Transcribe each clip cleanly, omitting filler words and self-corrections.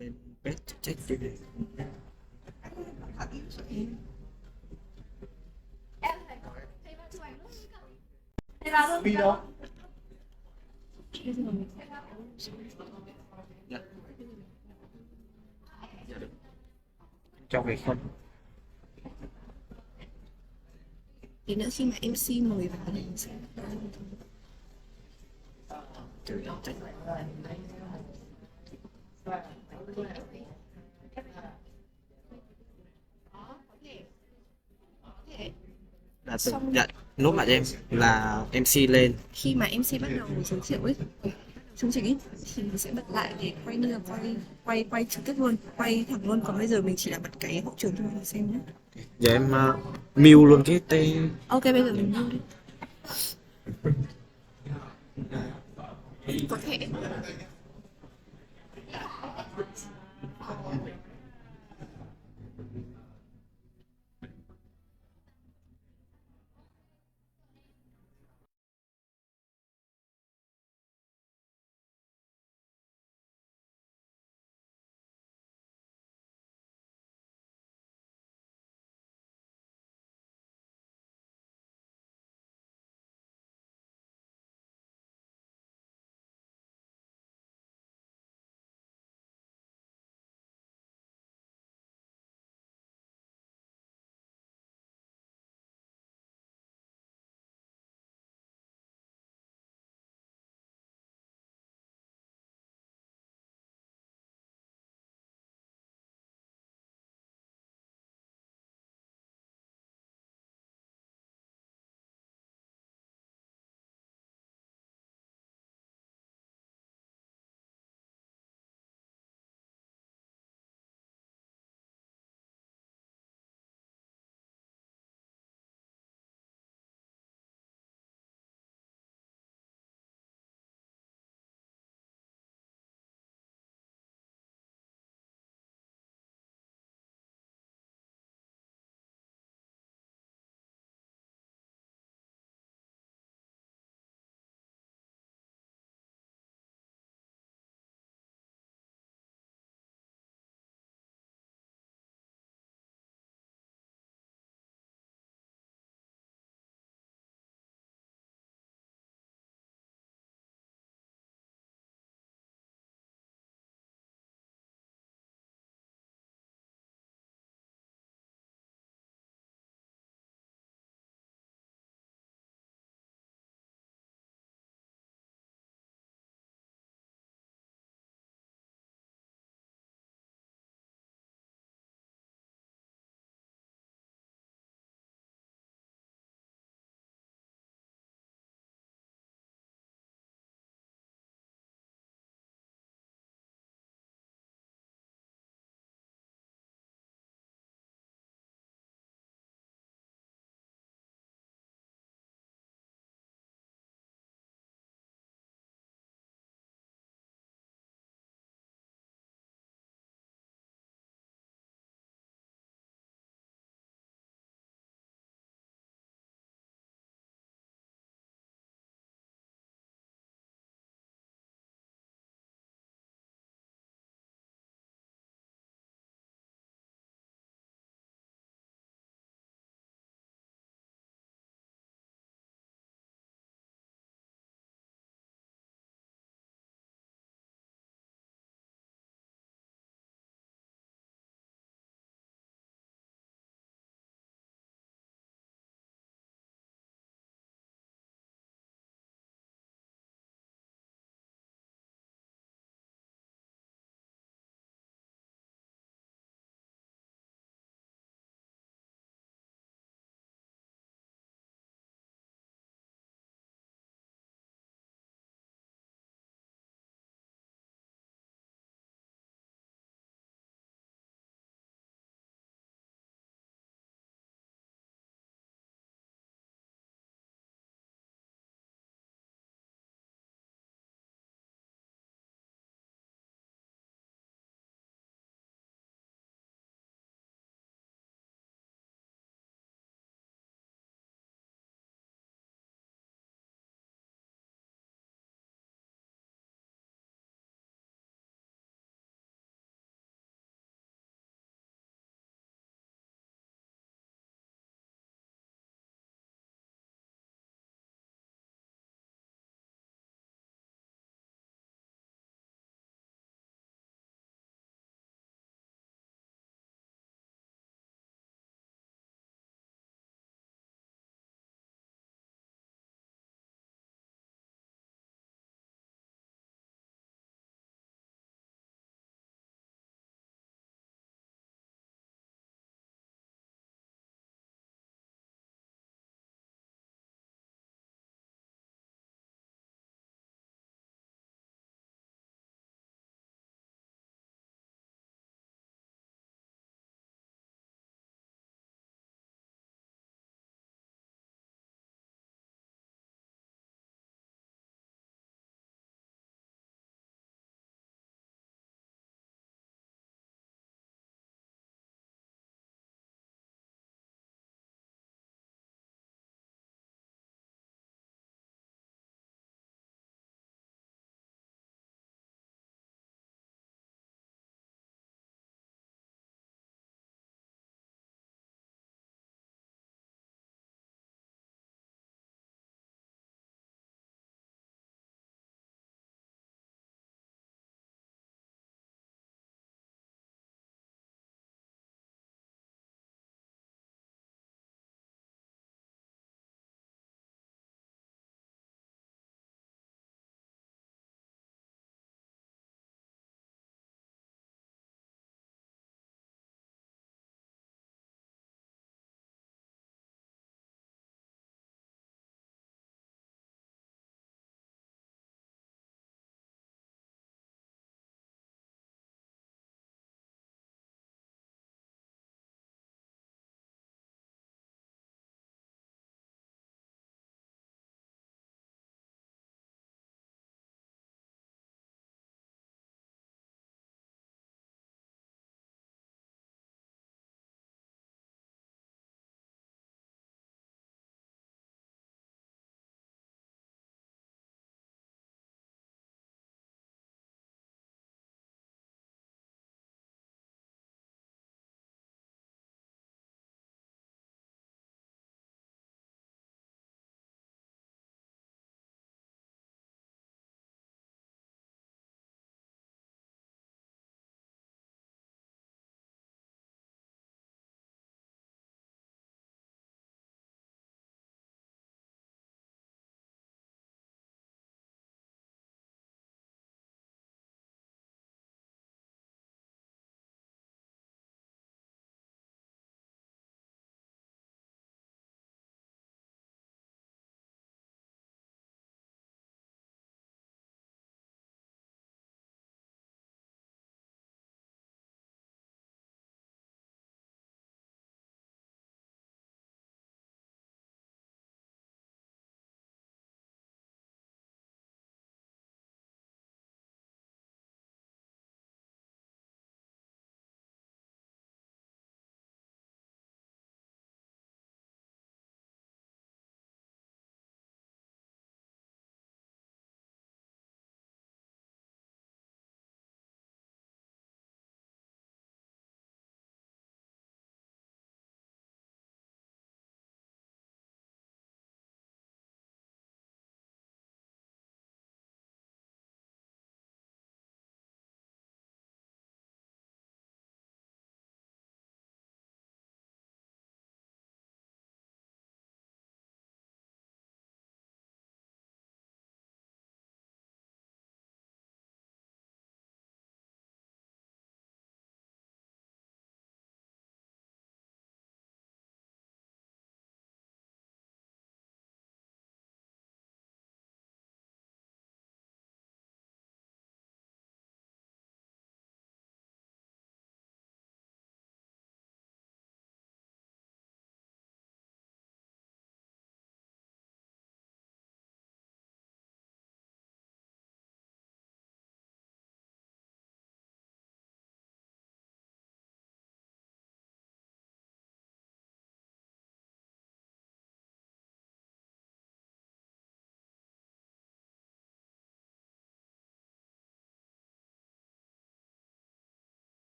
Bên page check đi. Dạ, dạ được. Cho về không? Tí nữa khi mà MC mời vào thì mình sẽ Từ đó check. Là từ, xong dạ, nốt lại cho em là MC lên. khi mà MC bắt đầu giới thiệu ấy, chương trình ấy, thì mình sẽ bật lại để quay như là quay trực tiếp luôn, quay thẳng luôn. Còn bây giờ mình chỉ là bật cái hậu trường cho mình xem nhé. Giờ em mute luôn cái tên. Ok, bây giờ mình đi. Có thể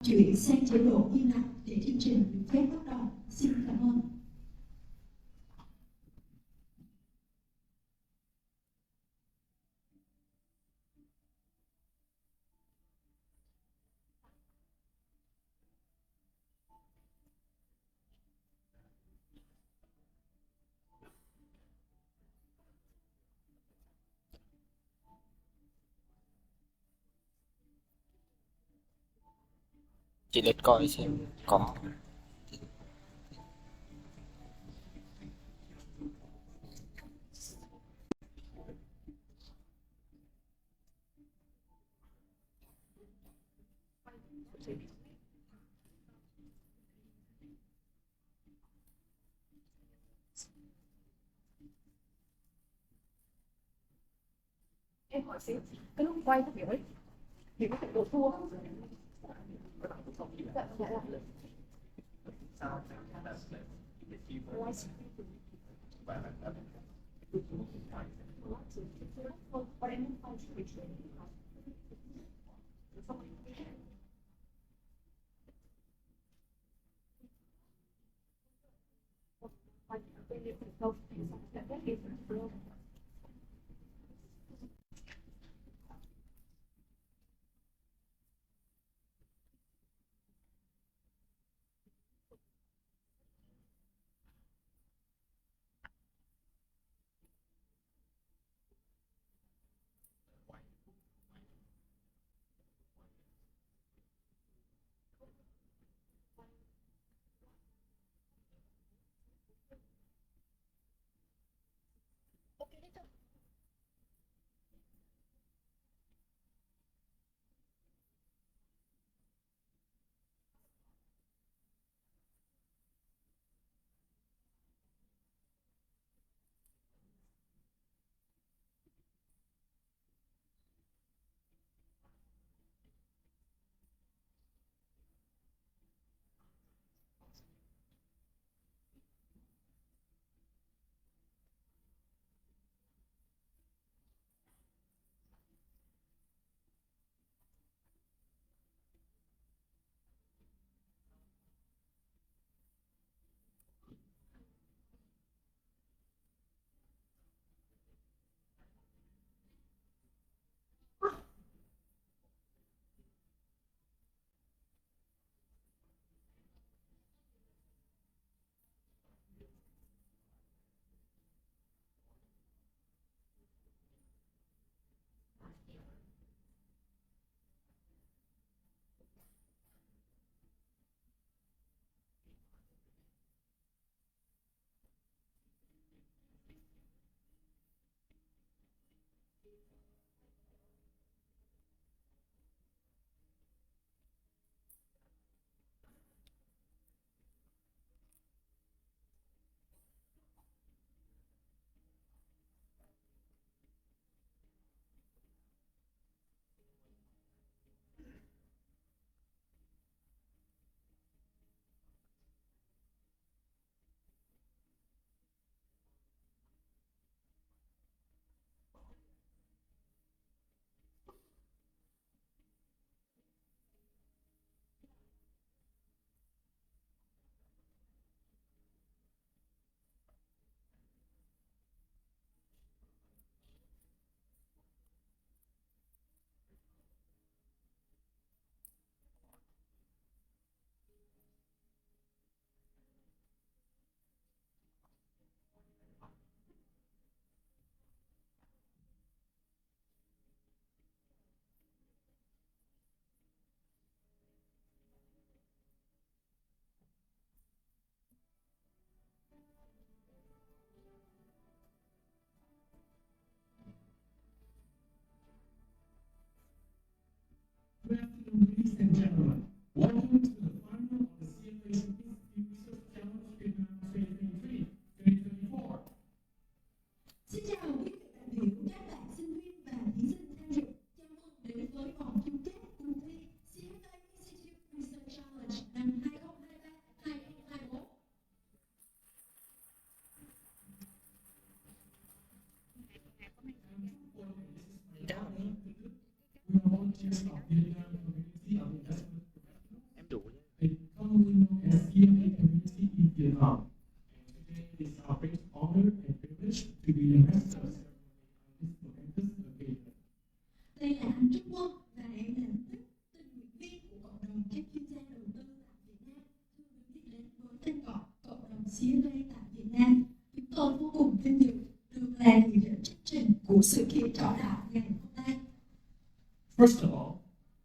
Chuyển sang chế độ yên lặng để chương trình được phép bắt đầu. Xin cảm ơn. Chị lên coi xem có. Em hỏi xíu, cái lúc quay cái kiểu ấy thì có thể đổ thua không? Dạ, dạ là Hàn Trung Quốc và em là tình nguyện viên của cộng đồng các chuyên gia đầu tư tại Việt Nam thường được biết đến với tên gọi cộng đồng CFA tại Việt Nam. Chúng tôi vô cùng vinh dự được là người dẫn chương trình của sự kiện trao đảo ngày hôm nay. First of all,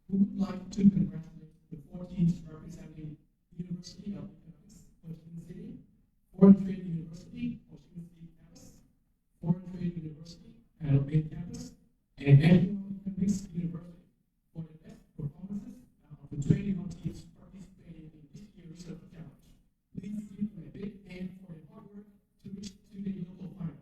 we would like to congratulate the 4 teams representing University of Economics, Ho Chi Minh City, Foreign Trade University, Ho Chi Minh City Campus, Foreign Trade University, Hanoi Main Campus, and National Economics University for the best performances of the 21 teams participating in this year's research challenge. Please give them a big hand for their hard work to reach today's local final.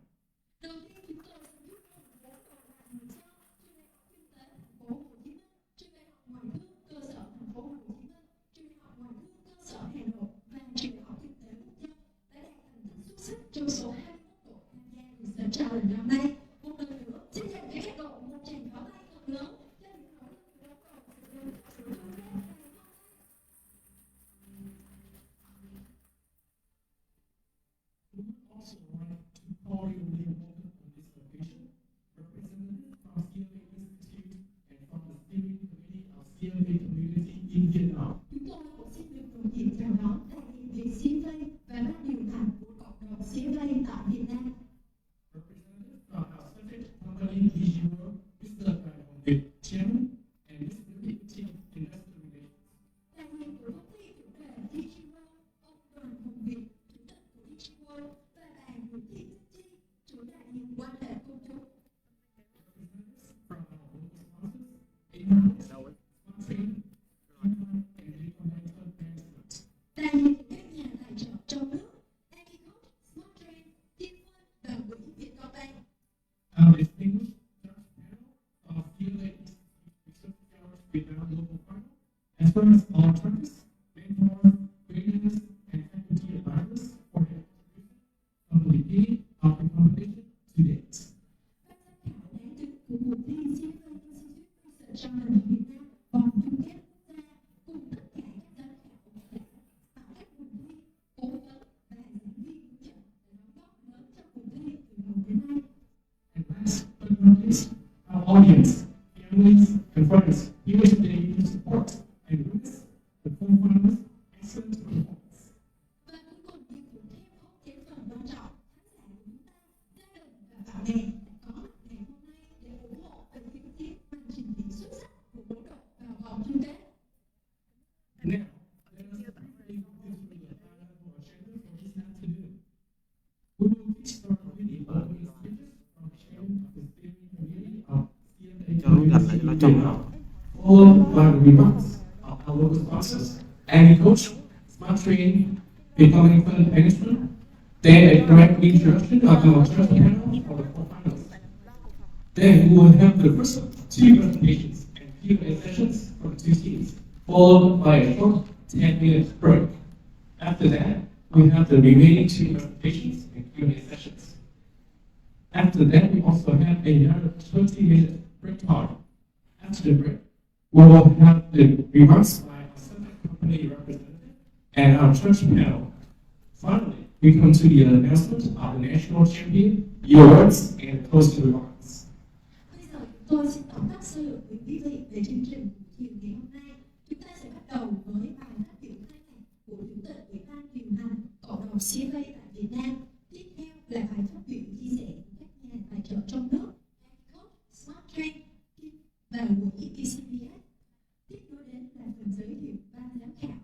Đầu tiên chúng tôi sẽ chúc mừng bốn cầu lạc người cho trường đại học kinh tế thành phố Hồ Chí Minh, trường đại học ngoại thương cơ sở thành phố Hồ Chí Minh, trường đại học ngoại thương cơ sở Hà Nội và trường đại học kinh tế quốc dân đã đạt thành tích xuất sắc trong số 21 đội tham gia research challenge năm nay. Một lần nữa, xin dành cho các đội một tràng pháo tay thật lớn cho những nỗ lực của các đội sự nỗ lực của chúng ta ngày hôm nay. We would also like to cordially welcome on this occasion representatives from CFA Institute and from the steering committee of CFA community in Vietnam. Chúng tôi cũng xin được荣diện chào đón đại diện viện CFA và ban điều hành của cộng đồng CFA tại Việt Nam. Representatives from our subject company DGO, Mr. Van Hong Việt, Chairman, and Ms. Nguyễn Thị Trinh, Investor Relations. Đại diện của công ty chủ đề DGO, ông Đoàn Hồng Việt, chủ tịch của DGO và bà Nguyễn Thị Chi, chủ đại diện quan hệ công chúng. Representatives from our local sponsors, AMAS, Sponsoring, Human and Environmental Management. Đại diện của các nhà tài trợ trong nước, Agricoach, Smartrain, Teamwork và Quỹ Vietcombank. Our distinguished judge panel of CFA Research Challenge Vietnam Local Final, as well as all trainers, mentors, trainers, and faculty advisors for their contribution from the beginning of the competition to date. Các giám khảo đáng kính của cuộc thi CFA Institute Research Challenge Việt Nam vòng chung kết quốc gia cùng tất cả các giám khảo đã tạo các cuộc thi, cố vấn và giảng viên hướng dẫn đã đóng góp lớn cho cuộc thi từ đầu đến nay. And last but not least, our audience, families, and friends here today to support and witness the four finalists' excellent performance. Và cuối cùng nhưng cũng theo không kém phần quan trọng, khán giả của chúng ta, gia đình và bạn bè đã có mặt ngày hôm nay để ủng hộ về những tiết màn trình diễn xuất sắc của bộ đội vào vòng chung kết. And now, let us briefly go through the high-level agenda for this afternoon. We will each start with the opening speeches from the chairman of the steering committee of CFA Cho nó gần lại cho nó trong. Vietnam, followed by the remarks of our local sponsors, Agricoach, Smartrain, Becoming Fund Management, then a direct introduction of our judge panel for the four finalists. Then we will have the first two presentations and Q&A sessions for the two teams, followed by a short 10-minute break. After that, we have the remaining two presentations and Q&A sessions. After that, we also have another 20-minute break time. After the break, we will have the remarks by our subject company representative and our church panel. Finally, we come to the announcement of the national champion, awards, and closing remarks. Bây giờ tôi xin tóm tắt sơ lược với quý vị về chương trình của chiều ngày hôm nay. Chúng ta sẽ bắt đầu với bài phát biểu khai mạc của chủ tịch ủy ban điều hành cộng đồng CFA tại Việt Nam. Tiếp theo là bài phát biểu chia sẻ của các nhà tài trợ trong nước, Agricoach, Smartrain và quỹ VCBS. Tiếp nối đến là phần giới thiệu ban giám khảo.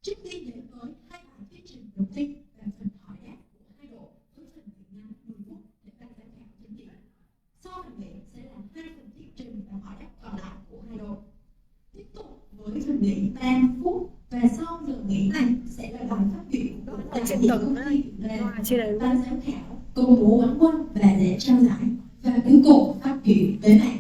Trước tiên đến với hai bài thuyết trình đầu tiên và phần hỏi đáp của hai đội với phần Việt Nam 10 phút để ban giám khảo chứng chỉ. Sau phần lễ sẽ là hai phần thuyết trình và hỏi đáp còn lại của hai đội. Tiếp tục với phần nghỉ 30 phút và sau giờ nghỉ này sẽ là bài phát biểu của đại diện công ty chủ đề, ban giám khảo, công bố quán quân và lễ trao giải và cuối cùng phát biểu bế mạc.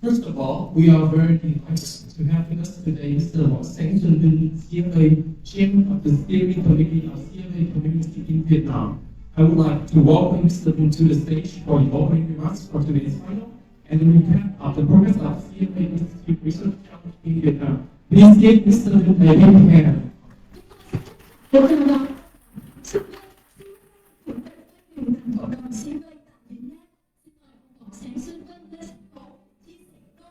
First of all, we are very delighted to have with us today Mr. Võ Sáng Xuân Vinh, CFA, Chairman of the Steering Committee of CFA Community in Vietnam. I would like to welcome Mr. Vinh to the stage for the opening remarks for today's final and the recap of the progress of CFA Institute Research Challenge in Vietnam. Please give Mr. Vinh a big hand. Được chào đón sự chủ tịch điều hành cộng đồng CFA tại Việt Nam. Xin mời ông Võ Sáng Xuân Vinh lên sân khấu chia sẻ đôi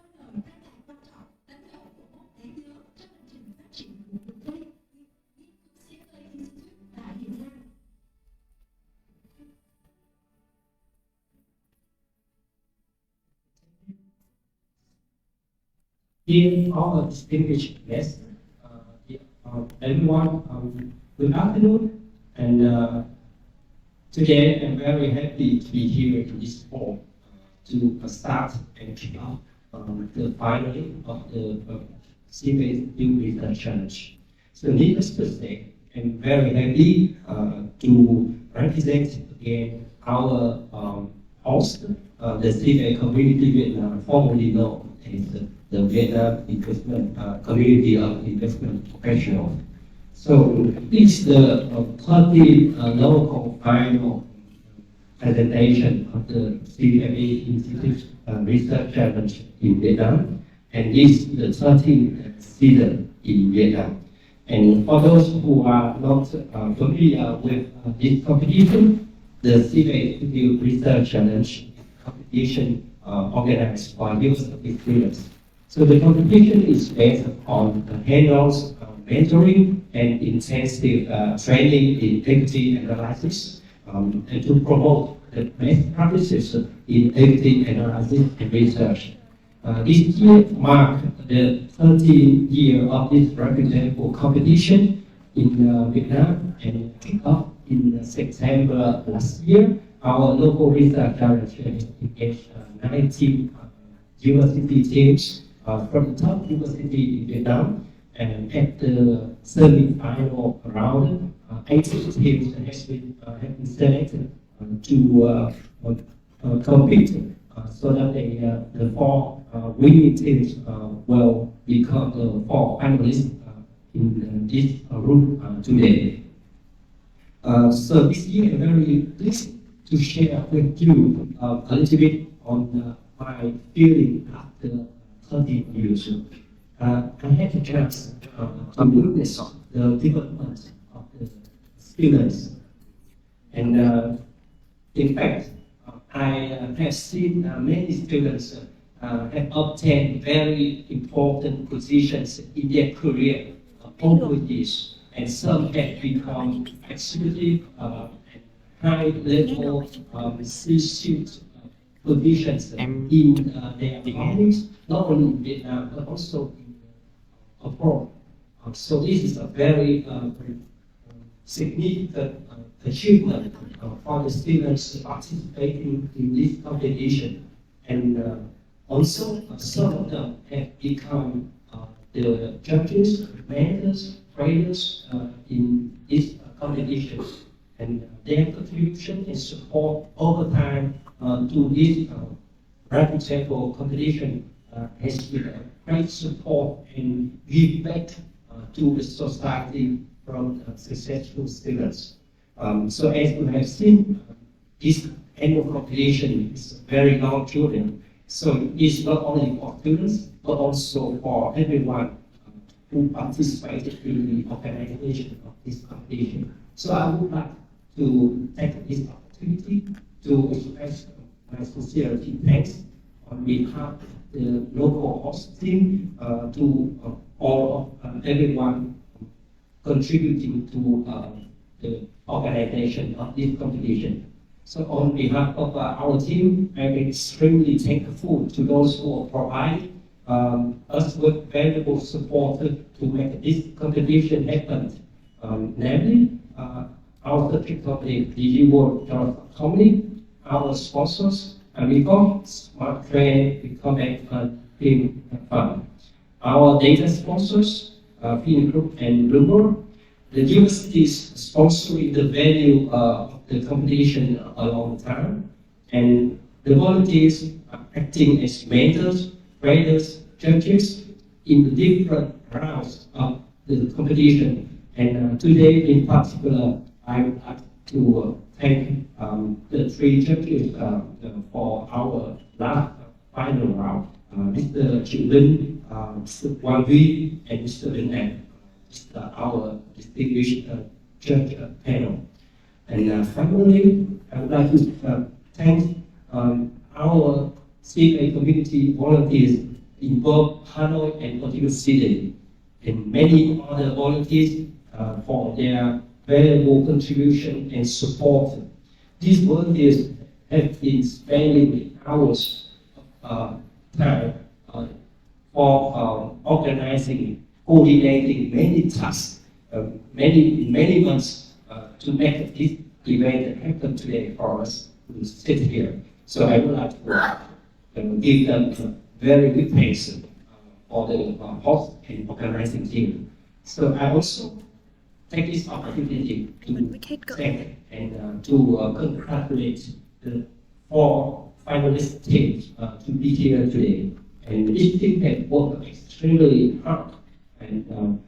dear our distinguished guests, everyone, good afternoon, and today I'm very happy to be here in this hall to start and kick off the final of the CFA New Research Challenge. So needless to say, I'm very happy to represent again our host, the CFA Community Vietnam, formerly known as the Vietnam Investment Community of Investment Professionals. So this is the 30 local final presentation of the CFA Institute Research Challenge in Vietnam, and this is the 13th season in Vietnam. And for those who are not familiar with this competition, the CFA Institute Research Challenge competition organized by university students. So the competition is based on hands-on mentoring and intensive training in equity analysis, and to promote the best practices in equity analysis and research. This year marked the 30th year of this reputable competition in Vietnam, and kicked off in September last year. Our local research challenge engaged 19 university teams from the top university in Vietnam, and at the semi-final round, 18 teams have been selected to compete, so that the 4 winning teams will become the 4 finalists in this group today. So this year I'm very pleased to share with you a little bit on my feeling after 30 years. I had the chance to witness the development of the students, and in fact, I have seen many students have obtained very important positions in their career over years, and some have become executive and high-level C-suite positions in their companies, not only in Vietnam but also in abroad. So this is a very significant achievement for the students participating in this competition, and also some of them have become the judges, mentors, trainers in this competition, and their contribution and support over time to this reputable competition has been a great support and give back to the society from successful students. So as you have seen, this annual competition is a very long journey. So it's not only for students, but also for everyone who participated in the organization of this competition. So I would like to take this opportunity to express my sincere thanks on behalf of the local host team to all of everyone contributing to the organization of this competition. So on behalf of our team, I'm extremely thankful to those who provide us with valuable support to make this competition happen. Namely, our subject company, DG World Company, our sponsors, Amico, Smart Train, Becomec, and Team Fund. Our data sponsors, Pin Group and Bloomberg. The universities sponsoring the value of the competition a long time, and the volunteers acting as mentors, trainers, judges in the different rounds of the competition. And today, in particular, I would like to thank the 3 judges for our last final round, Mr. Triệu Linh, Mr. Quang Duy, and Mr. Linh An, our distinguished judge panel. And finally, I would like to thank our CFA community volunteers in both Hanoi and Ho Chi Minh City, and many other volunteers for their valuable contribution and support. These volunteers have been spending hours of time for organizing, coordinating many tasks, many months to make this event happen today for us to sit here. So I would like to give them a very good thanks for the host and organizing team. So I also take this opportunity to thank and to congratulate the 4 finalist teams to be here today. And each team has worked extremely hard and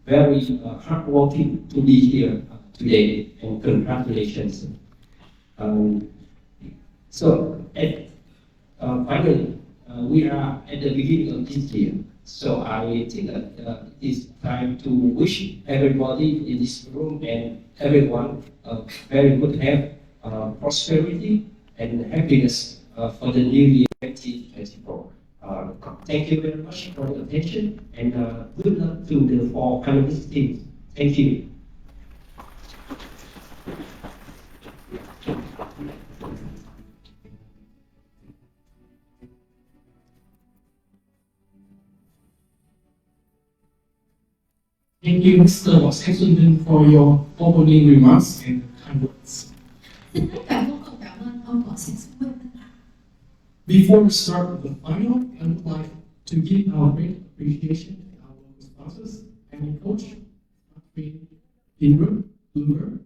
very hardworking to be here today. And congratulations. Finally, we are at the beginning of this year. So I think that it's time to wish everybody in this room and everyone very good health, prosperity, and happiness for the new year 2024. Thank you very much for your attention and good luck to the 4 finalist teams. Thank you. Thank you, Mr. Washington, for your opening remarks and kind words. Xin rất cảm ơn ông Võ Sĩ Xuân Minh. Before we start with the final, I would like to give our great appreciation to our local sponsors, Annie Coach, Bloomberg,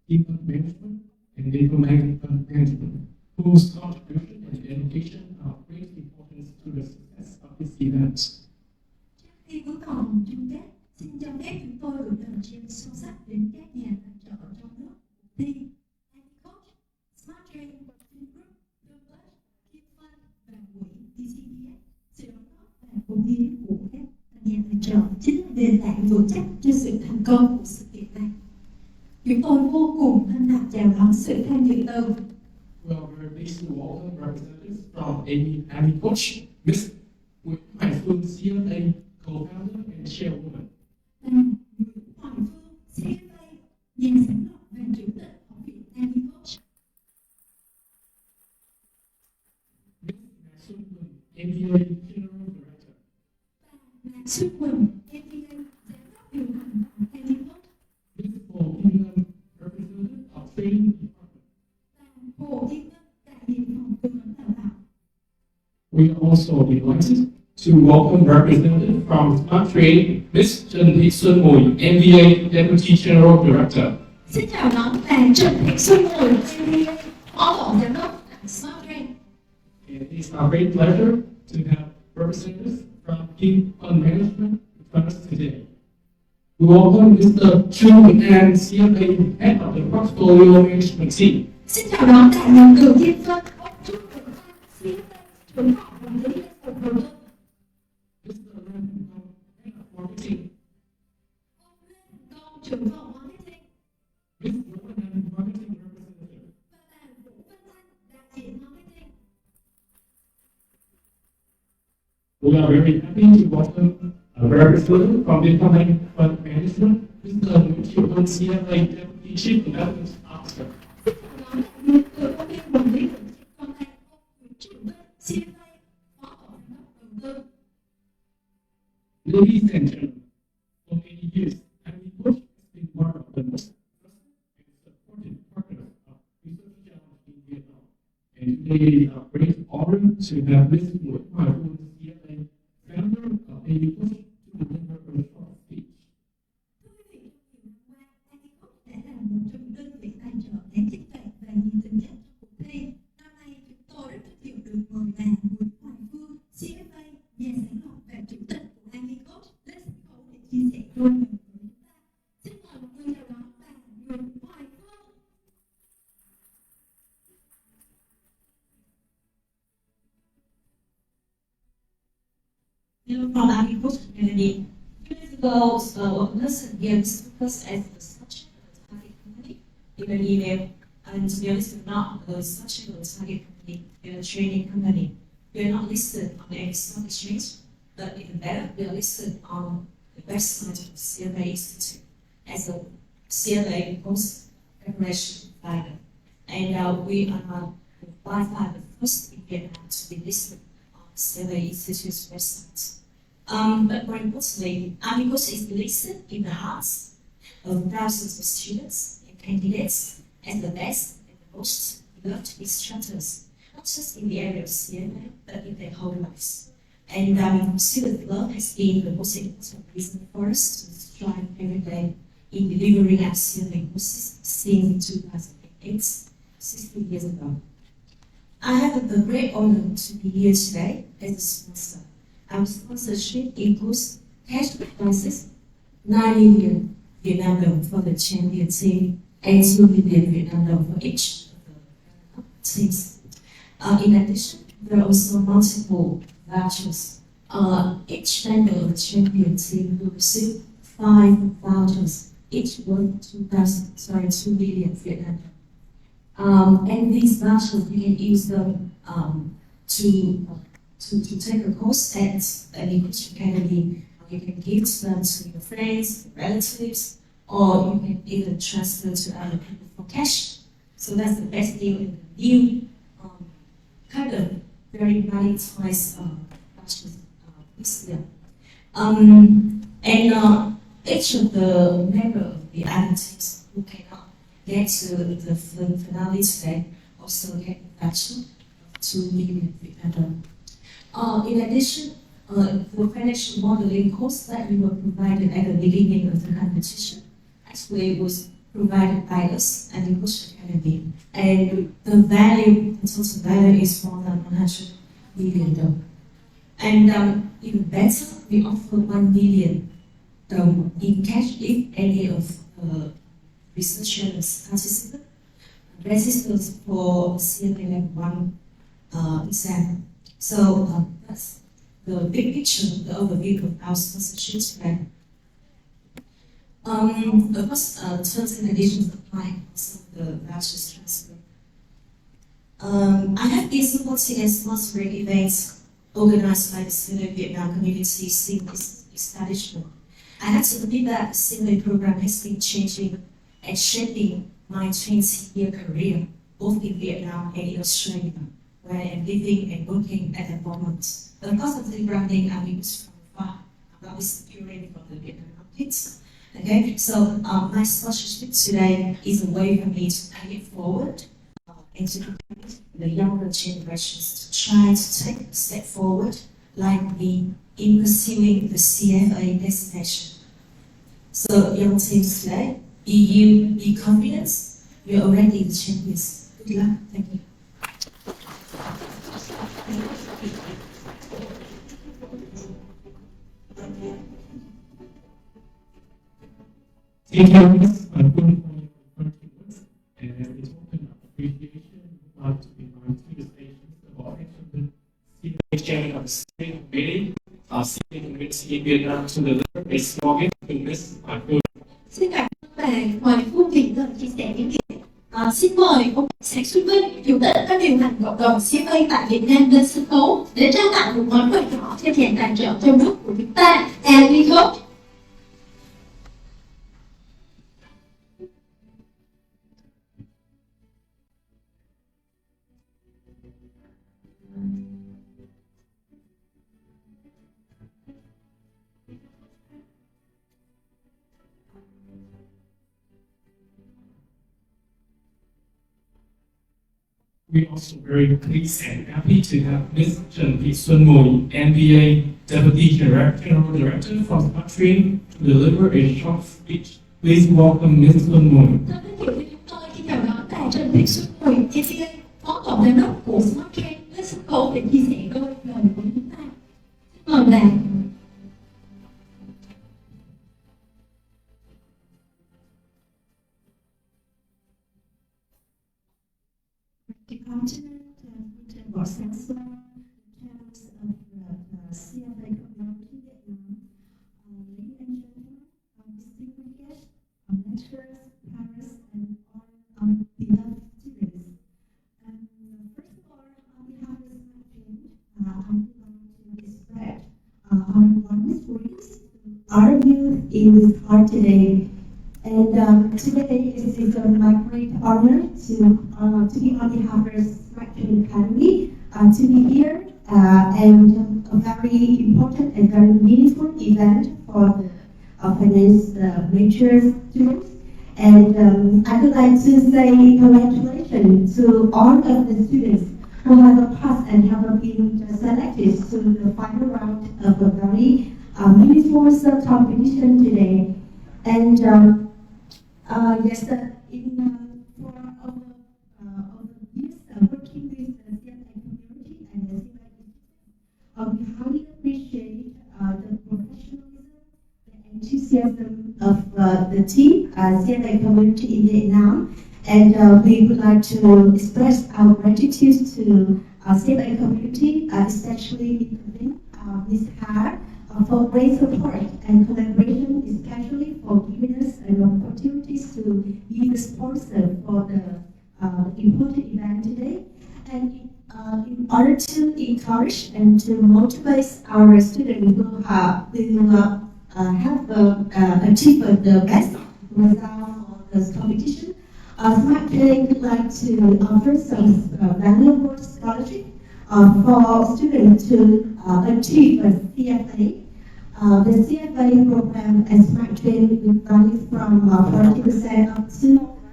Team Fund Management, and Diplomatic Fund Management, whose contribution and dedication are of great importance to the success of this event. Trước khi bước vào vòng chung kết, xin cho phép chúng tôi gửi lời tri ân sâu sắc đến các nhà tài trợ trong nước, cuộc thi, Annie Coach, Smart Train, Vingroup, Bloomberg, Team Fund và quỹ DCBS. Sự đóng góp và cống hiến của các nhà tài trợ chính là nền tảng vững chắc cho sự thành công của sự kiện này. Chúng tôi vô cùng hân hạnh chào đón sự tham dự từ Well, we're pleased to welcome representatives from Annie Coach, Ms. Nguyễn Hoài Phương, CFA co-founder and chairwoman. và Nguyễn Hoài Phương, CFA, nhà sáng lập và chủ tịch Học viện Annie Coach. Ms. Mạc Xuân Quỳnh, MBA General Director. Mạc Xuân Quỳnh, MBA, giám đốc điều hành của Annie Coach. Ms. Hồ Kim Ngân, representative of Training Department. Và Hồ Kim Ngân, đại diện phòng tư vấn đào tạo. We are also delighted to welcome representative from Smart Train, Ms. Trần Thị Xuân Mùi, MBA Deputy General Director. Xin chào đón bà Trần Thị Xuân Mùi, MBA, phó tổng giám đốc tại Smart Train. And it's our great pleasure to have representatives from King Fund Management with us today. We welcome Mr. Chu An, CFA, Head of the Portfolio Management Team. Xin chào đón đại diện từ Thiên Phân, ông Chu Quỳnh An, CFA, trưởng phòng quản lý lĩnh vực đầu tư. Mr. Ren Hong, Head of Marketing. Ông Lê Thành Công, trưởng phòng marketing. Ms. Đỗ Văn Anh, Marketing Representative. Và bà Vũ Văn Thanh, đại diện marketing. We are very happy to welcome a representative from Diplomatic Fund Management, Mr. Nguyễn Triệu Vân, CFA, Deputy Chief Development Officer. Đón đại diện từ công ty quản lý tổ chức con tay, ông Nguyễn Triệu Vân, CFA, phó tổng giám đốc đầu tư. Ladies and gentlemen, for many years, Annie Coach has been one of the most trusted and supported partners of Research Challenge in Vietnam. And today it is our great honor to have Ms. Nguyễn Hoài Phương, CFA, founder of Annie Coach, to deliver a short speech. Thưa quý vị, trong nhiều năm qua, Annie Coach đã là một trong những đơn vị tài trợ đáng tin cậy và nhiệt tình nhất trong cuộc thi. Năm nay, chúng tôi rất vinh dự được mời bà Nguyễn Hoài Phương, CFA, nhà sáng lập và chủ tịch của Annie Coach, lên sân khấu để chia sẻ đôi lời với chúng ta. Xin mời mọi người chào đón bà Nguyễn Hoài Phương. Hello from Agriculture community. Few years ago, Listen gives because as such a target company in an email, and to be honest, we're not such a target company, we're a training company. We're not listed on any stock exchange, but even better, we are listed on the website of CFA Institute as a CFA post preparation provider. And we are by far the first in Vietnam to be listed on CFA Institute's website. But more importantly, Amigos is listed in the hearts of thousands of students and candidates as the best and the most loved instructors, not just in the area of CMA, but in their whole lives. And student love has been the most important reason for us to strive every day in delivering our CMA courses since 2008, 16 years ago. I have the great honor to be here today as a sponsor. Our sponsorship includes cash prizes, 9 million Vietnam đồng for the champion team, and 2 million Vietnam đồng for each of the teams. In addition, there are also multiple vouchers. Each member of the champion team will receive 5 vouchers, each worth 2 million Vietnam đồng. And these vouchers, you can use them to take a course at an English academy. You can give them to your friends, relatives, or you can even transfer to other people for cash. So that's the best deal in the new kind of very monetized vouchers this year. Each of the members of the other teams who cannot get to the finale today also get a voucher of 2 million Vietnam đồng. In addition, the financial modeling course that we were provided at the beginning of the competition actually was provided by us at the English Academy. And the total value is more than 100 million đồng. And even better, we offer 1 million đồng in cash if any of the researchers participate registers for CMA Level 1 exam. So that's the big picture, the overview of our sponsorship today. Of course, terms and conditions apply also the vouchers transfer. I have been supporting and sponsoring events organized by the CMA Vietnam community since its establishment. I have to admit that the CMA program has been changing and shaping my 20-year career, both in Vietnam and in Australia, where I am living and working at the moment. But because of the branding, I'm used from far. I'm not disappearing from the Vietnam markets. Okay, so my sponsorship today is a way for me to pay it forward and to prepare the younger generations to try to take a step forward, like me, in pursuing the CFA designation. So, young teams today, be confident. You're already the champions. Good luck. Thank you. Thank you very much for your words and its open appreciation to the manifestations of our excellent exchange of state committee, state committee in Vietnam to deliver a slogan to this good. Xin cảm ơn bà Hoàng Phương Thủy Lợi chia sẻ những gì. Xin mời ông Sạch Xuân Vinh, chủ tịch các điều hành cộng đồng CFA tại Việt Nam lên sân khấu để trao tặng một món quà nhỏ cho nhà tài trợ trong nước của chúng ta, Amigos. We're also very pleased and happy to have Ms. Trần Thị Xuân Mùi, MBA Deputy General Director from the country, to deliver a short speech. Please welcome Ms. Xuân Mùi. Chúng tôi xin chào đón bà Trần Thị Xuân Mùi, MBA, Phó Tổng Giám đốc của SmartTrain lên sân khấu để chia sẻ đôi lời của chúng ta. Xin mời bà. The continent Putin was also channels of the CFA community Vietnam. Ladies and gentlemen, distinguished guests, lecturers, parents, and all beloved students. First of all, on behalf of SmartTrain, I would like to express our warmest wishes to our youth in this hard today. And today it is my great honor to be on behalf of SmartTrain Academy to be here and a very important and very meaningful event for the finance major students. And I would like to say congratulations to all of the students who have passed and have been selected to the final round of a very meaningful competition today. And yes, for our years working with the CFA community and the CFA, we highly appreciate the professionalism, the enthusiasm of the team, CFA community in Vietnam. And we would like to express our gratitude to CFA community, especially Ms. Ha, for great support and collaboration, especially for giving us an opportunities to be the sponsor for the important event today. And in order to encourage and to motivate our students who have achieved the best result for this competition, Smart Training would like to offer some valuable scholarship for students to achieve a CFA. The CFA program at Smart Training will vary from 40% up to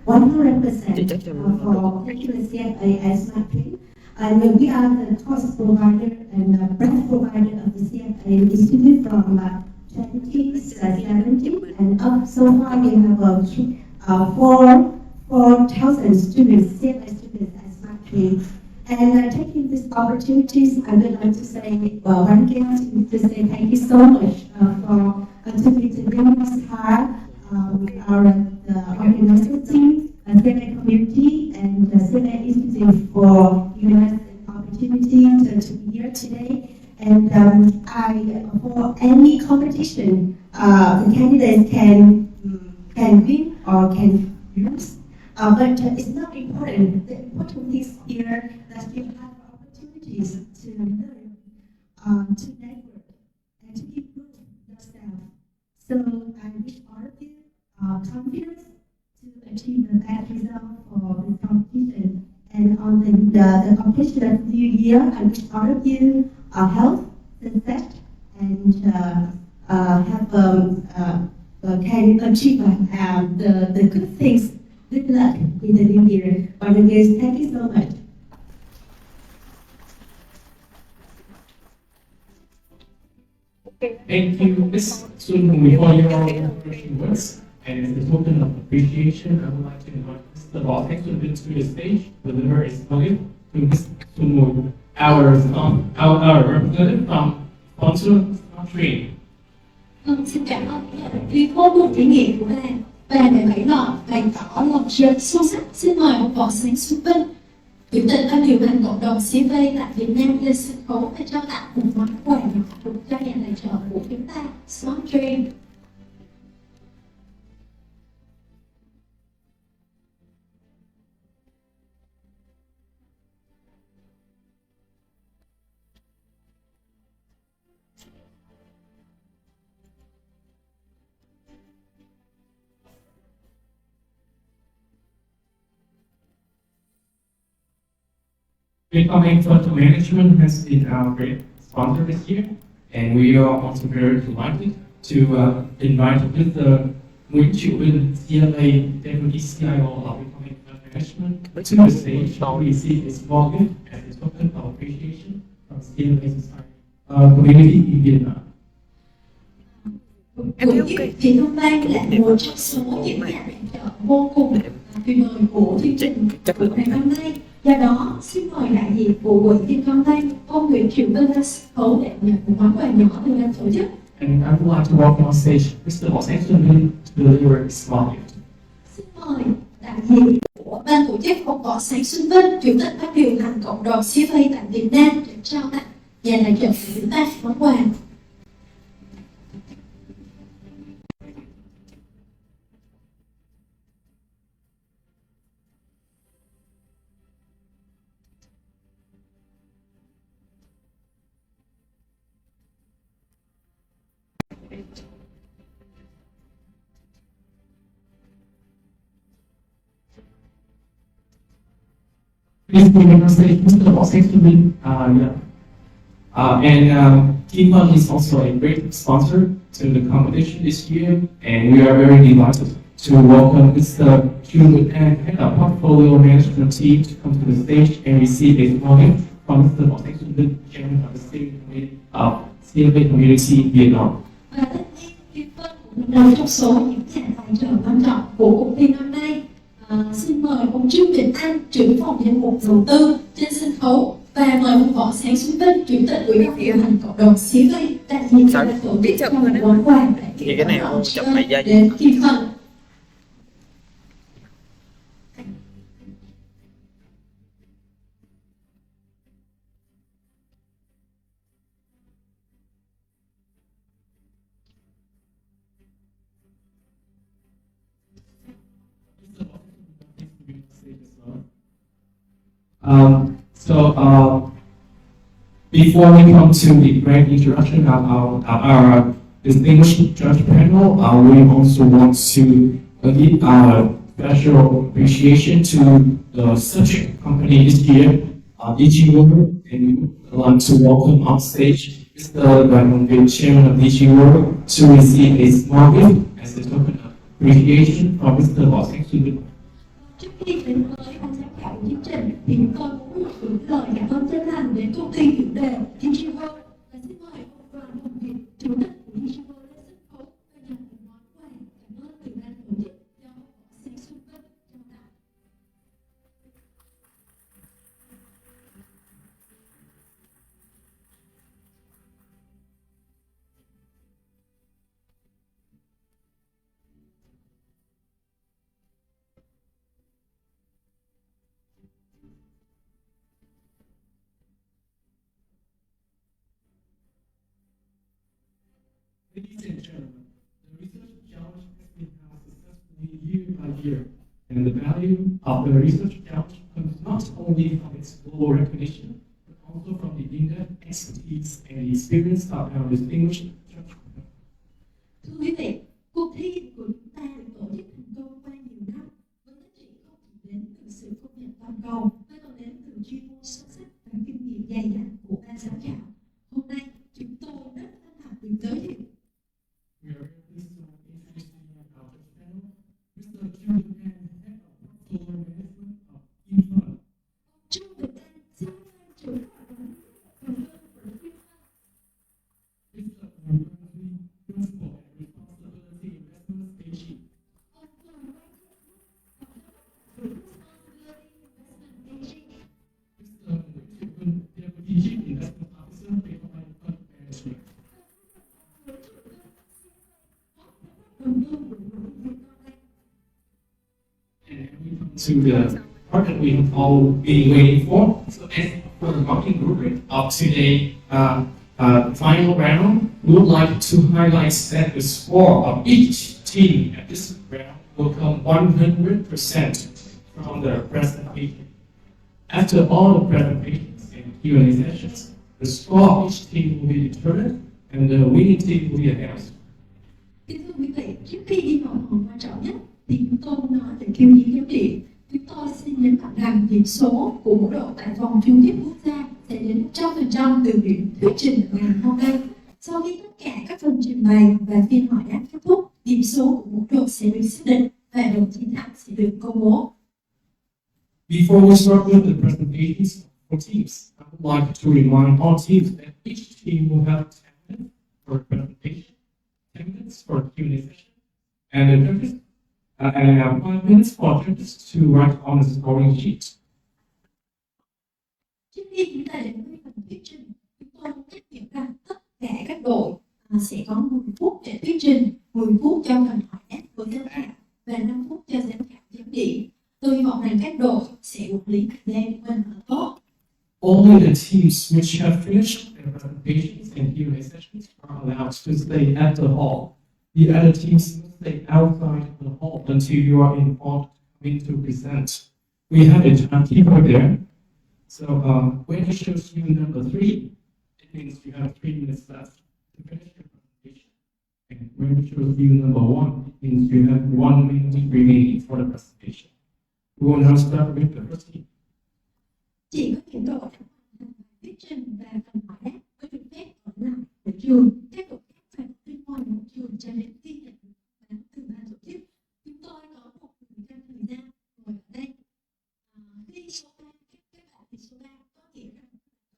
100% for taking the CFA at Smart Training. And we are the course provider and brand provider of the CFA Institute from 2017 and up. So far we have 4,000 students, CFA students at Smart Training. And taking these opportunities, I would like to say, once again, to say thank you so much for contributing Ms. Ha, our organizing team, CFA community, and the CFA Institute for giving us an opportunity to be here today. And for any competition, the candidates can win or can lose. But it's not important. The important thing here that you have opportunities to learn, to network, and to improve yourself. So I wish all of you confidence to achieve the best result for the competition. And on the competition of New Year, I wish all of you health, success, and can achieve the good things. Good luck in the new year. Once again, thank you so much. Thank you, Ms. Sun Hui, for your encouraging words. And as a token of appreciation, I would like to invite Mr. Võ Thanh Xuân to the stage to deliver his colleague to Ms. Sun Hui, our representative from sponsor Smart Training. Xin cảm ơn tuyên bố một kỷ niệm của Lan và để bày tỏ lòng tri ân sâu sắc. Xin mời ông Võ Sáng Xuân Vinh, Chủ tịch Ban điều hành cộng đồng CFA tại Việt Nam lên sân khấu và trao tặng một món quà nhỏ cho nhà tài trợ của chúng ta, Smart Training. Becoming Fund Management has been our great sponsor this year, and we are also very delighted to invite Mr. Nguyễn Triệu Vinh, CFA Deputy CIO of Becoming Fund Management, to the stage to receive his small gift as a token of appreciation from CFA Society community in Vietnam. Buổi tiếp thì hôm nay là một trong số những nhà tài trợ vô cùng tuyệt vời của chương trình của ngày hôm nay. Do đó, xin mời đại diện của buổi tiệc hôm nay, ông Nguyễn Triệu Vinh ra sân khấu để nhận một món quà nhỏ từ ban tổ chức. And I would like to welcome on stage Mr. Võ Thanh Xuân to deliver a small gift. Xin mời đại diện của ban tổ chức, ông Võ Sáng Xuân Vinh, Chủ tịch Ban điều hành cộng đồng CFA tại Việt Nam để trao tặng nhà tài trợ của chúng ta món quà. Please give me on stage Mr. Võ Thanh Xuân. Team Fund is also a great sponsor to the competition this year, and we are very delighted to welcome Mr. Jude and head of portfolio management team to come to the stage and receive a small gift from Mr. Võ Thanh Xuân Vinh, chairman of the steering committee of CFA Community Vietnam. Và tất nhiên Kim Vân cũng là một trong số những nhà tài trợ quan trọng của cuộc thi năm nay. Xin mời ông Trương Việt Anh, trưởng phòng danh mục đầu tư trên sân khấu, và mời ông Võ Thanh Xuân Vinh, chủ tịch ủy ban điều hành cộng đồng CFA đại diện cho ban tổ chức cho một món quà Thì cái này ông chậm 2 giây. đến Kim Vân. Before we come to the grand introduction of our distinguished judge panel, we also want to give our special appreciation to the subject company this year, DG World, and we would like to welcome on stage Mr. Đoàn Việt, chairman of DG World, to receive a small gift as a token of appreciation from Mr. Võ Thanh Xuân Vinh. Trước khi đến với ban giám khảo chương trình thì tôi muốn gửi lời cảm ơn chân thành đến công ty chủ đề Digiworld, và xin mời ông Đoàn Việt, chủ tịch của Digiworld lên sân khấu và nhận một món quà cảm ơn từ ban tổ chức do ông Võ Thanh Xuân Vinh trao tặng. Ladies and gentlemen, the research challenge has been held successfully year by year, and the value of the research challenge comes not only from its global recognition, but also from the in-depth expertise and the experience of our distinguished judge. Thưa quý vị, cuộc thi của chúng ta được tổ chức thành công qua nhiều năm, với giá trị không chỉ đến từ sự công nhận toàn cầu, mà còn đến từ chuyên môn sâu sắc và kinh nghiệm dày dặn của ban giám khảo. Hôm nay, chúng tôi rất hân hạnh được giới thiệu We are very pleased to introduce to you our judge panel, Mr. Jude Pan, head of portfolio management of Team Fund. Trương Việt Anh, xin mời trưởng phòng đầu tư của Kim Vân. Mr. Nguyễn Văn Huy, principal and responsibility investment agent. Ông Đoàn Văn Việt, Responsibility Investment Agent. Mr. Nguyễn Thiện Vân, deputy chief investment officer, Vietcombank Fund Management. And we come to the part that we have all been waiting for. So as for the voting rubric of today, final round, we would like to highlight that the score of each team at this round will come 100% from the presentation. After all the presentations and Q&A sessions, the score of each team will be determined and the winning team will be announced. Kính thưa quý vị, trước khi đi vào phần quan trọng nhất thì chúng tôi muốn nói về tiêu chí giám định. Chúng tôi xin nhấn mạnh rằng điểm số của mỗi đội tại vòng chung kết quốc gia sẽ đến 100% từ điểm thuyết trình ngày hôm nay. Sau khi tất cả các phần trình bày và phiên hỏi đáp kết thúc, điểm số của mỗi đội sẽ được xác định và đội chiến thắng sẽ được công bố. Before we start with the presentations for teams, I would like to remind all teams that each team will have 10 minutes for presentation, 10 minutes for Q&A session, and the judges, and 5 minutes for judges to write on the scoring sheet. Trước khi chúng ta đến với phần thuyết trình, chúng tôi muốn nhắc nhở rằng tất cả các đội sẽ có 10 phút để thuyết trình, 10 phút cho phần hỏi đáp với giám khảo và 5 phút cho giám khảo giám định. Tôi hy vọng rằng các đội sẽ quản lý thời gian của mình thật tốt. Only the teams which have finished their presentations and Q&A sessions are allowed to stay at the hall. The other teams must stay outside the hall until you are informed when to present. We have a timekeeper there. So when it shows you number 3, it means you have 3 minutes left to finish your presentation. And when it shows you number 1, it means you have 1 minute remaining for the presentation. We will now start with the first team. Chỉ có những đội thuyết trình và phần hỏi đáp với lại hội trường tiếp tục phải tuyên ngôn hội trường cho đến khi nhận được báo từ ban tổ chức. Chúng tôi có một thời gian ngồi ở đây. Khi số 3 các bạn thì số 3 có nghĩa rằng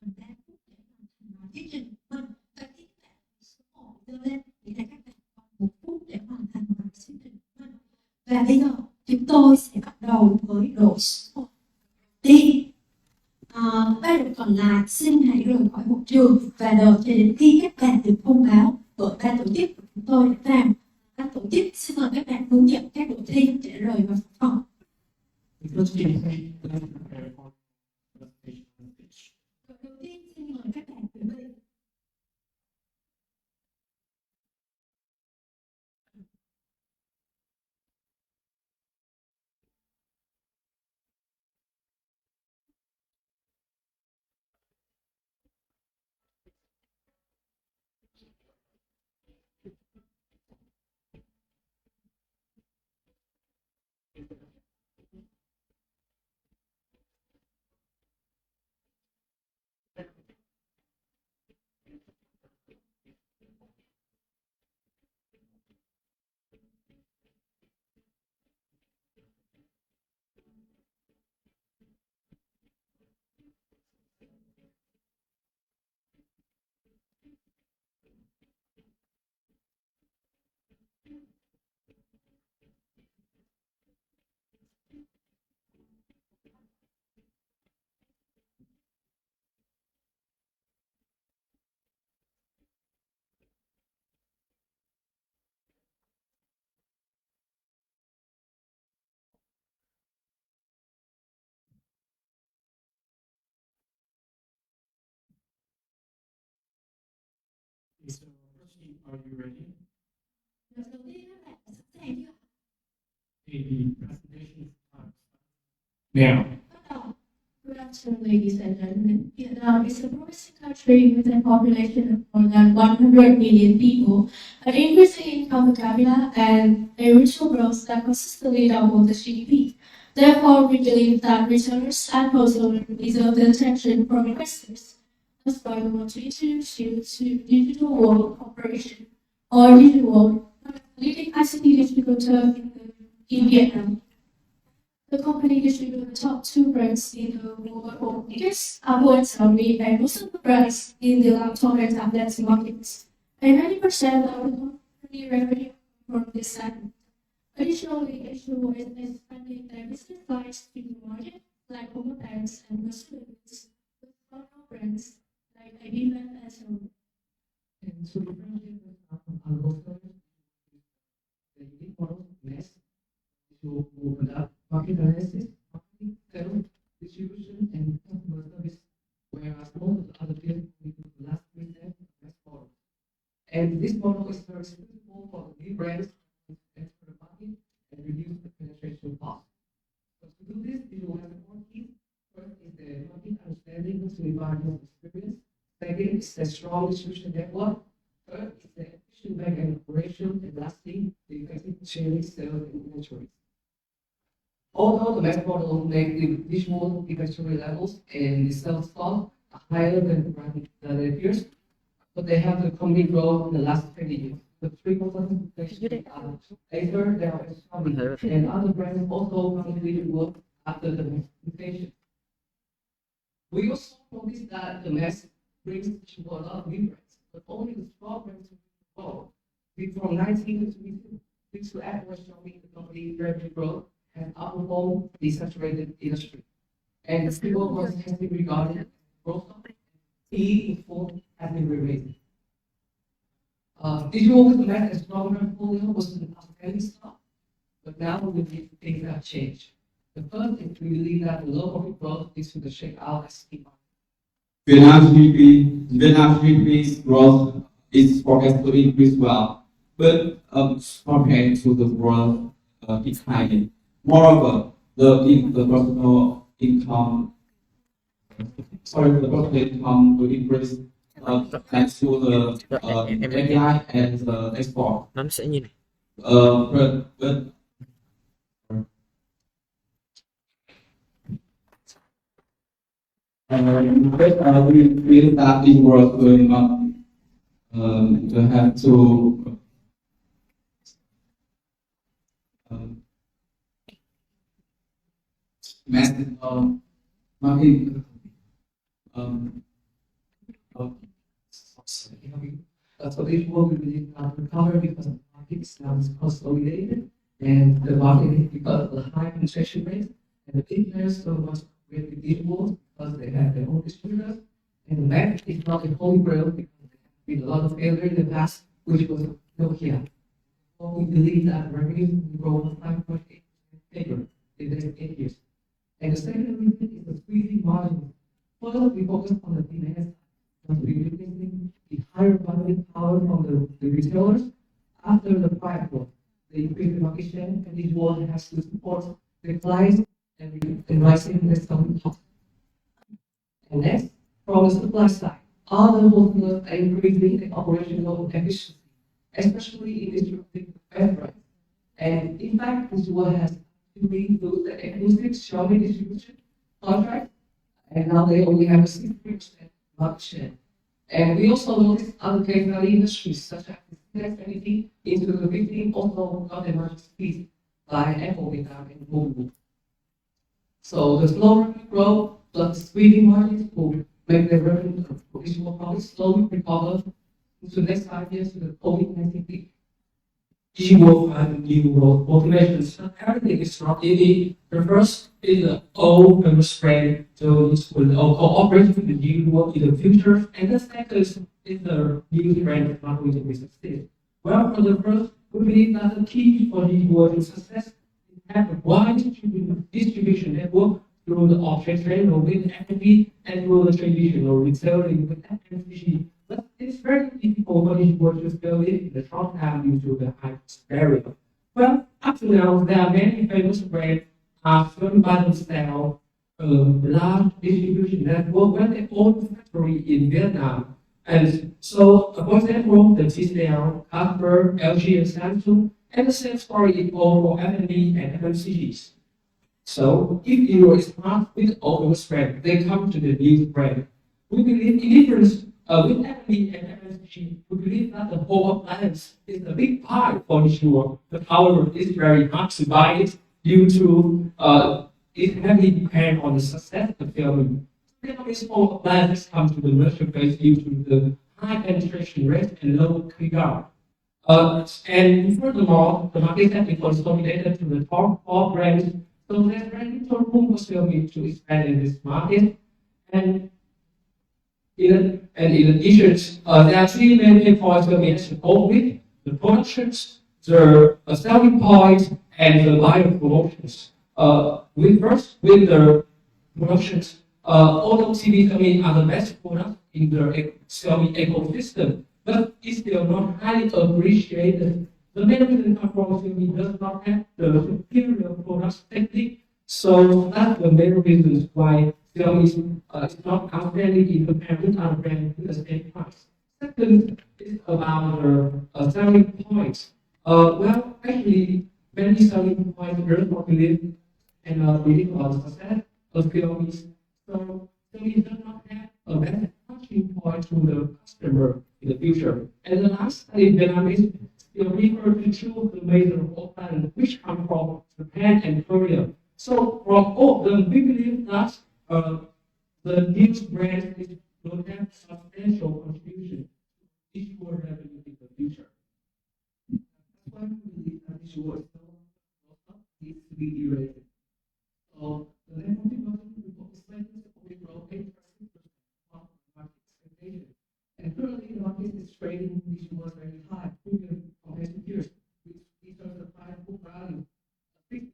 còn 3 phút để hoàn thành thuyết trình của mình, và khi các bạn số 1 đưa lên thì các bạn còn 1 phút để hoàn thành thuyết trình của mình. Và bây giờ chúng tôi sẽ bắt đầu với đội số 1 đi. Ba đội còn lại xin hãy rời khỏi hội trường và đợi cho đến khi các bạn được thông báo bởi ban tổ chức của chúng tôi đã làm. Ban tổ chức xin mời các bạn hướng dẫn các đội thi để rời vào phòng. The first team let's prepare for presentation on stage. Đội đầu tiên xin mời các bạn chuẩn bị. So first team, are you ready? Đội đầu tiên các bạn sẵn sàng chưa? Okay, the presentation time starts now. Bắt đầu. Good afternoon, ladies and gentlemen. Vietnam is a promising country with a population of more than 100 million people, an increasing income per capita, and a regional growth that consistently doubles the GDP. Therefore, we believe that retailers and wholesalers deserve the attention from investors. That's why we want to introduce you to Digital World Corporation, or Digital World, a leading ICT distributor in Vietnam. The company distributes the top 2 brands in the world for computers, Apple and Xiaomi, and most of the brands in the laptop and tablets markets. And 90% of the company revenue from this segment. Additionally, Digital is expanding their business lines to the market, like home appliances and consumer goods, with well-known brands like IBM and Xiaomi. And to differentiate our roster, the unique model next to conduct market analysis, marketing, sales, distribution, and customer service, whereas most of the other fields we do the last 3 steps of the next model. And this model is very suitable for the new brands to enter the market and reduce the penetration cost. So to do this, you will have 4 keys. First is the market understanding to environmental experience. Second is the strong distribution network. Third is the efficient back-end operation. And lastly, the effective sharing, sales, and inventories. Although the mass model make the visual inventory levels and the sales stock higher than their peers, but they have the company growth in the last 20 years. The 3 consulting Acer, Dell, and Xiaomi, and other brands also continue to work after the implementation. We also noticed that the mass brings to a lot of new brands, but only the strong brands will grow. From 1922, thanks to Apple and Xiaomi, the company revenue growth has outperformed the saturated industry. And the people growth has been regarded as growth E in full has been re-rated. Digital with the mass and stronger portfolio was an outstanding start, but now we need things have changed. The first is we believe that the low profit growth is to the shake out as market. Vietnam's GDP's growth is forecast to increase well, but compared to the world declining. Moreover, the personal income will increase thanks to the API and the export. Nó sẽ như này. But we feel that this growth will not we have to um, massive market so this will be recover because the market is now consolidated and the market is because of the high penetration rate and the big players don't want to create with these walls because they have their own distributors and the bank is not a holy grail because there have been a lot of failure in the past which was Nokia. So we believe that revenue will grow 5.8% CAGR in the next 8 years. And the second reason is the squeezing margins. First, we focus on the demand side. Because we're replacing the higher bargaining power from the retailers after the price war. They increase the market share, and this war has to support the clients and rising the selling cost. And next, from the supply side, other wholesalers are increasing the operational efficiency, especially in distributing the best price. And in fact, this war has actually lose the exclusive Xiaomi distribution contract, and now they only have a 63% market share. And we also noticed other technology industries such as LED into the 15 also got a much speed by Apple without and Google. So the slow revenue growth plus the squeezing margins will make the revenue provisional profit slowly recover into the next 5 years to the COVID-19 peak. He will find new growth motivations. Everything is not easy. The first is the old famous brand, so this will cooperate with the new world in the future. And the second is the new brand is not going to be success. Well, for the first, we believe that the key for the world to success is to have a wide distribution network through the object trade or with FMB and through the traditional retailing with FMCG. But it's very difficult for these words to scale it in the short term due to the high barrier. Well, up to now, there are many famous brands serving by themselves large distribution network when they own a factory in Vietnam. And so, for example, the TCL, Casper, LG, and Samsung, and the same story is all for F&B and FMCGs. So, if you are smart with all those brands, they come to the new brand. We believe in difference with F&B and FMCG, we believe that the whole appliance is a big pie for sure. But however, it's very hard to buy it due to it heavily depends on the success of the film. These whole appliances come to the marketplace due to the high penetration rate and low CAGR. And furthermore, the market has been consolidated to the top 4 brands, so there's very little room for Xiaomi to expand in this market. And in addition, there are 3 main points that we have to go with: the productions, the selling point, and the buyer promotions. With the productions, although TV Xiaomi are the best products in the Xiaomi ecosystem, but it's still not highly appreciated. The main reason comes from Xiaomi does not have the superior product technique, so that's the main reason why Xiaomi is not outstanding in comparison to other brands with the same price. Second is about the selling points. Well, actually, many selling points are not believe and believe on the success of Xiaomi. So Xiaomi does not have a better touching point to the customer in the future. And the last study Vietnamese still refer to 2 the major brands which come from Japan and Korea. So from all of them, we believe that the news brand will have substantial contribution to each world revenue in the future. That's why we believe that this world needs to be derated. So the net profit margin is likely to only grow 8% of market expectation. And currently the market is trading this world very high, premium compared to peers, which determines the price book value of 6%,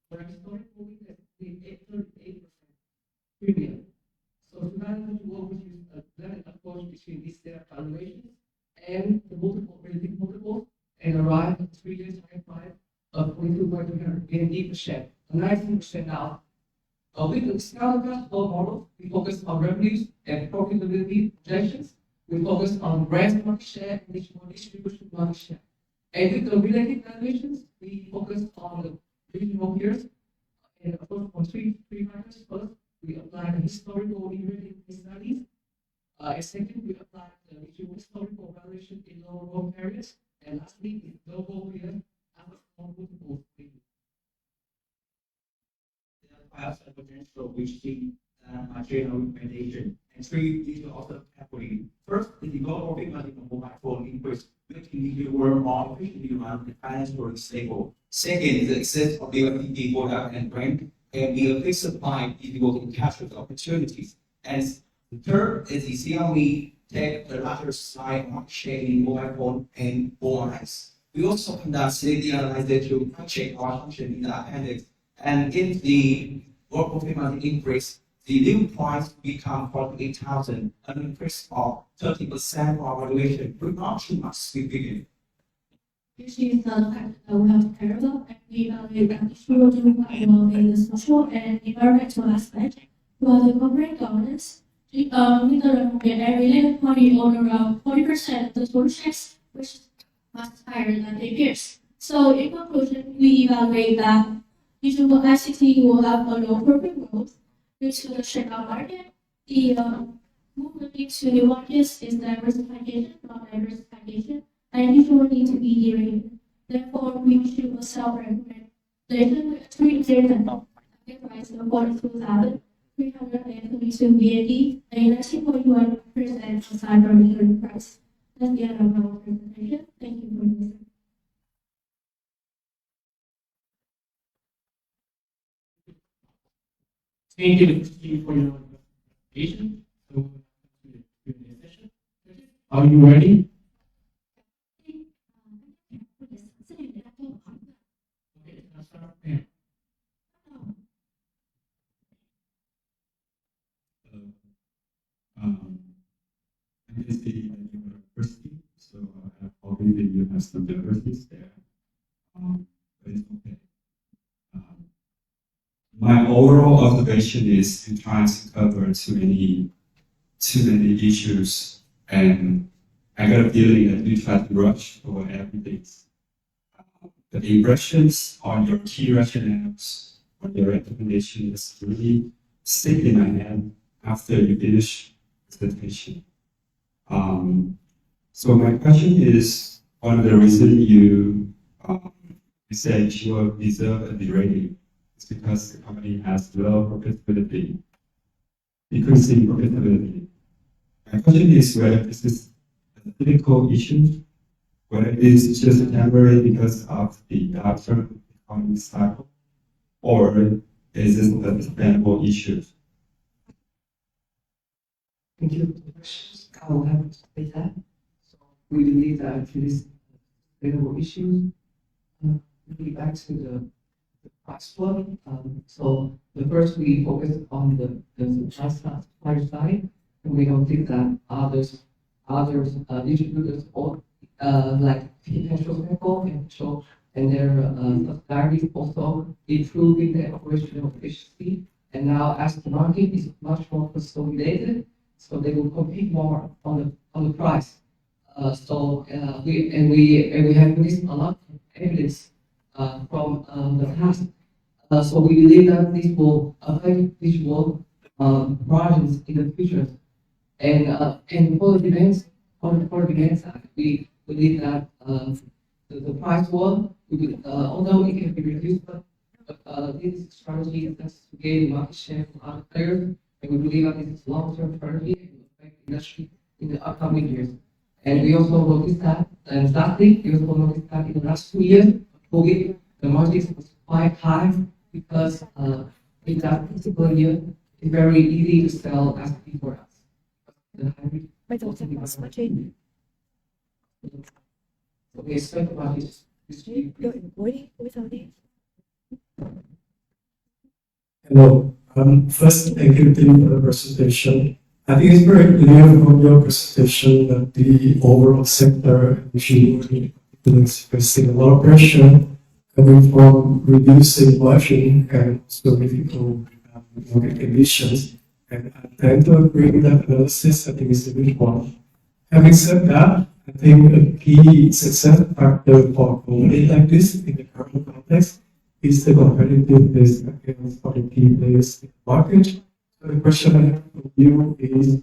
where historically it has been 38% premium. So to manage the world, which is a blended approach between these data valuations and the multiple relative multiples, and arrive at 3 years high price of 22.3% a 19% now. With the scalable model, we focus on revenues and profitability projections. We focus on brand market share and distribution market share. And with the related valuations, we focus on the regional peers and approach on three factors. First, we apply the historical related studies And second, we applied the regional historical valuation in lower rural areas. And lastly, the global peer and multiple Class and potential which see material recommendation. And three, these are also category. First, the developing of mobile phone increase, making the world more efficiently run and financially stable. Second, the access of the UFD product and brand, and the fixed supply is able to capture the opportunities. And the third is the CLE take the larger side market share in mobile phone and ORS. We also conduct safety analysis to check our function in the appendix. And if the work profit margin increase, the new price become 48,000, an increase of 30% of our valuation, but not too much significant. This is the fact that we have to care about, and we evaluate that issue doing quite well in the social and environmental aspect. While the corporate governance, with the related party own around 40% of the total shares, which is much higher than their peers. So in conclusion, we evaluate that digital ICT will have a low profit growth due to the shakeout market. The movement into new markets is diversification, not diversification, and usually need to be derated. Therefore, we issue a self-recommendation with 3 years and target price of 42,322 VND, a 19.1% aside from the current price. That's the end of our presentation. Thank you for listening. Thank you for your presentation. So, Q&A session. Are you ready? Okay, let's start there. I can see that you are university, so obviously you have some diversities there. But it's okay. My overall observation is in trying to cover too many issues, and I got a feeling that you try to rush over everything. The impressions on your key rationales or your recommendations really stick in my head after you finish the presentation. So my question is, one of the reasons you said you will reserve and be ready is because the company has low profitability, decreasing profitability. My question is whether this is a critical issue, whether it is just temporary because of the downturn economic cycle, or is this a sustainable issue? Thank you for the questions. I will have to say that. So we believe that it is sustainable issue. Maybe back to the price flow. So the first we focus on the supply side, and we don't think that others distributors or like Petrol and their subsidiaries also improving their operational efficiency. And now as the market is much more consolidated, so they will compete more on the price. We have released a lot of evidence from the past. So we believe that this will affect visual margins in the future. And for the demand side, we believe that the price war, although it can be reduced, but this strategy is to gain market share from other players. And we believe that this is long-term strategy and will affect the industry in the upcoming years. And we also noticed that, and lastly, we also noticed that in the last 2 years, COVID, the margins was quite high because in that particular year, it's very easy to sell SP for us. The hybrid. So we expect the margins to be Hello. First, thank you Tim, for the presentation. I think it's very clear from your presentation that the overall sector is facing a lot of pressure coming from reducing margin and also difficult market conditions. And I tend to agree with that analysis. I think it's a good one. Having said that, I think a key success factor for a company like this in the current context is the competitiveness against other key players in the market. So the question I have for you is,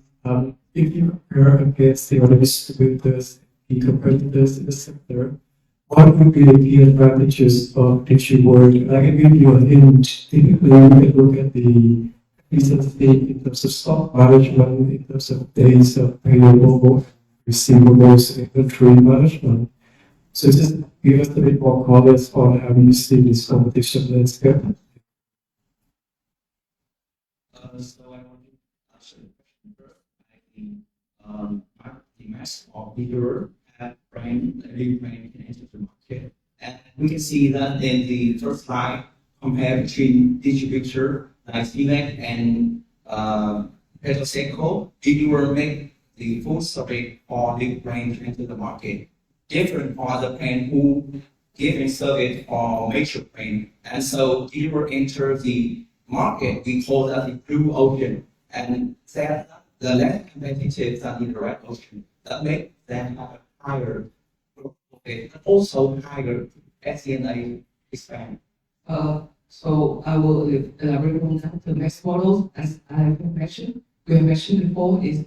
if you compare against the other distributors, the competitors in the sector, what would be the key advantages of DigiWorld? I can give you a hint. Typically, you can look at the recently in terms of stock management, in terms of days of payable, receivables, inventory management. So just give us a bit more colors on how you see this competition landscape. So I want to answer the question first. I think marketing mass or bigger brand, a new brand can enter the market. And we can see that in the first slide, compare between distributor like Cvec and Petroseco, if you were make the full survey for the brand to enter the market, different for other brand who giving service for major brand. And so if you were enter the market, we call that the blue ocean, and that the less competitive than the red ocean. That makes them have a higher growth rate, also higher SG&A expense. So I will elaborate on that. The next model, as I have mentioned, we have mentioned before, is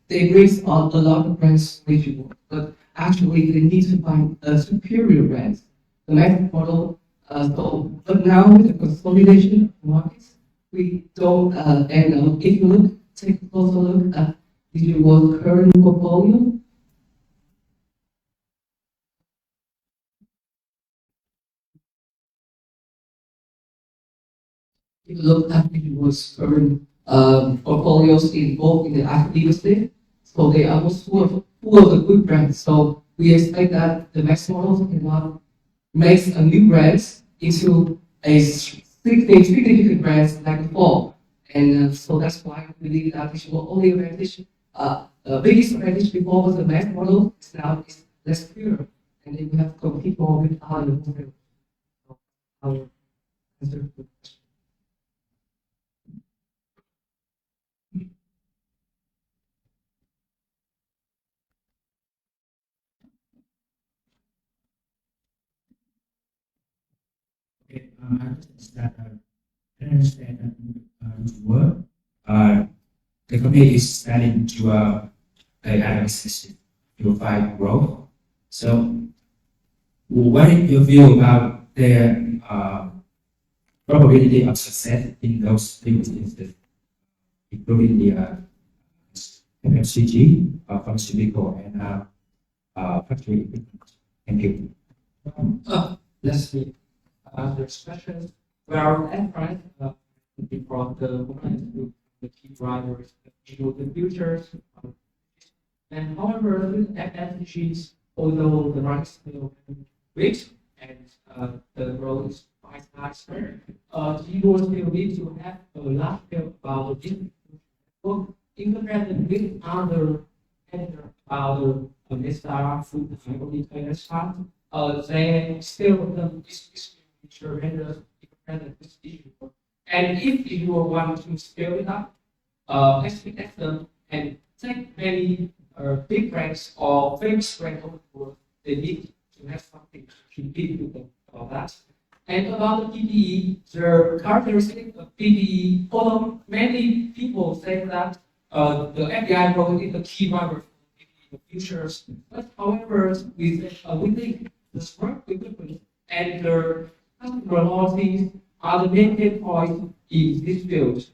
they raise on a lot of brands reachable, but actually they need to find a superior brand. The next model, but now with the consolidation of the markets, we don't, and if you take a closer look at DigiWorld's current portfolio, if you look at DigiWorld's current portfolios in both in the active state, so they are most full of the good brands. So we expect that the next models cannot make a new brand into a significant brand like before. And so that's why we believe that DigiWorld only advantage, biggest advantage before was the mass model, now is less pure, and then we have to compete more with other models. So I'll answer the question. Okay, my question is that I understand that this work, the company is starting to AI assistant to find growth. So, what is your view about their probability of success in those businesses, including the FMCG, pharmaceutical, and factory equipment? Thank you. Let's see. There's questions. Well, at first, from the moment to the key drivers to the futures. And however, with FMCGs, although the market is still rich and the growth is quite faster, you will still need to have a large scale about the in comparison with other vendors, other Mr. food and retailers, they still the distributor vendors independent distributor. And if you want to scale it up, expect them and take many big brands or famous brands of the world, they need to have something to compete with them about that. And about the PPE, the characteristic of PPE, although many people say that the FDI growth is the key driver for the futures, but however, we think the smart equipment and the customer loyalties are the main pain points in this field.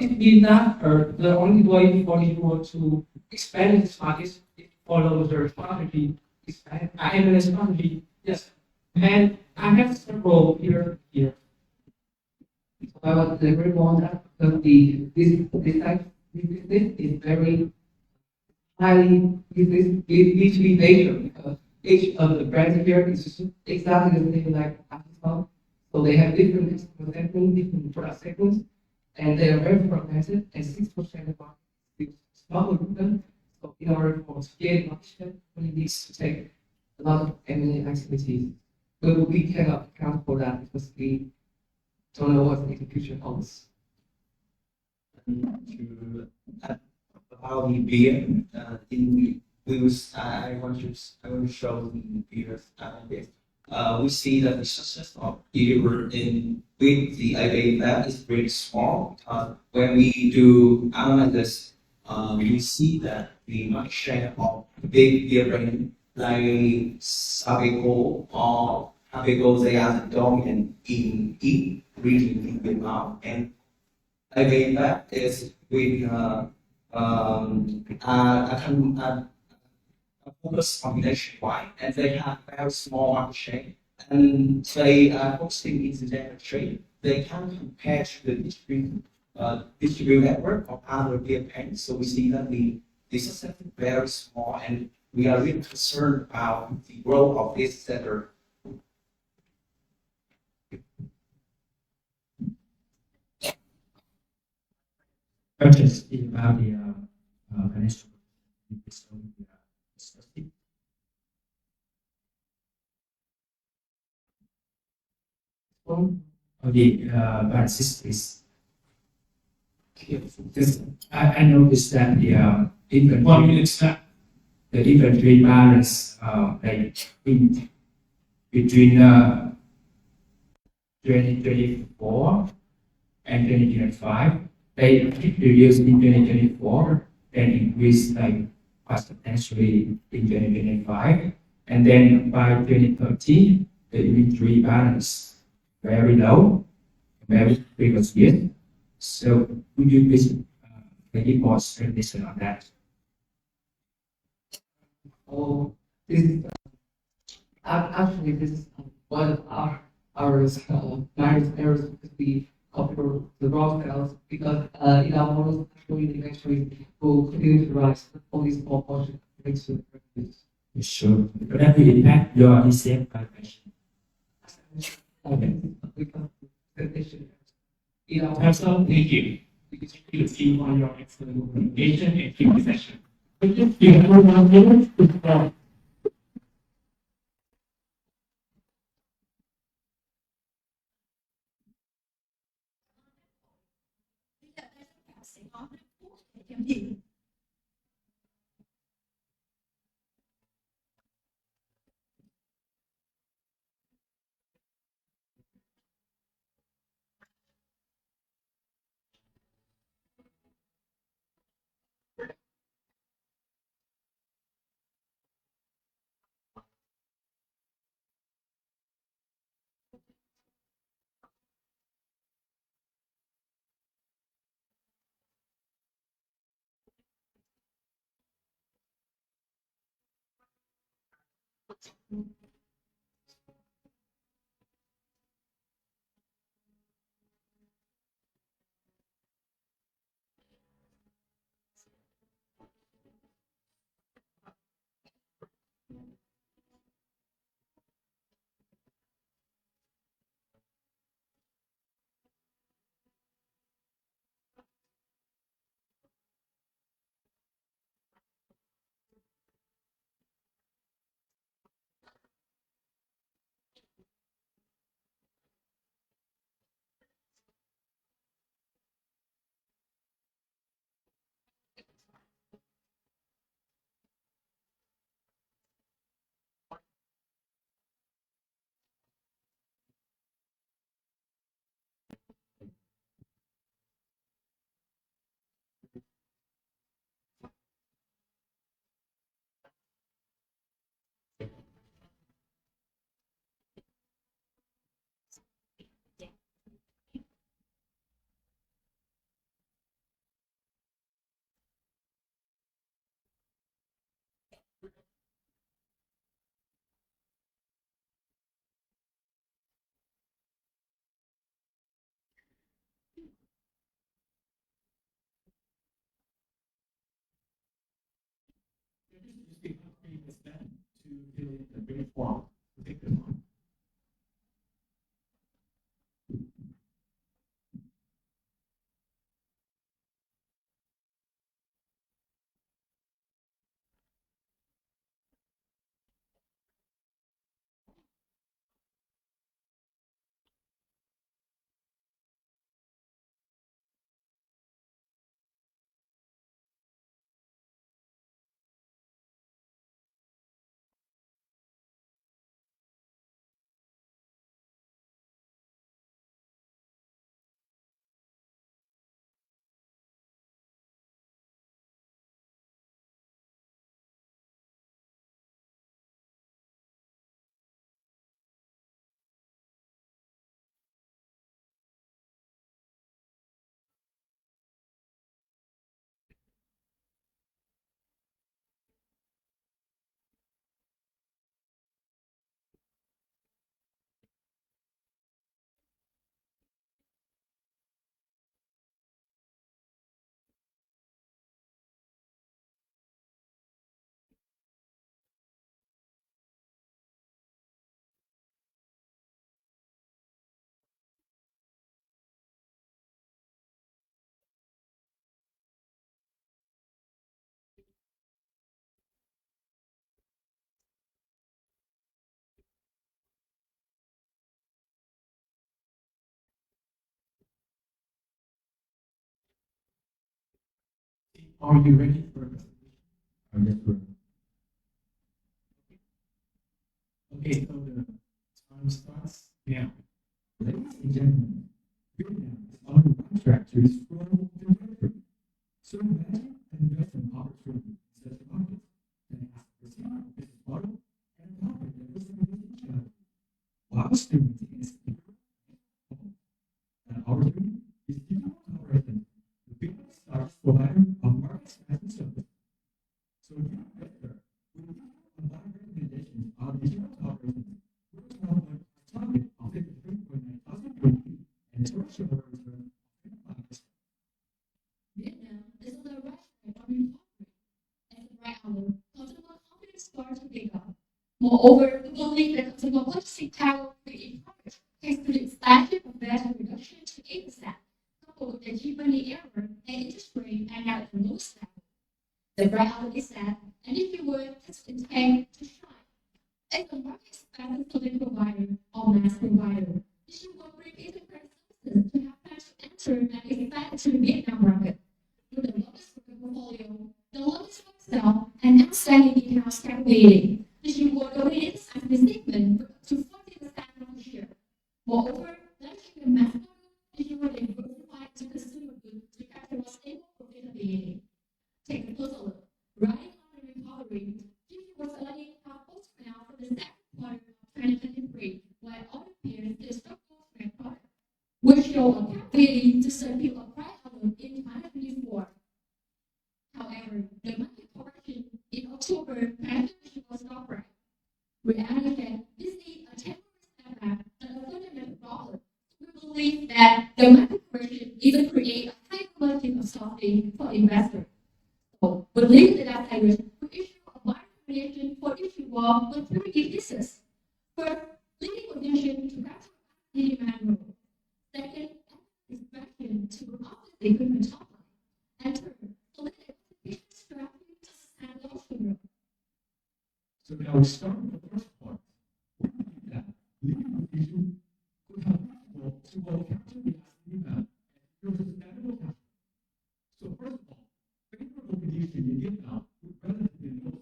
It means that the only way for you to expand this market is to follow the strategy, M&A strategy. Yes, and I have several here. So I want to elaborate on that because this type business is very highly B2B nature because each of the brands here is exactly the same like Amazon. So they have different customer segments, different product segments, and they are very fragmented. And 6% of our is small with them. So in order for scale market, we need to take a lot of M&A activities. But we cannot account for that because we don't know what the execution holds. About the beer, I want to show the beer. We see that the success of beer with the AA lab is very small. When we do analysis you see that the market share of big beer brand like Sabeco or Habeco, they are the dominant in each region in Vietnam. And again, that is with a focus on nationwide, and they have very small market share, and they are focusing in the data trade. They can compare to the distribute network of other beer brands. So we see that the success is very small, and we are really concerned about the growth of this sector. Questions about the financial discussing. The basis is because I noticed that the inventory the inventory balance like between 2024 and 2025 they reduced in 2024 and increased like quite substantially in 2025, and then by 2030 the inventory balance very low, very previous year. So would you please give more explanation on that? Oh, this is actually this is one of our minor errors because we cover the raw scales because in our models actually the inventory will continue to rise only small portion makes the revenues. Sure. But that will impact your DCF calculation. So thank you. Thank you team for your excellent communication and keep the session. Thank you. Have 1 minute to start. Sẽ có 5 phút để chấm điểm. are you ready for a presentation? Yes, we're okay, so the time starts now. Ladies and gentlemen, Vietnam is on the right track to its full trajectory. So imagine an investment opportunity in such a market that has a sound business model and a market that was in each other. While still maintaining its that opportunity is digital operation, the biggest largest provider of market management services. So you investor will combine recommendations of digital operations with a target of 53.9 thousand USD and a total shareholder return of 25%. Vietnam is on the right track of recovery. At the right hour, consumer confidence starts to pick up. Moreover, we believe that consumer purchasing power will be encouraged thanks to the expansion of VAT reduction to 8%, coupled with the G-money error and interest rate are now at the lowest level. The bright outlook is that, and if you would, it's intended to shine. As the market expands to the provider or mass provider, you will bring enterprise services to have time to enter and expand into the Vietnam market. With the lowest market portfolio, the lowest sell, and outstanding in-house capability, you will dominate the scientific segment with up to 40% of the share. Moreover, leveraging the mass market, you will diversify into consumer goods to capture more stable profitability. Take a closer look. Riding on the recovery, Gigi was earning how post now for the second quarter of 2023, while other peers did structural strength product, which show a capability to serve people a price outlook in 2024. However, the market correction in October transition was not right. We added that this is a temporary setback and a fundamental problem. We believe that the market correction even create a high quality of softening for investors. So, we believe that as we issue a market creation for issue wall with three key pieces. First, leading position to capture the demand growth. Second, expansion to offset the equipment top line. And third, solidify the strategy to sustain long-term growth. So now we start with the first part. We believe that leading position could have possible to both capture the asset demand and build a sustainable cash flow. So first of all, favorable condition in Vietnam with relatively low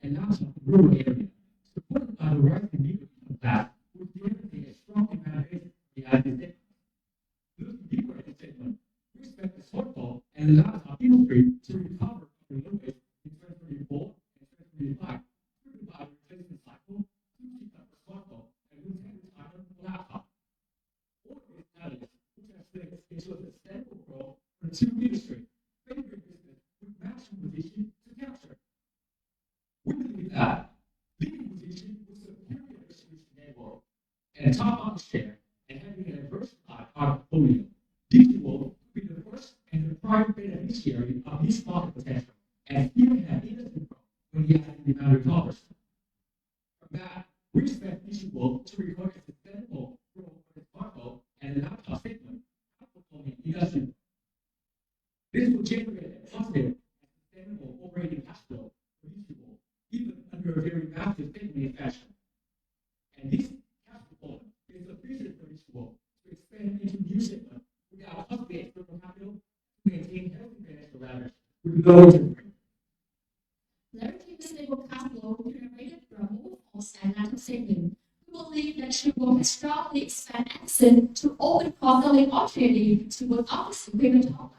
and lots of rural area, supported by the rising middle income class, would generate a strong demand base for the IT sector. Looking deeper at the segment, we expect the shortfall and the loss of industry to recover from the low base in 2024 and 2025, driven by the replacement cycle, usage of the smartphone, and retail retirement for laptop. All of these analysts will translate into a sustainable growth for the two industry, favoring business with maximum position to capture. We believe that leading position with superior distribution network and top market share and having a diversified product portfolio, Digi will be the first and the prime beneficiary of this market potential and even have industry growth when the asset demand recovers. From that, we expect Digi will to record a sustainable growth for the smartphone and laptop segment, outperforming industry growth. This will generate a positive and sustainable operating cash flow for Digi, even under a very massive segment fashion. And this cash flow is sufficient for Digi to expand into new segments without costly external capital to maintain healthy financial leverage with low interest rates. Leveraging the stable cash flow generated from mobile phones and laptop segment, we believe that Chubo has strongly expanded access to open cross-selling opportunity to both office equipment top line.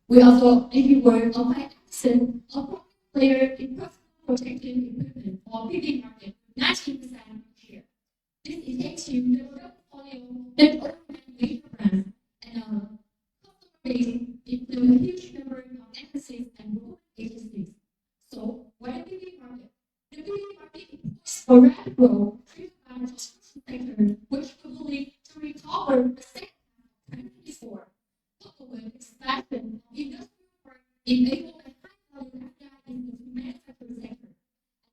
We also, if you were, apply access of player in personal protective equipment or PPE market, 19% share. This is thanks to the product portfolio that overran major brands and our customer base include a huge number of embassies and government agencies. So, where the PPE market? The PPE market is poised for rapid growth driven by the construction sector, which we believe to recover the second half of 2024, coupled with expansion of industrial work enabled by high-value FDI in the manufacturing sector.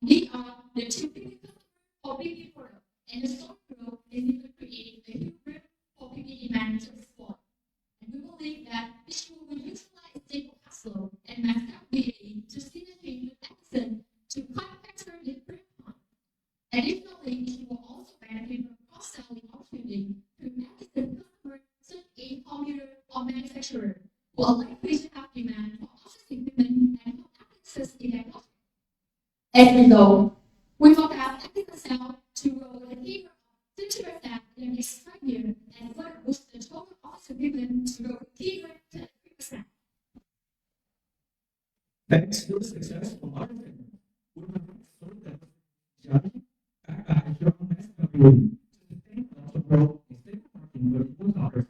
These are the two biggest customers for PPE products, and the strong growth is even creating a huge room for PPE demand to export. And we believe that this will utilize stable cash flow and mass capability to synergy with Edison to manufacture the print pump. Additionally, it will also benefit from cross-selling opportunity to Edison customers such as computer or manufacturer who are likely to have demand for As a result, we forecast Activision to grow at a CAGR of 50% in the next 5 years and further boost the total office equipment to grow CAGR to 3%. Thanks to the successful marketing, we have sold that strategy backed by a strong mass community to sustain also growth in stable marketing for people's offers.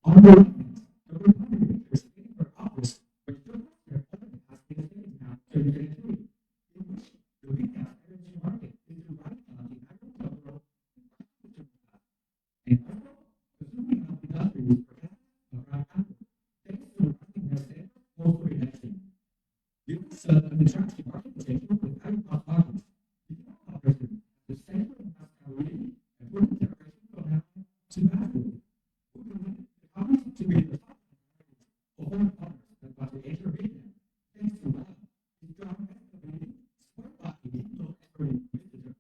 On the other hand, the requirement for stable for offers were still their own has been stated now 2023, in which the retail energy market is derived from the agricultural and also consuming of industries perhaps around Apple, thanks to marketing their sales also reduction. Given an attractive market potential with high cost margins, the operation the central mass community and putting their pressure from now to massive. We believe the company to be the top of foreign partners that was the Asia region, thanks to one, the strong mass community supported by the digital effort with the Japan,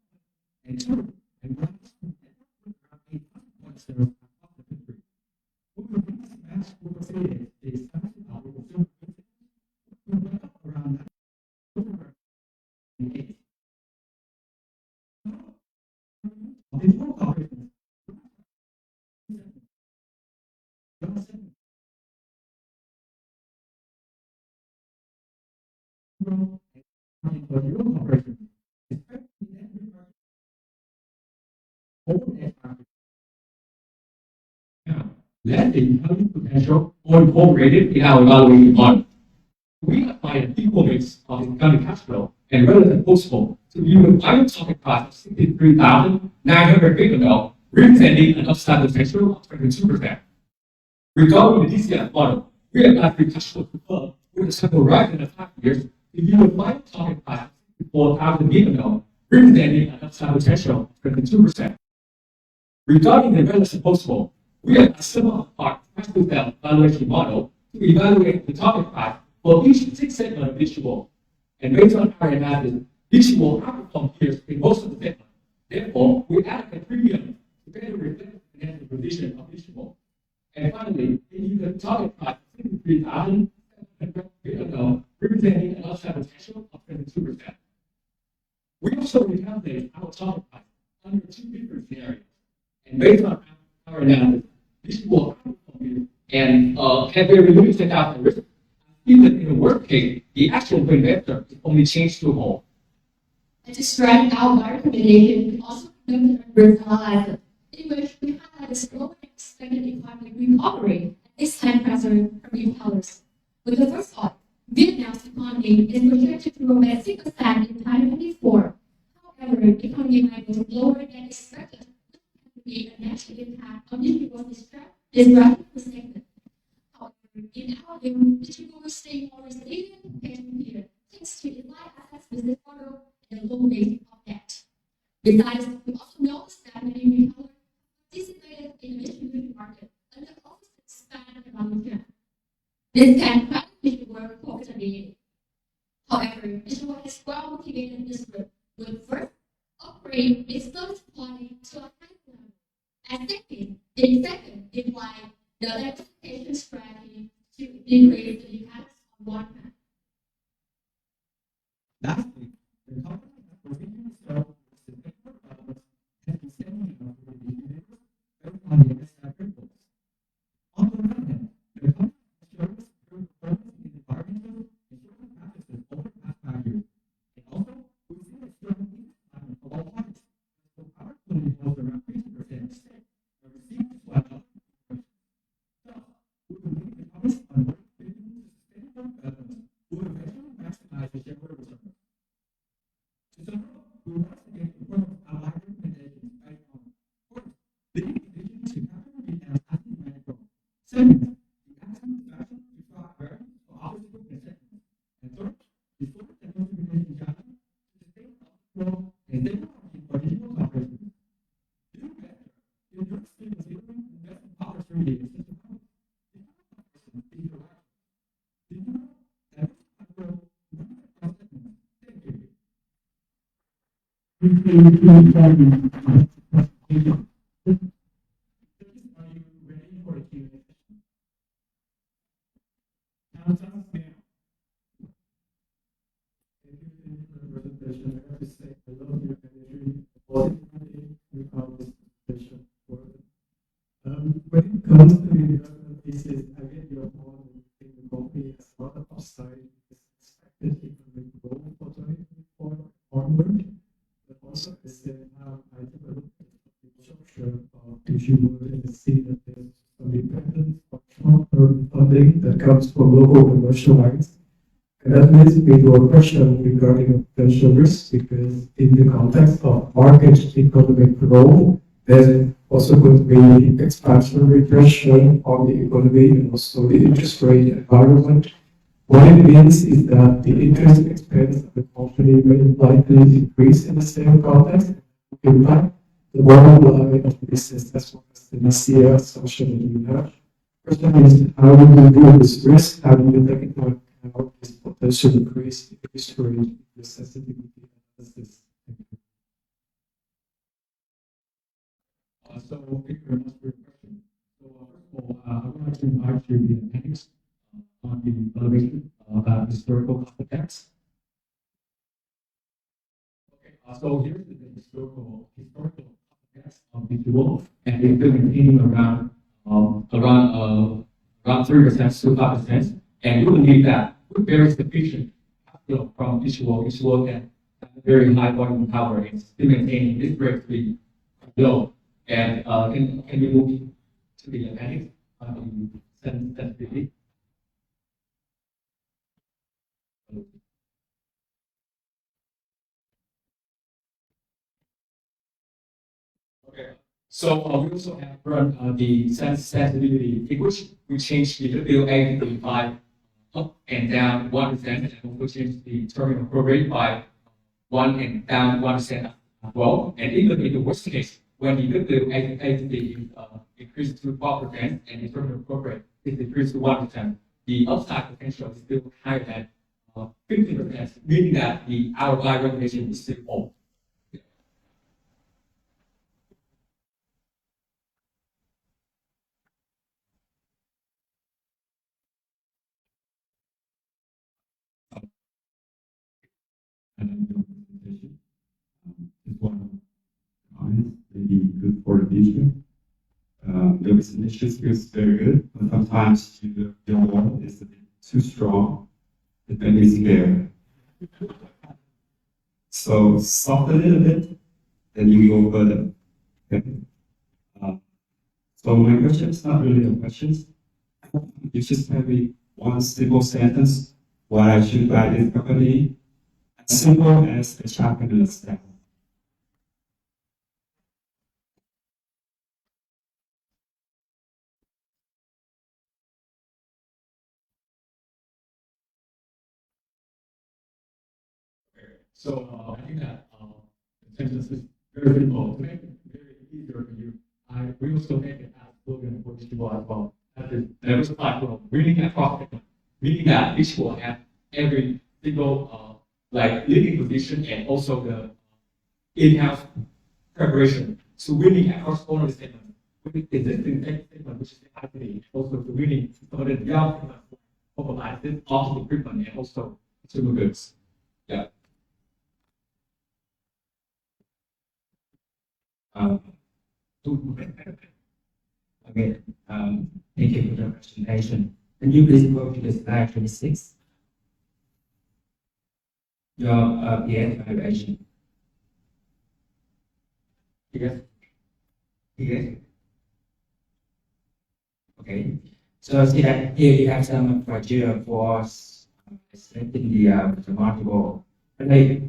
and two, and one around 8,000 points of the country. We believe this match will facilitate the expansion of the consumer business. We went up around over 8. The full operations for the real operation, especially net market. Now, let's see intelligent potential or incorporated in our evaluation model. We apply an equal mix of economic cash flow and relative postpone to view a final target price of 63,900 mil, representing an upside potential of 22%. Regarding the DCF model, we apply free cash flow to firm with a simple horizon of 5 years to view a final target price of 64,000 mil, representing an upside potential of 22%. Regarding the relative postpone, we apply similar part cash flow valuation model to evaluate the target price for each 6 segment of visual. And based on our analysis, each will outperform peers in most of the segments. Therefore, we allocate premium to better reflect the financial position of each one. And finally, we use the target price of 63,700 representing an upside potential of 22%. We also recalculate our target price under 2 different scenarios. And based on our analysis, each will outperform peers and have very limited downside risk. Even in the worst case, the actual investor is only changed to a whole. And to strike out our recommendation, we also conducted a risk analysis, in which we highlighted slower than expected economic recovery and this time pressure from retailers. With the first thought, Vietnam's economy is projected to grow by 6% in 2024. However, the economy might grow lower than expected, which can be a natural impact on individual disruptive perspective. In our view, digital will stay more resilient and here, thanks to the light assets business model and the low rate of debt. Besides, we also noticed that many retailers participated in the distribution market and they also expand the value chain. This can practically work profitably. However, digital has well motivated this group with first, upgrade its service quality to a high level, and second, imply the electrification strategy to increase the dependence on one man. Lastly, the company has provisionally served the technical developers and the sending of the individuals based on the MSI principles. On the one hand, the company has shown improved performance in environmental and social practices over the past 5 years. And also, we see a strong alignment of all parties. So our company holds around 50% stake and receives to another. We believe the company's ongoing commitment to sustainable development will eventually maximize the shareholder return. To sum up, we once again confirm our recommendations based on first, leading division to capital retail asset management. Second, the asset strategy to drive value for office equipment segment. And third, the social technology strategy to sustain growth and technology for digital operations. Do better. If you're still considering investing opportunities in such a company, I love your energy, positivity, and how this presentation works. When it comes to the investment thesis, I get your point. I think the company has a lot of upside. It's expected economic growth for 2024 onward. But also at the same time, I took a look at the structure of the human and see that there's some dependence on short-term funding that comes from local commercial lines. And that leads me to a question regarding a potential risk, because in the context of market economic growth, there's also going to be expansionary pressure on the economy and also the interest rate environment. What it means is that the interest expense of the company will likely increase in the same context, impact the bottom line of the business as well as the DCA assumption that you have. Question is, how do you deal with this risk? How do you take into account this potential increase in interest rate, the sensitivity analysis? So thank you very much for your question. So first of all, I would like to invite you to the appendix on the evaluation about historical context. Okay, so here's the historical context of the tool, and it's been maintaining around 3% to 5%, and we believe that with very sufficient capital from visual can have a very high volume power and still maintaining this rate to be low. And can we move to the appendix on the sensitivity? Okay. So we also have run the sensitivity in which we change the WA by up and down 1%, and also change the terminal growth rate by 1 and down 1% as well. And even in the worst case, when the WA is increased to 4% and the terminal growth rate is decreased to 1%, the upside potential is still higher than 50%, meaning that the ROI regulation is still old. And your presentation is one of the comments, maybe good for the future. Your presentation is very good, but sometimes your wall is a bit too strong. It may be scared. So soften it a bit, then you go further. Okay. So my question is not really a question. It's just maybe one simple sentence. Why I should buy this company? As simple as a child can understand. So I think that the sentence is very simple. To make it very easier for you, we also make it as slogan for visual as well. That is diversified growth, reading across it, meaning that visual have every single like leading position and also the in-house preparation. So reading across all of the segments, with existing segment which is the IP, also the reading so that the young segment mobilizes office equipment and also consumer goods. Yeah. Okay, thank you for the presentation. Can you please go to the slide 26? Your PS evaluation. Yes. Yes. Okay. So see that here you have some criteria for selecting the multiple. But like,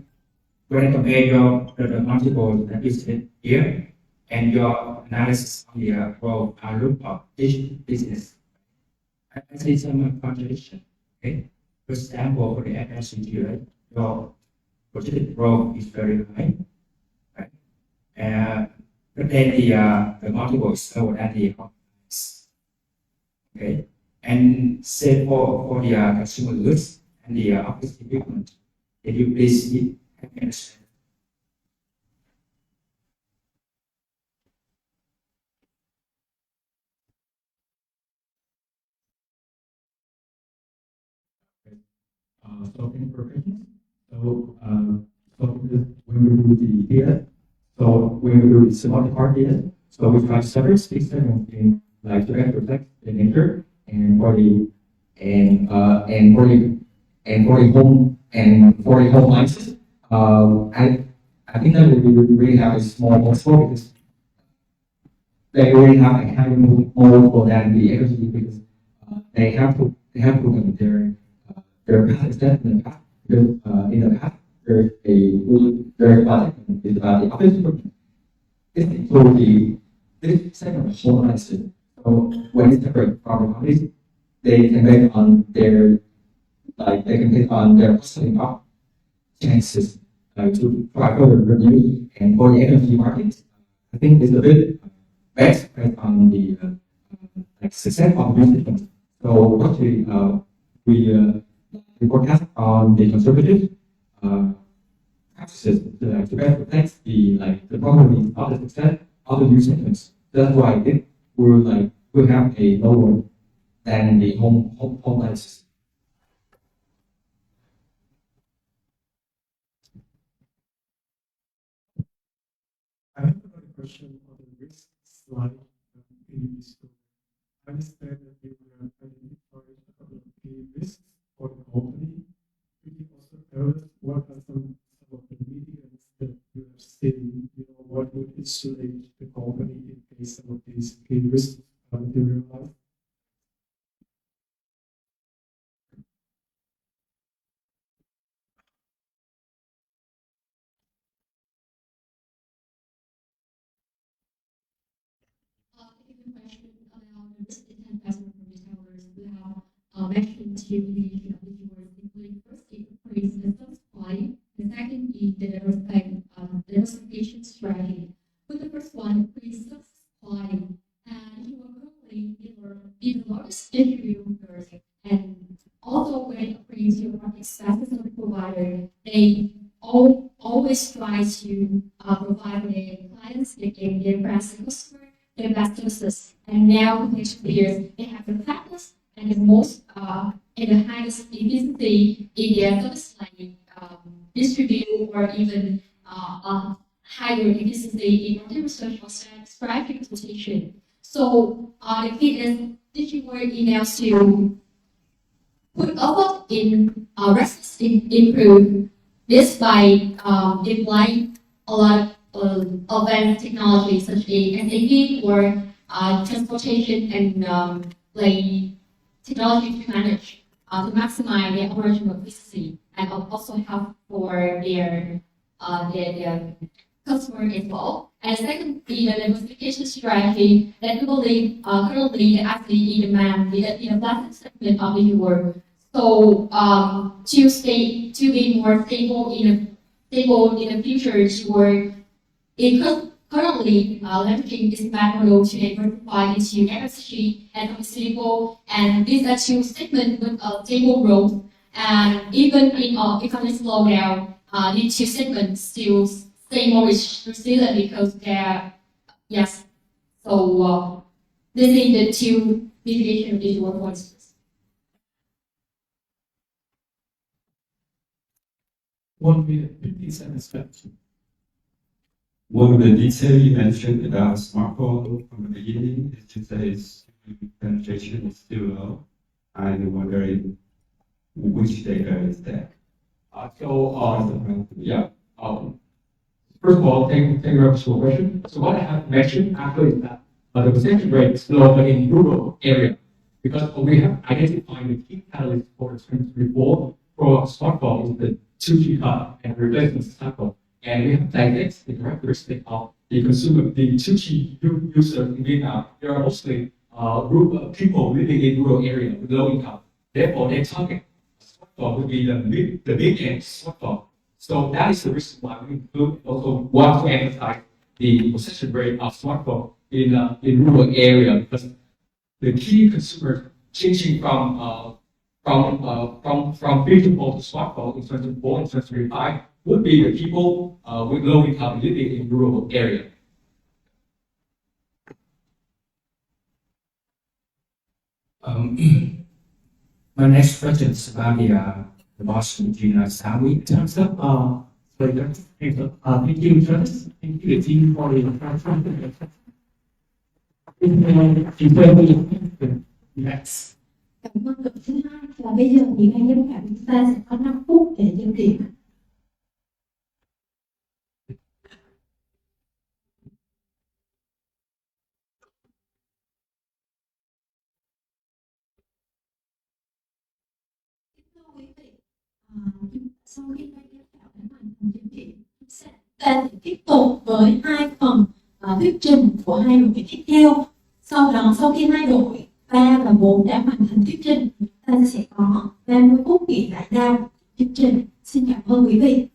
when I compare the multiple that is here and your analysis on the growth outlook of each business, I see some contradiction. Okay. For example, for the FMCG, right, your projected growth is very high, right? But then the multiple is lower than the companies. Okay. And say for the consumer goods and the office equipment, can you please understand? So in professions, so in this way we will do the data. So when we do the smart card data, so we try to separate these segments in like to reflect the nature and for the for the home license. I think that we really have a small possible because they really have a having more than the ecosystem because they have to look at their past extent in the past because in the past there's a very bad is about the office equipment. This includes this segment of home license. So when it's separate from the companies, they can make on their personal income chances to drive further revenue and for the energy market. I think it's a bit based on the success of the business. So actually, we forecast on the conservative practices to better protect the probability of the success of the new segments. That's why I think we'll have a lower than the home license. I have another question on the risk slide in this book. I understand that you have identified a couple of key risks for the company. Could you also tell us what are some of the mediums that you have seen, what would insulate the company in case some of these key risks materialize? Question about the risk intent investment from retailers. We have mentioned two mediation of the keywords, including first, it increases the sales supply, the second is the diversification strategy. With the first one, increase sales supply, and you are currently in the largest distributors, and also when it brings your market access of the provider, they always try to provide their clients, their brands and customers their best services. And now in the years, they have the fastest and the most and the highest efficiency in their service like distribute or even higher efficiency in market research or strategic exploitation. So the key is digital emails to put effort in research improve this by applying a lot of advanced technologies such as SAP or transportation and technology to manage to maximize their operational efficiency and also help for their customer as well. And second, the diversification strategy that we believe currently actually in demand in a plastic segment of the world. So to be more stable in the future toward currently leveraging this macro to diversify into energy and pharmaceutical, and these are two segments with a stable growth. And even in economic slowdown, these two segments still stay more resilient because they're So this is the two mitigation visual points. One minute, 50 seconds left. One of the details you mentioned about smartphone from the beginning is to say its penetration is still low. I'm wondering which data is that? First of all, thank you very much for the question. So what I have mentioned actually is that the percentage rate is lower in rural area because we have identified the key catalyst for 2024 for smartphone is the 2G cut and replacement cycle. And we have diagnosed the characteristic of the consumer, the 2G user in Vietnam. There are mostly people living in rural area with low income. Therefore, their target smartphone would be the big end smartphone. So that is the reason why we include also want to emphasize the possession rate of smartphone in rural area because the key consumer changing from physical to smartphone in 2024 and 2025 would be the people with low income living in rural area. My next question is about the Boston Gina Sawi. In terms of So that's thank you, Travis. Thank you, the team, for your time. Yes. Cảm ơn đội thứ hai và bây giờ thì ban giám khảo chúng ta sẽ có 5 phút để kiểm điểm. Thưa quý vị, sau khi ban giám khảo đã hoàn thành kiểm điểm, chúng ta sẽ tiếp tục với hai phần thuyết trình của hai đội tiếp theo. Sau khi hai đội 3 và 4 đã hoàn thành thuyết trình, ta sẽ có 30 phút nghỉ giải lao thuyết trình. Xin cảm ơn quý vị.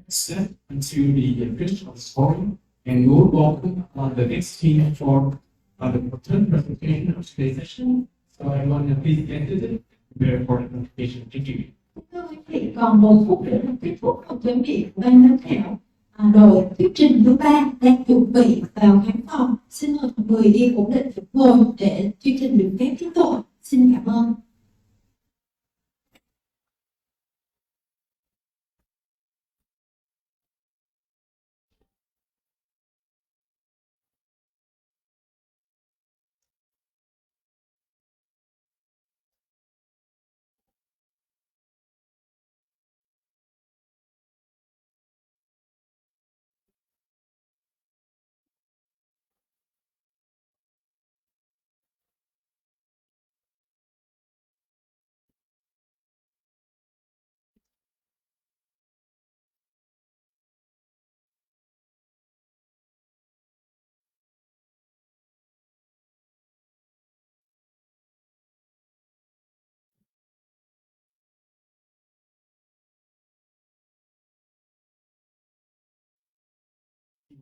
Step into the official scoring, and you're welcome on the next team for the turn presentation of today's session. So everyone, please get to it. Prepare for the presentation. Thank you. Thưa quý vị, còn 1 phút nữa là kết thúc phần chuẩn bị của ban giám khảo. Đội thuyết trình thứ 3 đang chuẩn bị vào khán phòng. Xin mời mọi người đi ổn định chỗ ngồi để chương trình được phép tiếp tục. Xin cảm ơn.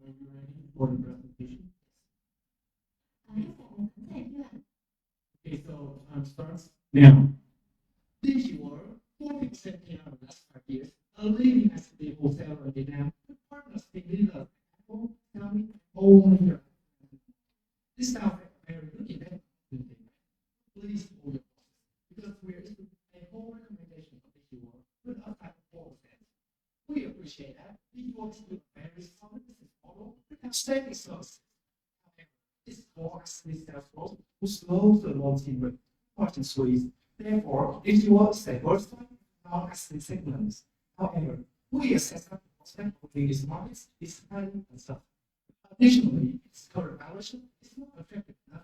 Are you ready for the presentation? Okay, so time starts now. Digiworld, 40% came out of the last 5 years, a leading SMB wholesaler in Vietnam, with partners in Lidl, Apple, Xiaomi, only. This sounds like a very good event. Please hold your horses, because we are issuing a whole recommendation of Digiworld with a type of 4%. We appreciate that. Digiworld is a very solid business model with outstanding services. However, this core SMB sales growth will slow the launching with margin squeeze. Therefore, Digiworld is diversified our SMB segments. However, we assess that the prospect of these markets is highly uncertain. Additionally, its current balance sheet is not effective enough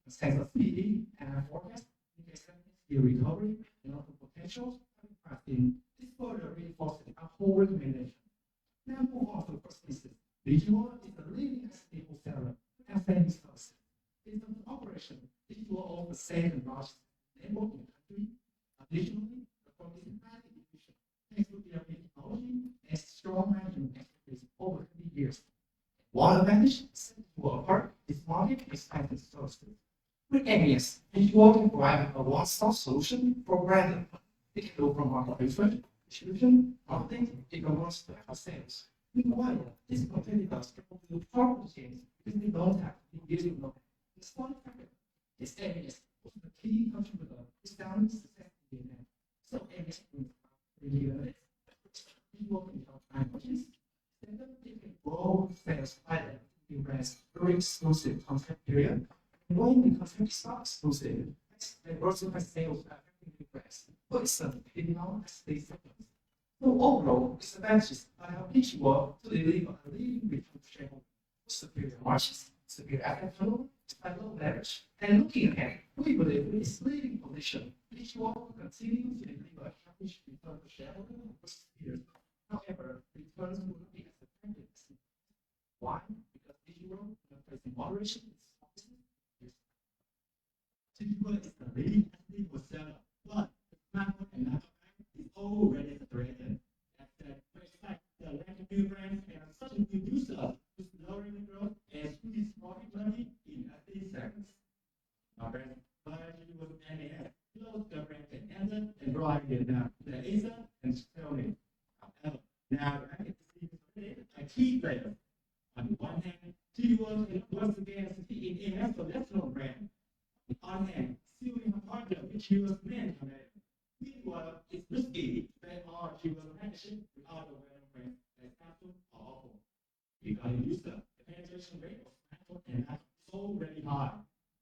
to assess the PE and our forecast indicates that the recovery and other potentials having passed in. This further reinforces our whole recommendation. Now move on to the first business. Digiworld is the leading SMB wholesaler with outstanding services. In terms of operation, Digiworld owns the second largest network in the country. Additionally, the firm is highly efficient thanks to their technology and strong management expertise over 20 years. One advantage sets Digiworld apart is market expansion services. With MES, Digiworld can provide a one-stop solution for branding. It can go from market research, distribution, marketing, e-commerce to sales. Meanwhile, these competitors can do powerful change because they don't have to be using them. It's one factor. This MES was the key contributor to Xiaomi's success in Vietnam. So MES will really limited. Digiworld can help languages. Then it can grow sales either in brands very exclusive concept period. And when the concept is not exclusive, diversify sales affecting the brands. For example, in non-SMB segments. So overall, its advantages allow Digiworld to deliver a leading return to shareholders, superior margins, superior asset flow, despite low leverage. And looking ahead, we believe with its leading position, Digiworld will continue to deliver a healthy return to shareholders over years. However, returns will not be as effective as it. Why? Because Digiworld, when facing moderation, is Digiworld is the leading SMB wholesaler, but the smartphone and laptop is already saturated. That said, we expect the lack of new brands and such a new user to slowing the growth and squeeze profit money in SMB segments. Our brand strategy was MES, close the brand can enter and drive Vietnam to the Asia and Xiaomi. However, now the market is a key player. On the one hand, Digiworld can once again succeed in MES for national brand. On the other hand, still in a partner which US men have. Meanwhile, it's risky that our US partnership without a well brand like Samsung or Oppo. Regarding user, the penetration rate of smartphone and app is already high,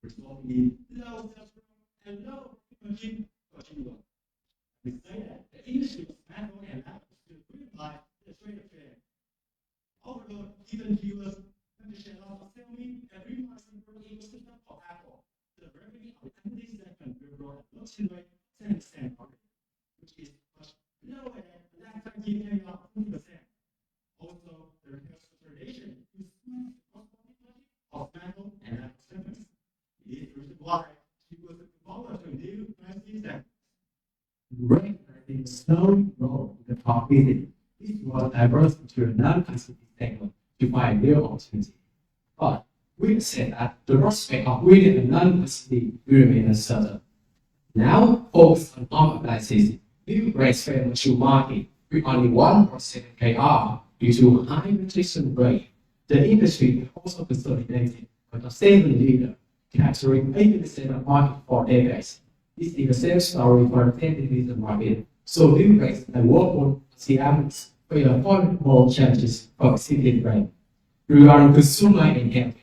resulting in low sales growth and low margin for Digiworld. We say that the industry of smartphone and app is still driven by the trade of share. Overall, even US share of Xiaomi and remarketing for the ecosystem of Apple. The revenue of SMB segment will grow at approximately 10% market, which is much lower than the last 5 years of 20%. Also, the retail consolidation is the cost of metal and Apple segments. It is the reason why she was involved to new SMB segments. Recognizing the slowing growth in the top business, this was diverse into a non-SMB segment to find real opportunity. But we said that the prospect of winning a non-SMB will remain uncertain. Now, focus on home appliances, new brands fail mature market with only 1% KR due to high penetration rate. The industry also consolidated with a stable leader, capturing 80% of market for decades. This is the same story for the television market. So new brands like Whirlpool, Siemens will afford more challenges for existing brands. Regarding consumer and health,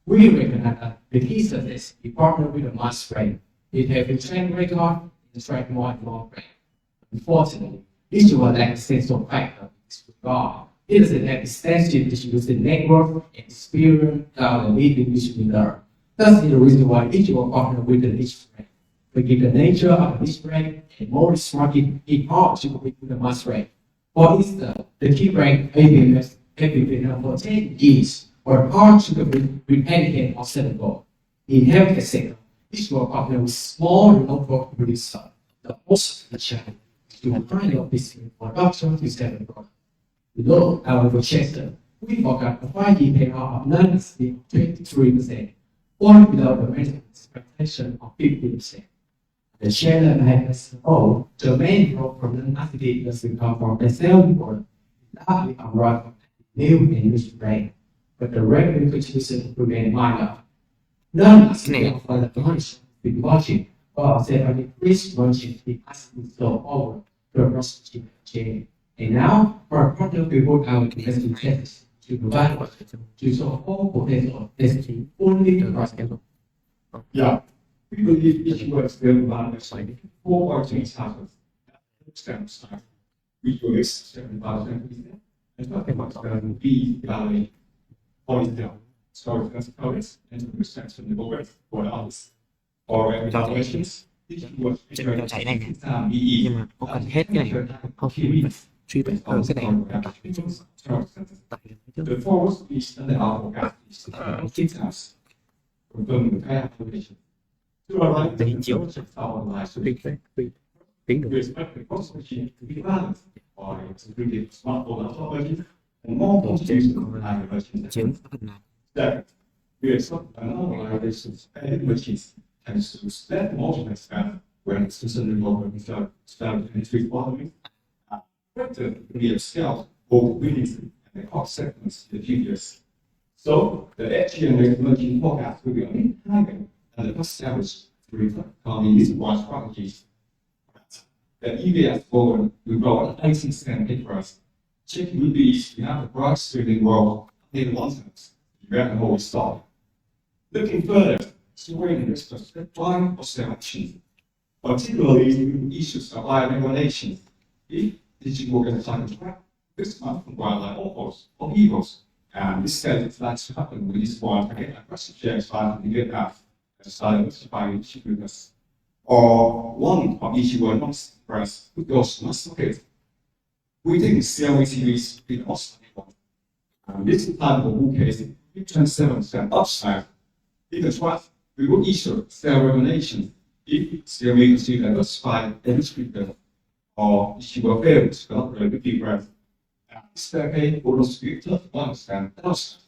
we recognize that the key success is partner with a mass brand. It has a track record in attract more and more brands. Unfortunately, Digiworld lacks central factor in this regard. It doesn't have extensive distribution network and experience down the leading distributor. That's the reason why Digiworld partner with the niche brand. We give the nature of the niche brand and more market in hard to compete with the mass brand. For instance, the key brand ABMS have been Vietnam for 10 years, or hard to compete with Heineken or Senegal. In healthcare sector, Digiworld partner with small local producer. The most of the challenge is to find a business for doctors to sell the product. Below our Rochester, we forgot the 5G payout of non-SME of 23%, falling below the management expectation of 50%. The share that has all the main growth from non-SME does come from the sales report, largely on right new industry rate, but the revenue contribution remain minor. Non-SME offer the launch with margin, while they have increased margin in SME sold over the rest of the chain. And now, our partner will put our capacity tests to provide to solve all potential testing only across the Yeah, we believe each works will balance like 4 or 3 cycles. Steps which will exist 7,000%. And talking about the B value point down. So as a progress and to steps from the progress for others. Or evaluations, each work Trên mình chạy này BE. nhưng mà có cần hết cái này không thì mình phải truy bệnh cái này The force is the output is times. Confirm the kind of information. To arrive at the chiếu our lives, tính được. we expect the cost machine to be balanced by integrating smartphone technology and more continuous reliable versions. Chiếu phần nào Second, we expect a normalization of machines and to let motion expand when it's considered lower without standard entry following. Further, we have scaled both winnings and the cost segments in the few years. So, the SG&A emerging forecast will be only higher than the cost average to reflect on these wide strategies. The EVS forward will grow at 18% for us. Check will be we have a broad streaming role in one sense. You have to always stop. Looking further, storing this one of actions, particularly in issues of bioregulation. If digital organizations track this month from wildlife offers or evils, and this says that's to happen with this one again, a question share starting to get that as silence by issues. Or one of issue were not expressed with those not okay. We think CLVTVs in Australia. And this type of bull case, 27% upside. In the trust, we will issue cell regulation if CLV consider diversified industry bill or issue a fail to develop a good difference. And this decade will speak to understand else.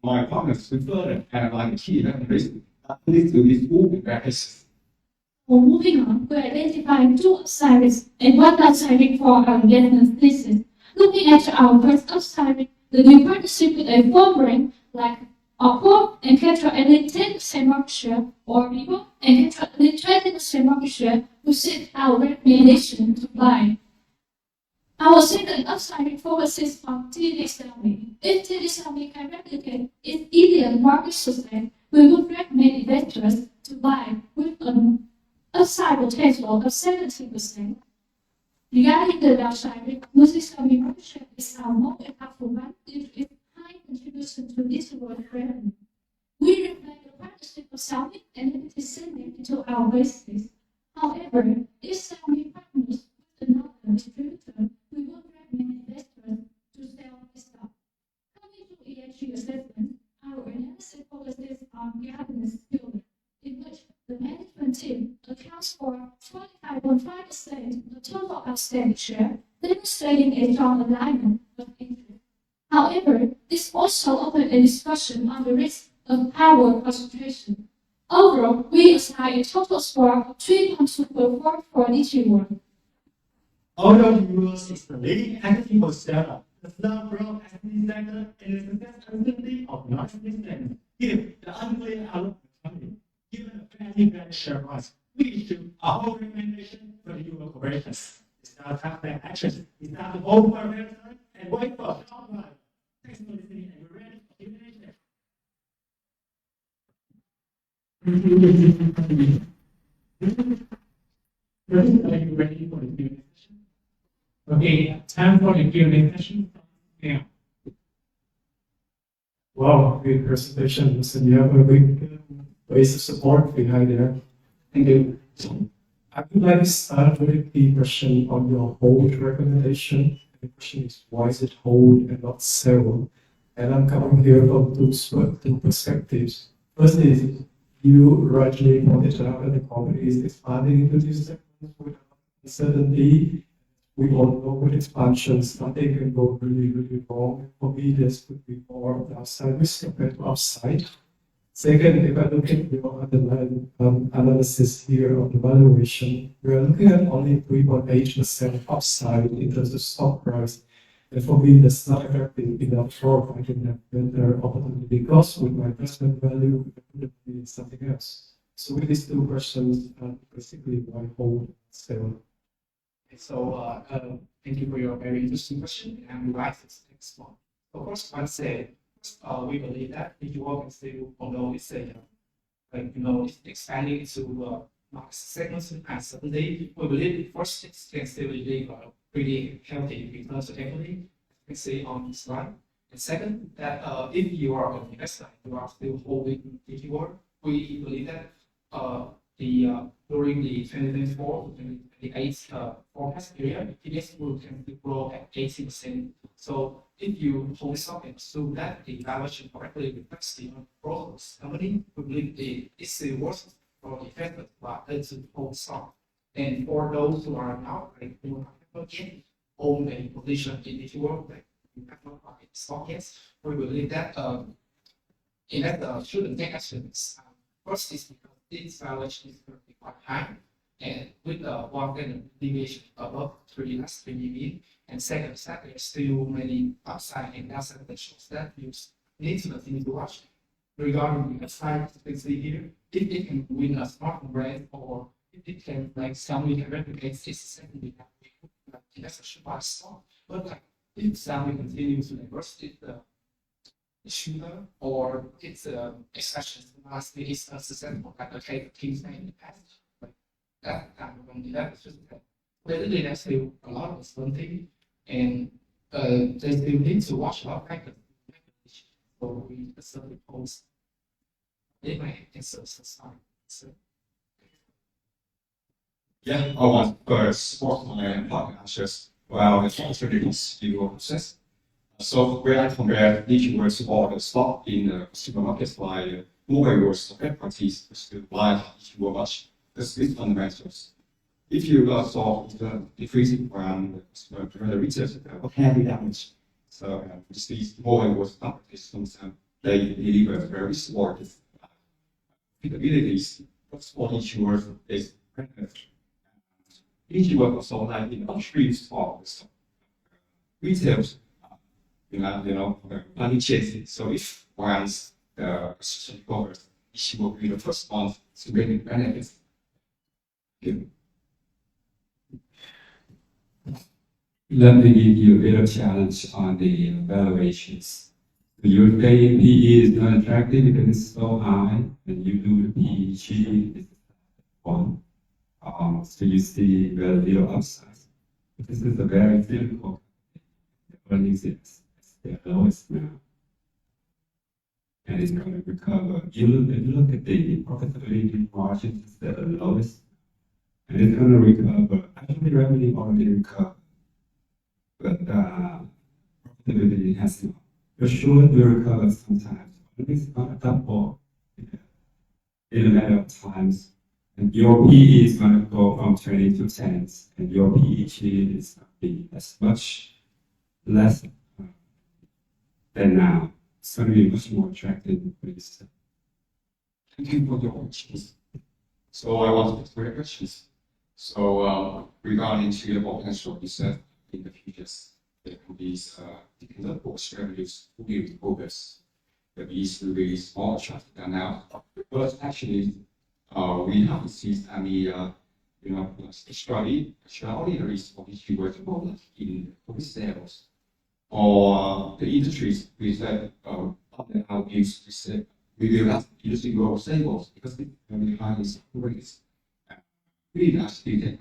My partners will further analyze the key mechanisms that lead to these moving practices. Well, moving on, we identified 2 upside risks and 1 downside risk for our investment thesis. Looking at our first upside risk, the new partnership with a phone brand like Oppo and Catro at a 10% market share, or Vivo and Catro at a 20% market share, will set our recommendation to buy. Our second upside risk focuses on TD Xiaomi. If TD Xiaomi can replicate its ideal market success, we would recommend investors to buy with an upside potential of 70%. Regarding the downside risk, losing Xiaomi market share is our most impactful one due to its high contribution to this world revenue. We reflect the partnership of Xiaomi and its descendant into our basis. However, if Xiaomi partners with another distributor, we would recommend investors to sell the stock. Coming to ESG assessment, our analysis focuses on governance pillar, in which the management team accounts for 25.5% of the total outstanding share, demonstrating a strong alignment of interest. However, this also opened a discussion on the risk of power concentration. Overall, we assign a total score of 3.2 for each one. Although Euros is the leading active startup, the slow growth activity sector and the success uncertainty of non-existent given the unclear outlook of the company. Given the fairly bad share price, we issue a whole recommendation for the Euro corporations. It's not to take actions, it's not to hold for a better time and wait for a top line. Thanks for listening and we're ready for Q&A. Are you ready for the Q&A session? Okay, time for the Q&A session. Yeah. Wow, great presentation. Listen, you have a big base of support behind there. Thank you. I would like to start with the question on your hold recommendation. The question is, why is it hold and not sell? And I'm coming here from two perspectives. First is, you rightly pointed out that the company is expanding into these segments with uncertainty. we all know with expansions, nothing can go really, really wrong. For me, this would be more of the downside risk compared to upside. Second, if I look at your underlying analysis here on the valuation, we are looking at only 3.8% upside in terms of stock price. And for me, that's not attractive enough for I can have better opportunity cost with my investment value, it would be something else. So with these two questions, basically why hold sell? So thank you for your very interesting question, and we like this next one. Of course, one say we believe that digital can still, although it's a it's expanding into market segments and certainly we believe first it can still live pretty healthy because of equity, you can see on this slide. And second, that if you are an investor, you are still holding digital, we believe that during the 2024 to 2028 forecast period, EPS will tend to grow at 80%. So if you hold stock and assume that the valuation correctly reflects the growth of this company, we believe it's still worth for the investor rather to hold stock. And for those who are now who have not yet own a position in digital, like you have not bought stock yet, we believe that investor shouldn't take actions. First is because its valuation is currently quite high, and with one standard deviation above 3 less 3 EV. And second is that there's still many upside and downside potentials that you need to continue to watch. Regarding the upside, you can see here, if it can win a smartphone brand or if it can Xiaomi can replicate its secondary investors should buy stock. But if Xiaomi continues to diversify the shooter or its exceptions last is successful like the case of Kingsman in the past. Like that kind of one that is just clearly there's still a lot of uncertainty and they still need to watch a lot of factors. So we certainly post it might answer society. So Yeah, I want to support my partners while the strategies you will process. So when I compare digital or the stock in the supermarkets like mobile third parties to like digital much the split fundamentals. If you saw the decreasing from the research heavy damage, so these mobile companies they deliver very supportive capabilities. What's for insurers is digital also like in upstreams of retail. Money chasing. So if once the system covers, she will be the first one to get benefits. Let me give you a bit of challenge on the valuations. Your PE is not attractive because it's so high, and you do the PEG is 1. So you see very little upside. This is a very difficult earnings is the lowest now. And it's going to recover. You look at the profitability margins, it's the lowest. And it's going to recover. Actually, revenue already recovered. But profitability has not. For sure, it will recover sometimes. But it's going to double in a matter of times. And your PE is going to go from 20 to 10, and your PEG is going to be as much less than now. It's going to be much more attractive for this. Thank you for your questions. So I want to ask 3 questions. So regarding to the potential, you said in the futures there could be dependent for revenues who will focus. That is really small attractive than now. But actually we haven't seen any extraordinaries of which you were to in sales or the industries we said how used to say we will have industry growth stable because it very high rates. We actually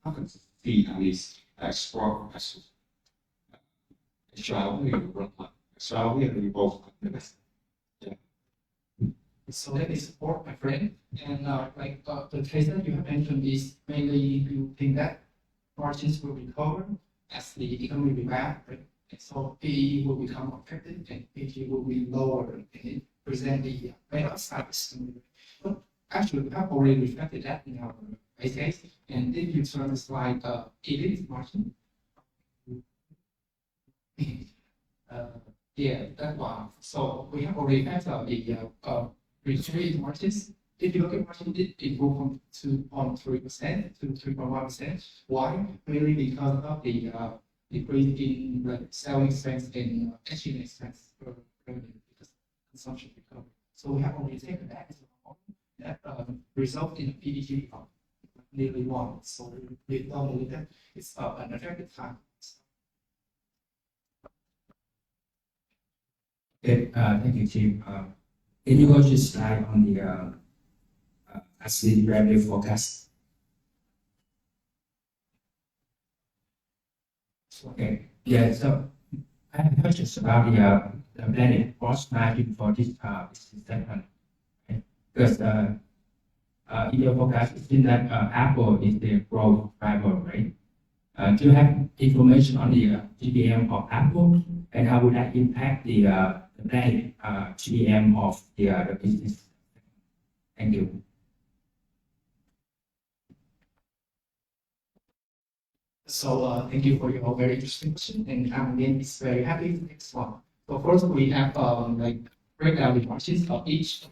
haven't seen any extraordinary growth. So let me support my friend. And the case that you have mentioned is mainly you think that margins will recover as the economy rebounds, right? And so PE will become effective and PG will be lower and it present the better upside. But actually, we have already reflected that in our basis. And if you turn the slide, edit margin. Yeah, that one. So we have already had the retreat margins. If you look at margin, it improved from 2.3% to 3.1%. Why? Mainly because of the decrease in like selling expense and SG&A expense per revenue because consumption recovered. So we have already taken that as a whole. That result in a PDG of nearly 1. So we don't believe that it's an effective time. Okay, thank you, Tim. Can you go to slide on the asset revenue forecast? Okay, yeah, so I have questions about the blended gross margin for this segment. Okay? Because in your forecast, it seems that Apple is the growth driver, right? Do you have information on the GPM of Apple and how would that impact the blended GPM of the business? Thank you. So thank you for your very interesting question, and I'm again is very happy with the next one. So first we have like breakdown the margins of each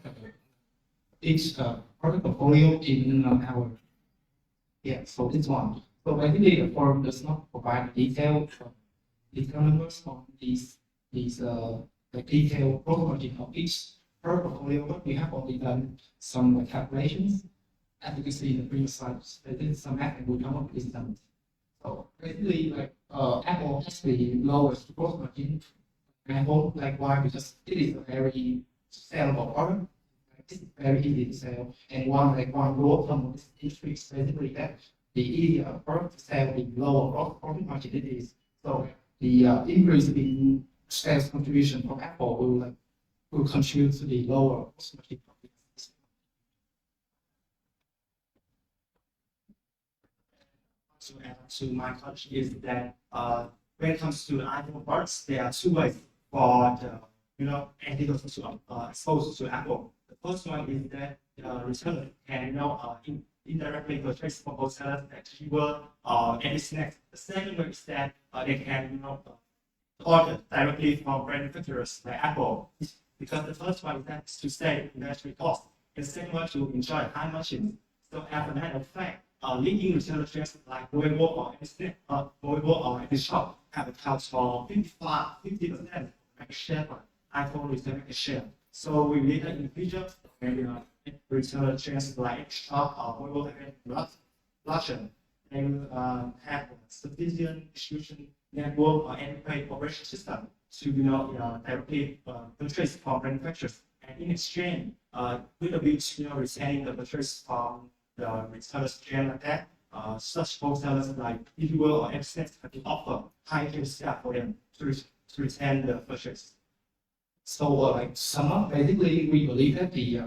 product portfolio in our So this one. So basically the form does not provide detailed numbers on these the detailed profit margin of each product portfolio, but we have only done some calculations. As you can see in the previous slides, there is some math and we come up with these numbers. So basically, like Apple has the lowest gross margin. Apple, like why? Because it is a very sellable product. It's very easy to sell, and one rule from this industry is basically that the easier a product to sell, the lower gross profit margin it is. So the increase in sales contribution from Apple will contribute to the lower gross margin. To add to my question is that when it comes to the iPhone products, there are two ways for the entities to expose to Apple. The first one is that the reseller can indirectly purchase from wholesalers at keyword or any snacks. The second way is that they can order directly from brand manufacturers like Apple. Because the first one is that to save inventory cost, and the second one to enjoy high margins. So as a matter of fact, leading retailer chains like Weibo or any shop have accounts for 50% market share for iPhone retailer market share. So we believe that in the future, when retailer chains like Shop or Weibo have larger, they will have sufficient distribution network or enterprise operation system to directly purchase from manufacturers, and in exchange, with a bit retaining the purchase from the retailers chain like that, such wholesalers like Individual or Access can offer high discount for them to retain the purchase. So like sum up, basically we believe that the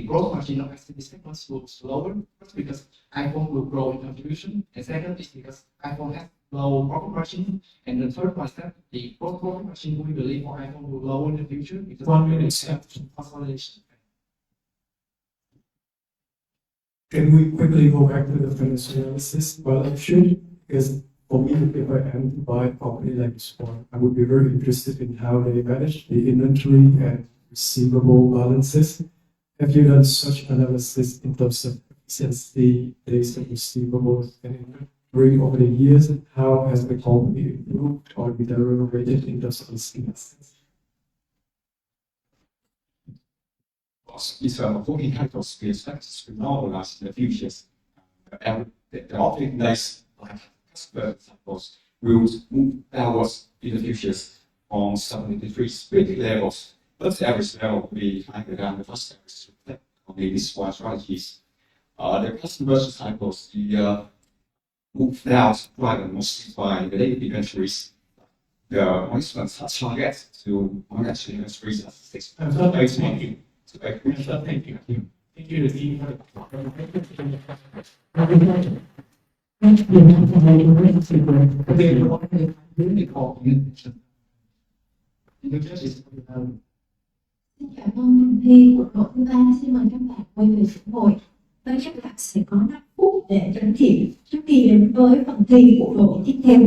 growth margin of SMB segments will slower because iPhone will grow in contribution, and second is because iPhone has low profit margin, and the third one is that the gross profit margin we believe for iPhone will lower in the future because of consolidation. Can we quickly go back to the financial analysis? Well, I should, because for me, if I am to buy a property like this one, I would be very interested in how they manage the inventory and receivable balances. Have you done such analysis in terms of efficiency, days of receivables, and inventory over the years? And how has the company improved or deteriorated in terms of these assets? It's working capital we expect to normalize in the future. The operating days, like customer examples, will move downwards in the future on some split levels, but the average level will be higher than the first average on these one strategies. The customer cycles move down rather mostly by the daily inventories. The investments are target to manage inventories at 6 months. Thank you. Thank you, the team. Xin cảm ơn Minh Thi của đội thứ ba. Xin mời các bạn quay về chỗ ngồi. và các bạn sẽ có 5 phút để chấm điểm trước khi đến với phần thi của đội tiếp theo.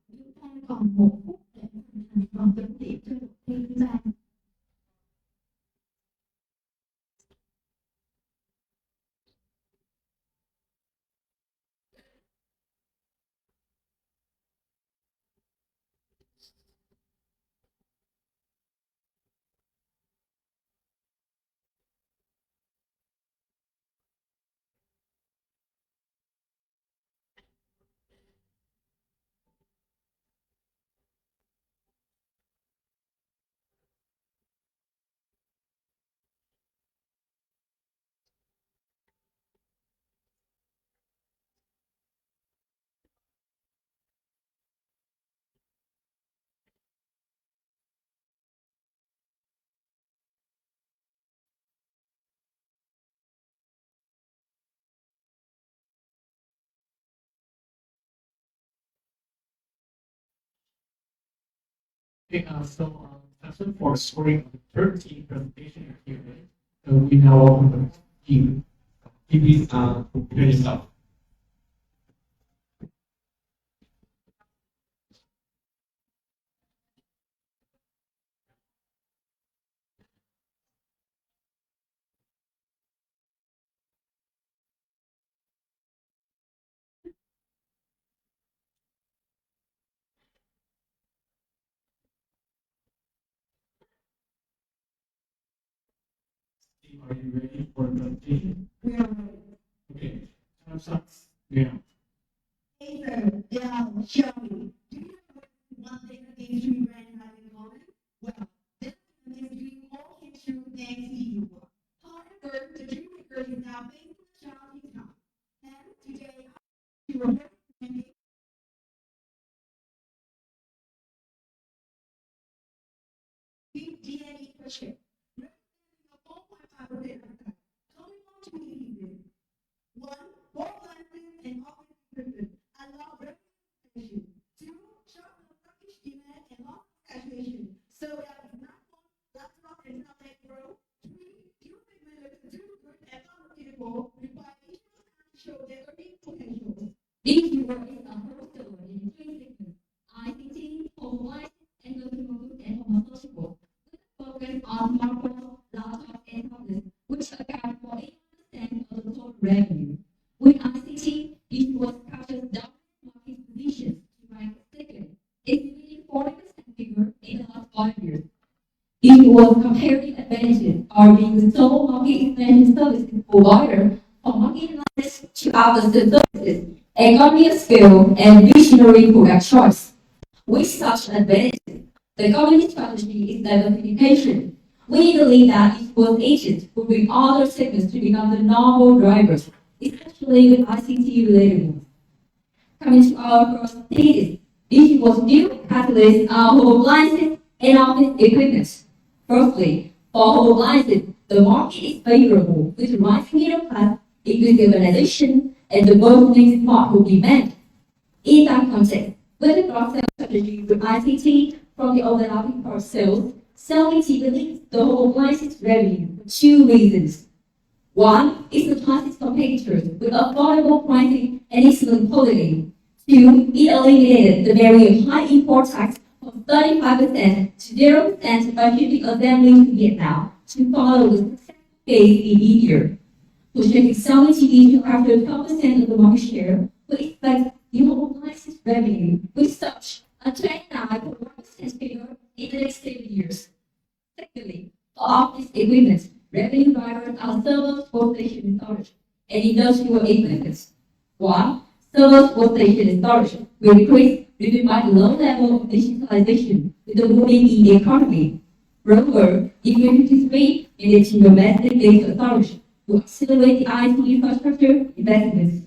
Chúng ta còn 1 phút để hoàn thành phần chấm điểm cho đội thi thứ ba. Okay, that's it for scoring of the 13th presentation and Q&A. So we now open the queue. Please, prepare yourself. Steve, are you ready for the presentation? We are ready. Okay, time starts now. Ethan, Dell, Shelby, do you know one thing that these three brands have in common? Well, this is dream all came true thanks to you. However, the dream maker is now facing a challenging time. And today, you are representing DNA per share, representing a 4.5% haircut. Coming on to me, one, more glasses and office equipment. Allow representation. Two, sharpen the Turkish demand and loss saturation. So that it's not one laptop and not that grow. Three, you pigmented to do good and unrepeatable. Require each of to show their earning potential. These words are hosted in three segments: ICT, home life, and automotive and pharmaceutical, with a focus on smartphones, laptops, and tablets, which account for 80% of the total revenue. With ICT, it was captured dominant market positions to rank second, exceeding 40% figure in the last 5 years. It was comparative advantages are being the sole market expansion services provider for market analysis to other services, economy of scale, and visionary product choice. With such advantages, the government strategy is diversification. We believe that it was agents who bring other segments to become the novel drivers, especially with ICT-related ones. Coming to our first thesis, it was new catalyst home appliances and office equipment. Firstly, for home appliances, the market is favorable with rising middle class, increased urbanization, and the burgeoning smartphone demand. In that context, with the cross-sell strategy with ICT from the overlapping part sales, Xiaomi believes the home appliances revenue for two reasons. One is the classic competitors with affordable pricing and excellent quality. Two, it eliminated the barrier of high import tax from 35% to 0% by shipping assembly to Vietnam to follow the successful phase in India. Pushing Xiaomi TV to capture 12% of the market share, we expect the home appliances revenue with such a 29.1% figure in the next 7 years. Secondly, for office equipment, revenue drivers are servers, workstation, and storage, and industrial equipment. One, servers, workstation, and storage will increase driven by the low level of digitalization with the booming in the economy. Moreover, if we participate in the domestic data storage to accelerate the IT infrastructure investments.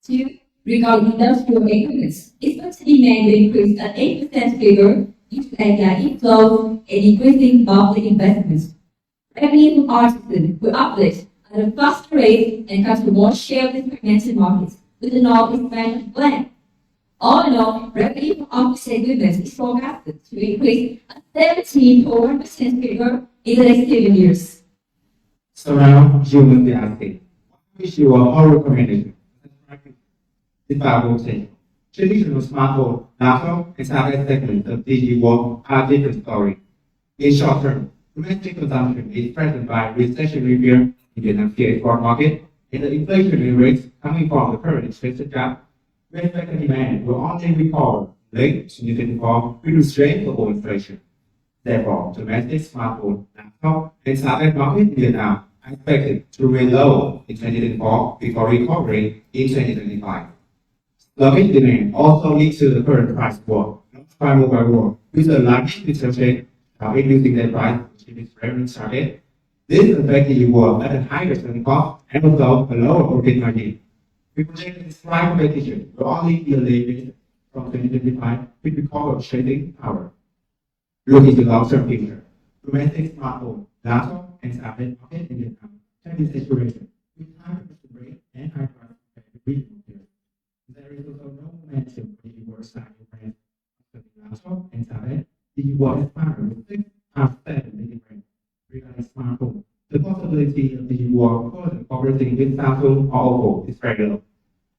Two, regarding industrial equipment, expected demand will increase at 8% figure due to AI inflow and increasing public investments. Revenue from artisans will uplift at a faster rate and capture more share of the fragmented markets with a non-expansion plan. All in all, revenue from office equipment is forecasted to increase at 17.1% figure in the next 7 years. So now you will be asking, what is your recommendation? If I will say, traditional smartphone, laptop, and tablet segments of digital are different stories. In short term, domestic consumption is threatened by recessionary fear in the Vietnam export market, and the inflationary rates coming from the current expensive gap. When factor demand will only recover late 2024 due to strain global inflation. Therefore, domestic smartphone, laptop, and tablet market in Vietnam are expected to remain low in 2024 before recovering in 2025. Sluggish demand also leads to the current price war, by mobile war, with the largest interest rate reducing their price, which is revenue target. This affects the war at a higher selling cost and also a lower profit margin. We project this price competition will only be alleviated from 2025 with recovered trading power. Looking to long-term future, domestic smartphone, laptop, and tablet market in Vietnam can be saturated with high production rate and high price compared to regional peers. There is also no momentum for the world side brands of the laptop and tablet DigiWall has partnered with 6 outstanding leading brands regarding smartphone. The possibility of DigiWall further cooperating with Samsung or Oppo is very low.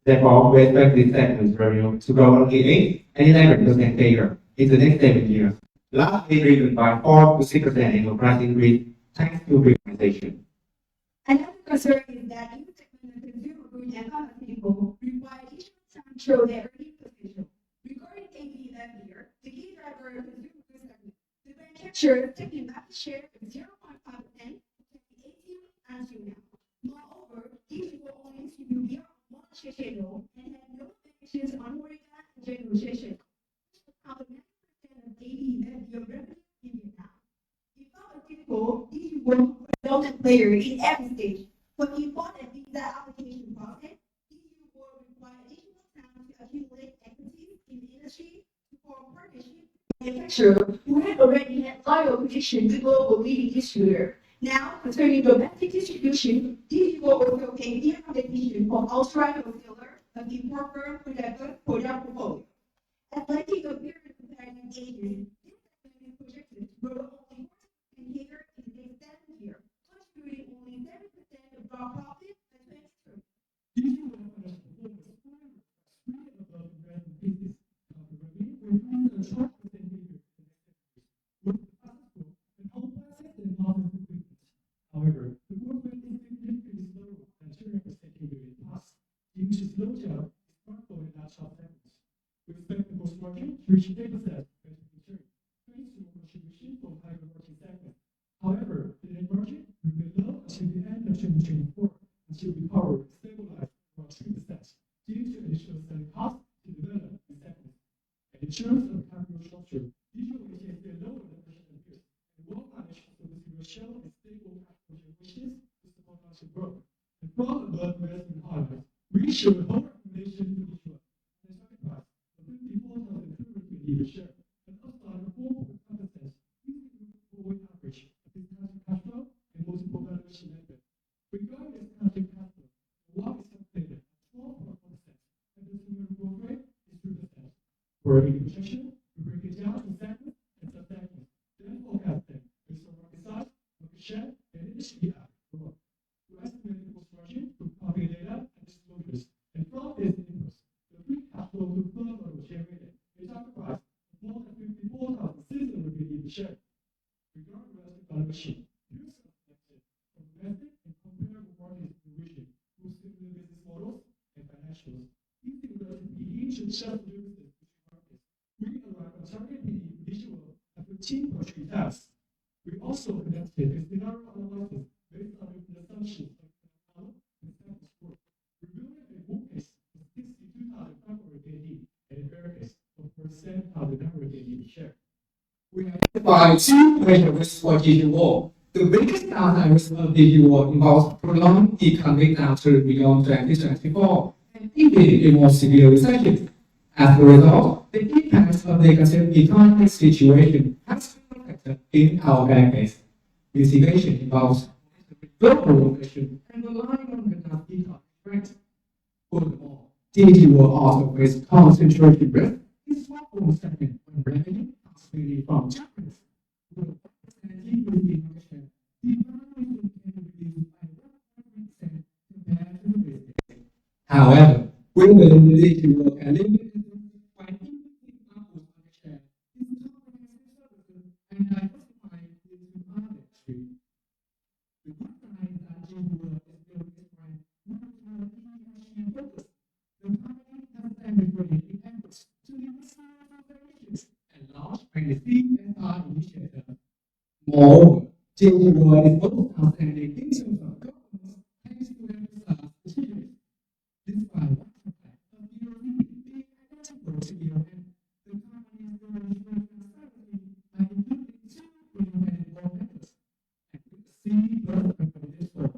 Therefore, we expect this segment's revenue to grow only 8 and 11% CAGR in the next 7 years, largely driven by 4 to 6% annual price increase thanks to premiumization. Another concern is that new segment of consumer goods and pharmaceutical require additional time to show their earning potential. Regarding AB earlier, the key driver of consumer goods segment, the manufacturer taking market share of 0.5% from 2018 until now. Moreover, these will only to be beyond market share and have no limitations on Oregon and general share. About 90% of AB revenue in Vietnam. In pharmaceutical, these will dominant player in every stage. For important visa application process, EU will require additional time to accumulate expertise in the industry to form partnership with manufacturers who have already had loyal position with global leading distributor. Now, concerning domestic distribution, EU will also pay fair competition for outright wholesaler of the importer product portfolio. Atlantic appearance companion agents, this segment is projected to grow only 4% here in the next 7 years. Contributing only 7% of gross profit by 2030. However, the growth rate is significantly slower than 2% CAGR in the past due to slowdown in smartphone and laptop segments. We expect the gross margin to reach 8% by 2030, thanks to contribution from higher margin segments. However, the net margin will be low until the end of 2024 until we recover and stabilize around 3% due to additional selling costs to develop the segment. And in terms of capital structure, digital is still lower than Asian peers and will manage to show a stable capital generation to support our growth. And from above investment highlights, we show a whole recommendation to digital and target price of 54,000 per share and upside of 4.5% using the forward average of discounted cash flow and multiple valuation methods. Regarding discounted cash flow, the WACC is calculated at 12.1% and the estimated growth rate is 2%. For a projection, we break it down to segments and sub-segments, then forecast them based on market size, market share, and industry growth. We estimate the gross margin through public data and disclosures, and from this inputs, the free cash flow to further generated a target price of more than 54,600 per share. Regarding relative valuation, here's some selected from domestic and comparable markets in the region through similar business models and financials. Using relative PE to adjust the differences between markets, we arrive at target PE for digital at 15.3 times. We also conducted a scenario analysis based on the assumptions of the and status quo, revealing a bull case of 62,500 KD and a bear case of 47,900 KD per share. We identify 2 major risks for DigiWall. The biggest downside risk of DigiWall involves prolonged economic downturn beyond 2024 and even a more severe recession. As a result, the impact of the negative economic situation has been reflected in our bank case. Mitigation involves global inflation and relying on enough economic strength. Furthermore, DigiWall also faces concentration risk in smartphone segment when revenue comes mainly from Japanese. With a decrease in market share, the valuation can be reduced by 100% compared to the business. However, we believe DigiWall can limit by increasing Apple's market share in comprehensive services and diversifying into other industries. The good side is that DigiWall is built its brand not and focus. The company has demonstrated its efforts to emphasize operations and launch by the CSR initiative. Moreover, DigiWall is both outstanding in terms of governance thanks to emphasize achievements. Despite one impact of ERP being identical to ERM, the company is going to transparency by including 2 independent board members and with the C plus company digital,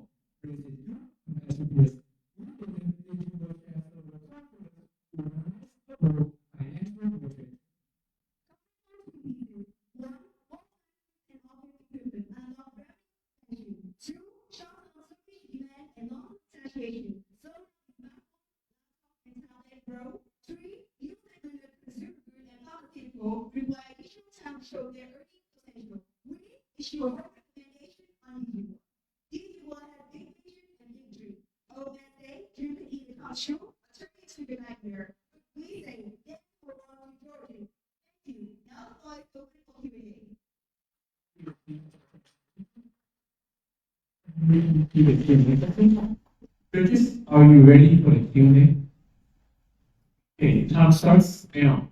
raising good compared to peers. We believe DigiWall has a requirement to rise above financial metrics. One, and operating equipment and operating engine. 2, short-term show their earning potential. We issue a recommendation unusual. These people have big vision and big dream. Oh, that day, dream could even come true. A turkey to your nightmare. We say, thank you for all Georgia. Thank you. Now, I open for Q&A. Judges, are you ready for the Q&A? Okay, time starts now.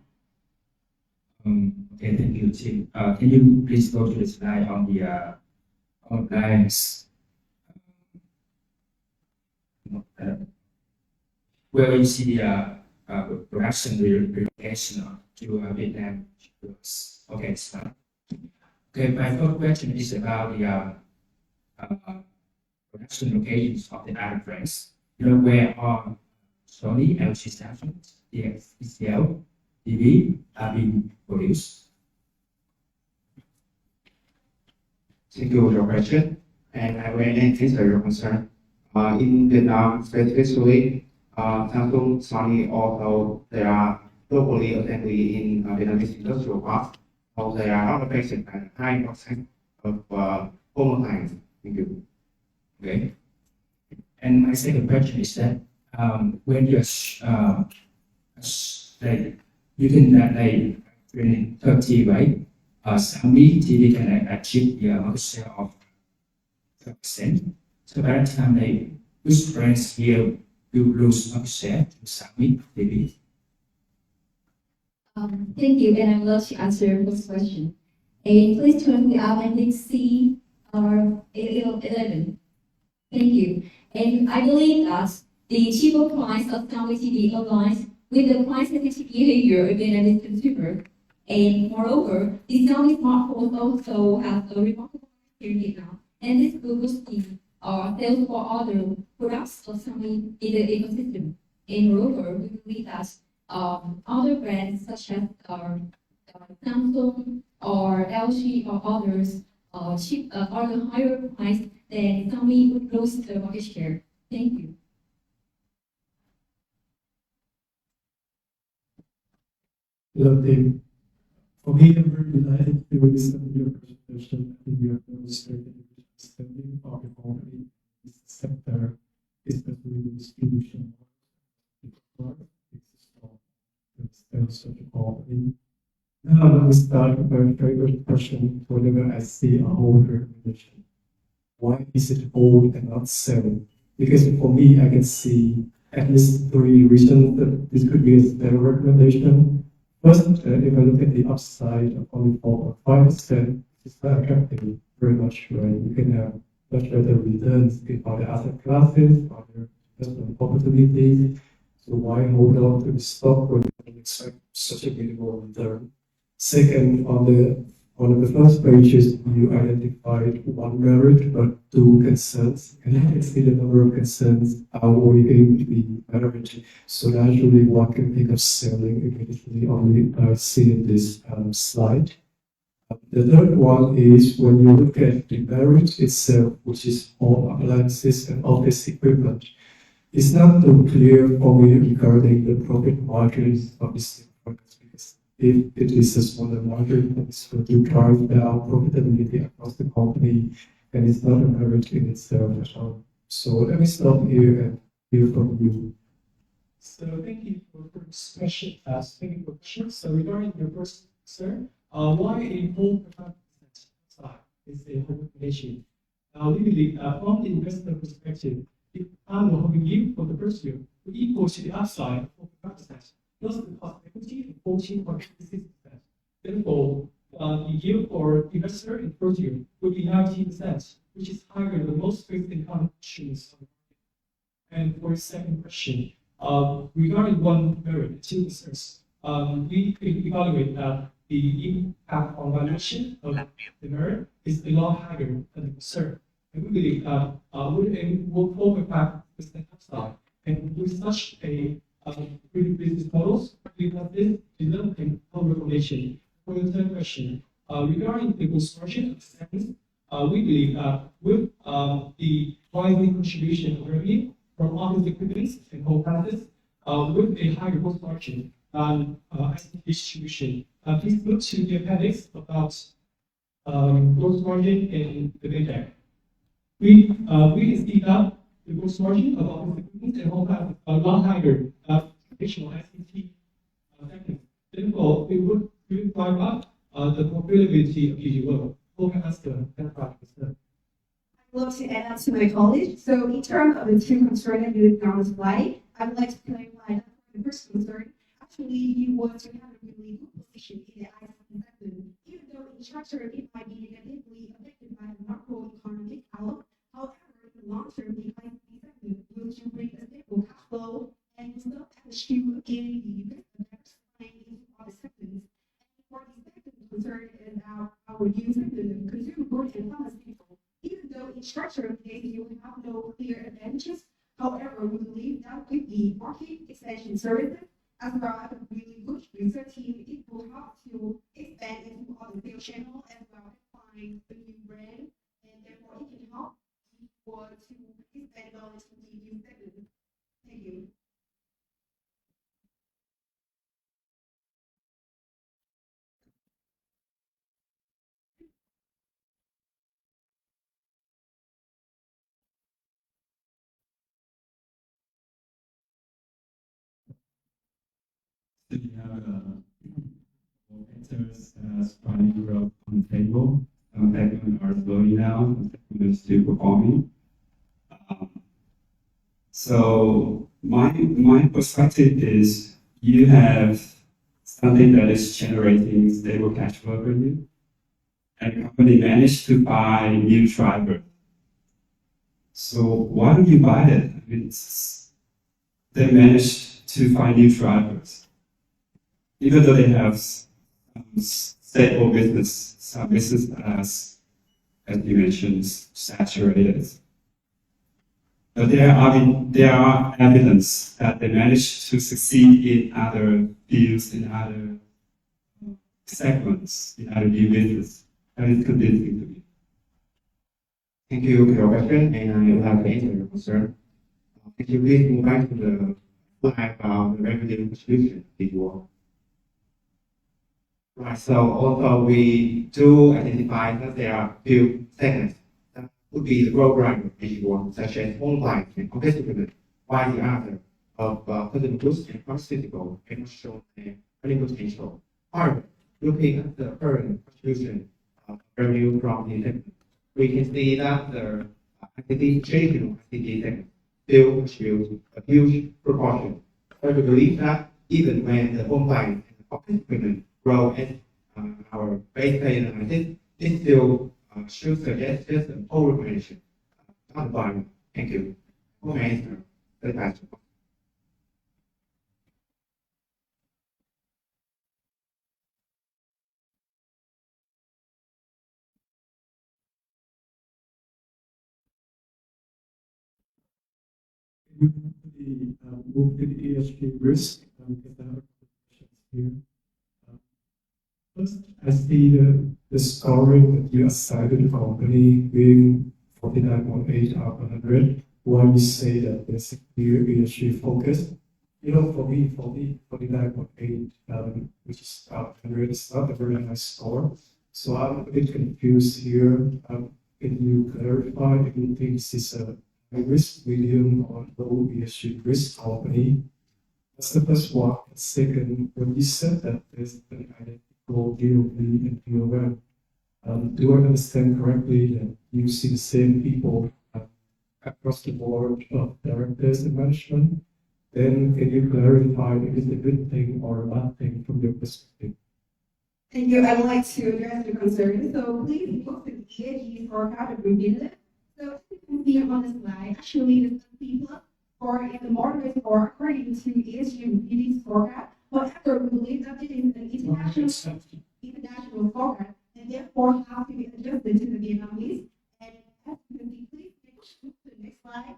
Okay, thank you, Tim. Can you please go to the slide on the outlines? Where you see the production relocation to Vietnam. Okay, start. Okay, my first question is about the production locations of the other brands. You know, where are Sony, LG, Samsung, TCL, TV are being produced? Thank you for your question, and I will answer your concern. In Vietnam, specifically, Samsung, Sony, also they are globally assembly in Vietnamese industrial parks, so they are not affected by the high percent of home appliance. Thank you. Okay. And my second question is that when you're like you can like 2030, right? Xiaomi TV can achieve the market share of 30%. So by that time, like, which brands here will lose market share to Xiaomi TV? Thank you, and I would love to answer your first question. And please turn to appendix C or 11. Thank you. And I believe that the cheaper price of Xiaomi TV aligns with the price-sensitive behavior of Vietnamese consumer. And moreover, the Xiaomi smartphones also have a remarkable experience now, and this will boost the sales for other products of Xiaomi in the ecosystem. And moreover, we believe that other brands such as Samsung or LG or others are the higher price than Xiaomi would lose the market share. Thank you. Hello, Tim. For me, I'm very delighted to listen to your presentation. I think you have demonstrated the understanding of the company, this sector, especially the distribution of the sales of the company. Now, let me start with my favorite question whenever I see a old recommendation. Why is it old and not selling? Because for me, I can see at least 3 reasons that this could be a better recommendation. First, if I look at the upside of only 4.5%, it's not attractive very much, right? You can have much better returns in other asset classes, other investment profitability. So why hold on to the stock when you can expect such a minimal return? Second, on the first pages, you identified 1 merit but 2 concerns, and you can see the number of concerns outweighing the merit. So naturally, one can think of selling immediately only seeing this slide. The third one is when you look at the merit itself, which is all appliances and office equipment, it's not too clear for me regarding the profit margins of these products, because if it is a smaller margin, it's going to drive down profitability across the company, and it's not a merit in itself at all. So let me stop here and hear from you. So thank you for the question. Thank you for the question. So regarding your first concern, why a whole 5% side is a whole issue? We believe from the investor perspective, the annual holding yield for the first year will equal to the upside of 5%, plus the cost of equity of 14.56%. Therefore, the yield for investor in first year would be 19%, which is higher than most fixed income instruments. And for the second question, regarding 1 merit and 2 concerns, we could evaluate that the impact on valuation of the merit is a lot higher than the concern. And we believe that with a 4.5% upside, and with such a business models, we have been developing our recommendation. For the third question, regarding the gross margin of segments, we believe that with the rising contribution of revenue from office equipment and home appliances, with a higher gross margin, ICT distribution. Please look to the appendix about gross margin in the data. We can see that the gross margin of office equipment and home have a lot higher traditional ICT segments. Therefore, it would really drive up the profitability of each work. Hope that's the concern. I'd love to add on to my colleague. So in terms of the two concerns that you on the slide, I would like to clarify that the first concern, actually you want to have a really good position in the ICT segment, even though in structure it might be negatively affected by the macroeconomic outlook. However, in the long term, the ICT segment will generate a stable cash flow and will still have a shoe again the diversifying into other segments. And for the second concern is our new segment of consumer goods and pharmaceutical. Even though in structure today you will have no clear advantages, however, we believe that with the market expansion services, as well as a really good research team, it will help to expand into other sales channels as well as find a new brand, and therefore it can help people to expand knowledge to the new segment. Thank you. So you have factors as primary growth on the table. Some segments are slowing down, some segments are still performing. So my perspective is you have something that is generating stable cash flow for you, and the company managed to buy new driver. So why don't you buy it? I mean, they managed to find new drivers. Even though they have stable business, some business as you mentioned, saturated. But there are evidence that they managed to succeed in other fields, in other segments, in other new business. That is convincing to me. Thank you for your question, and I will have to answer your concern. Could you please move back to the slide about the revenue contribution if you want? Right, so also we do identify that there are few segments that would be the growth driver if you want, such as online and office equipment, while the other of consumer goods and pharmaceutical and show a very potential. However, looking at the current contribution of revenue from the segment, we can see that the ICT traditional ICT segment still contributes a huge proportion. But we believe that even when the online and office equipment grow at our base pay analysis, it still should suggest just an overvaluation, not a buying. Thank you. Who may answer the question? We move to the ESG risk, because I have questions here. First, I see the scoring that you assigned the company being 49.8 out of 100, while you say that there's a clear ESG focus. You know, for me, 49.8, which is out of 100, is not a very high score. So I'm a bit confused here. Can you clarify if you think this is a high risk, medium, or low ESG risk company? That's the first one. And second, when you said that there's an identity DOB and DOM. Do I understand correctly that you see the same people across the board of directors and management? Then can you clarify if it's a good thing or a bad thing from your perspective? Thank you. I'd like to address your concern. So please look at the ESG scorecard of Reveal. So as you can see on the slide, actually the people or in the moderate score according to ESG Revealing scorecard. However, we believe that it is an international scorecard and therefore have to be adjusted to the Vietnamese. And as you can see, please go to the next slide.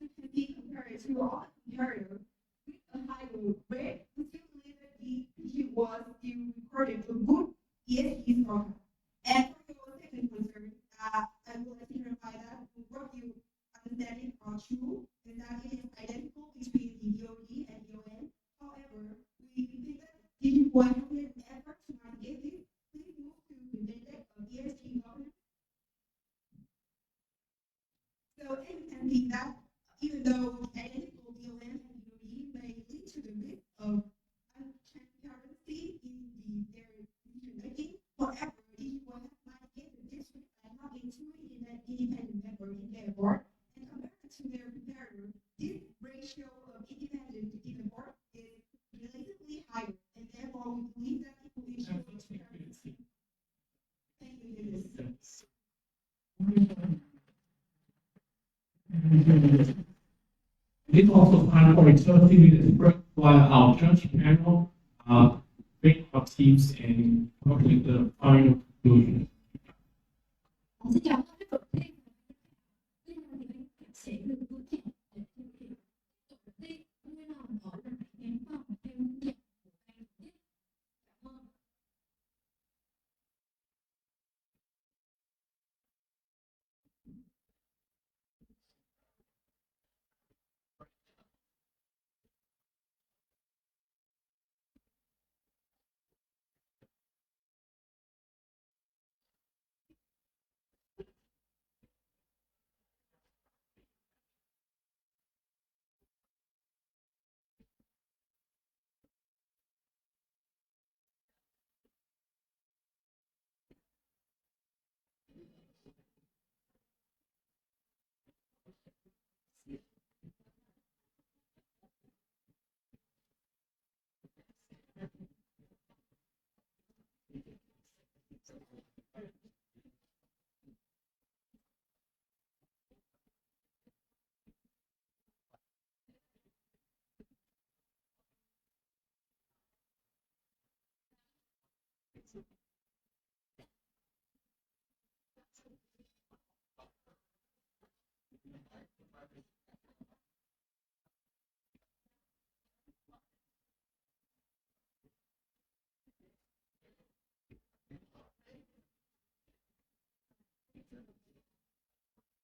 As you can see, compared to all comparator with a higher rate, we still believe that the issue was you recorded a good ESG scorecard. And for your second concern, I would like to clarify that what you understanding are true is that it is identical between the DOD and DON. However, we ESG governance. So as you can see that even though analytical DLM and DOE may lead to the risk of transparency in their decision making, however, it will have not get the district by not including in an independent member in their board, and compared to their competitor, this ratio of independent in the board is relatively higher, and therefore we believe that it will ensure transparency. Thank you, Dennis. It's also time for a 30-minute break while our judge panel pick up teams and come with the final conclusion. Xin chào các bạn. Bây giờ thì anh sẽ được cụ thể để thực hiện tổ chức cũng như là đó là cái phòng thêm điểm của anh biết. Cảm ơn.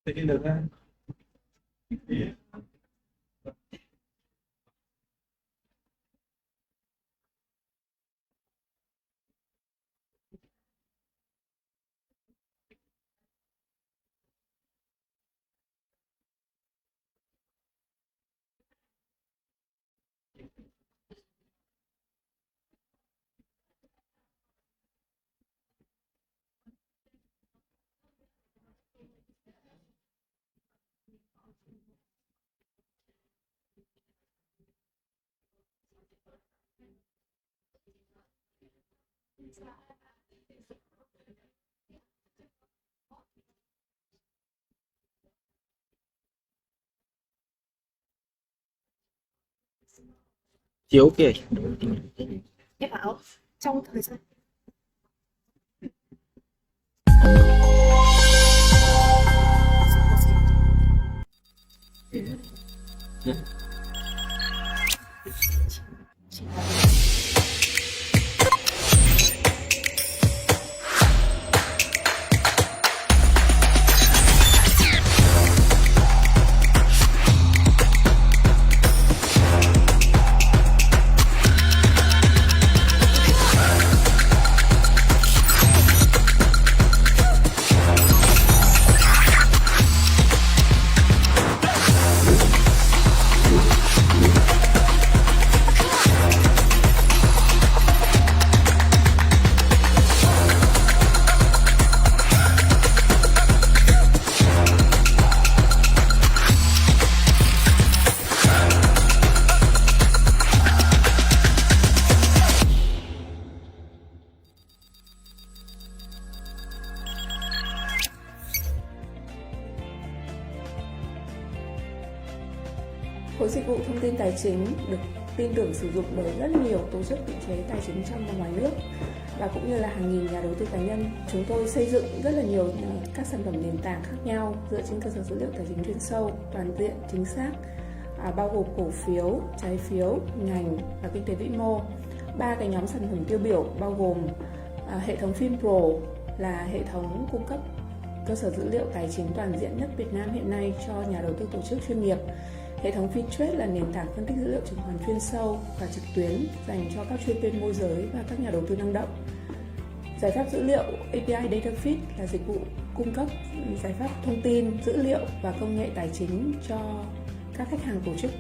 Taking the time. Yeah. Chiếu kìa. Em bảo trong thời gian Khối dịch vụ thông tin tài chính được tin tưởng sử dụng bởi rất nhiều tổ chức định chế tài chính trong và ngoài nước và cũng như là hàng nghìn nhà đầu tư cá nhân. Chúng tôi xây dựng rất là nhiều các sản phẩm nền tảng khác nhau dựa trên cơ sở dữ liệu tài chính chuyên sâu, toàn diện, chính xác, bao gồm cổ phiếu, trái phiếu, ngành và kinh tế vĩ mô. 3 cái nhóm sản phẩm tiêu biểu bao gồm hệ thống FinPro là hệ thống cung cấp cơ sở dữ liệu tài chính toàn diện nhất Việt Nam hiện nay cho nhà đầu tư tổ chức chuyên nghiệp. Hệ thống FinTrade là nền tảng phân tích dữ liệu chứng khoán chuyên sâu và trực tuyến dành cho các chuyên viên môi giới và các nhà đầu tư năng động. Giải pháp dữ liệu API DataFeed là dịch vụ cung cấp giải pháp thông tin, dữ liệu và công nghệ tài chính cho các khách hàng tổ chức.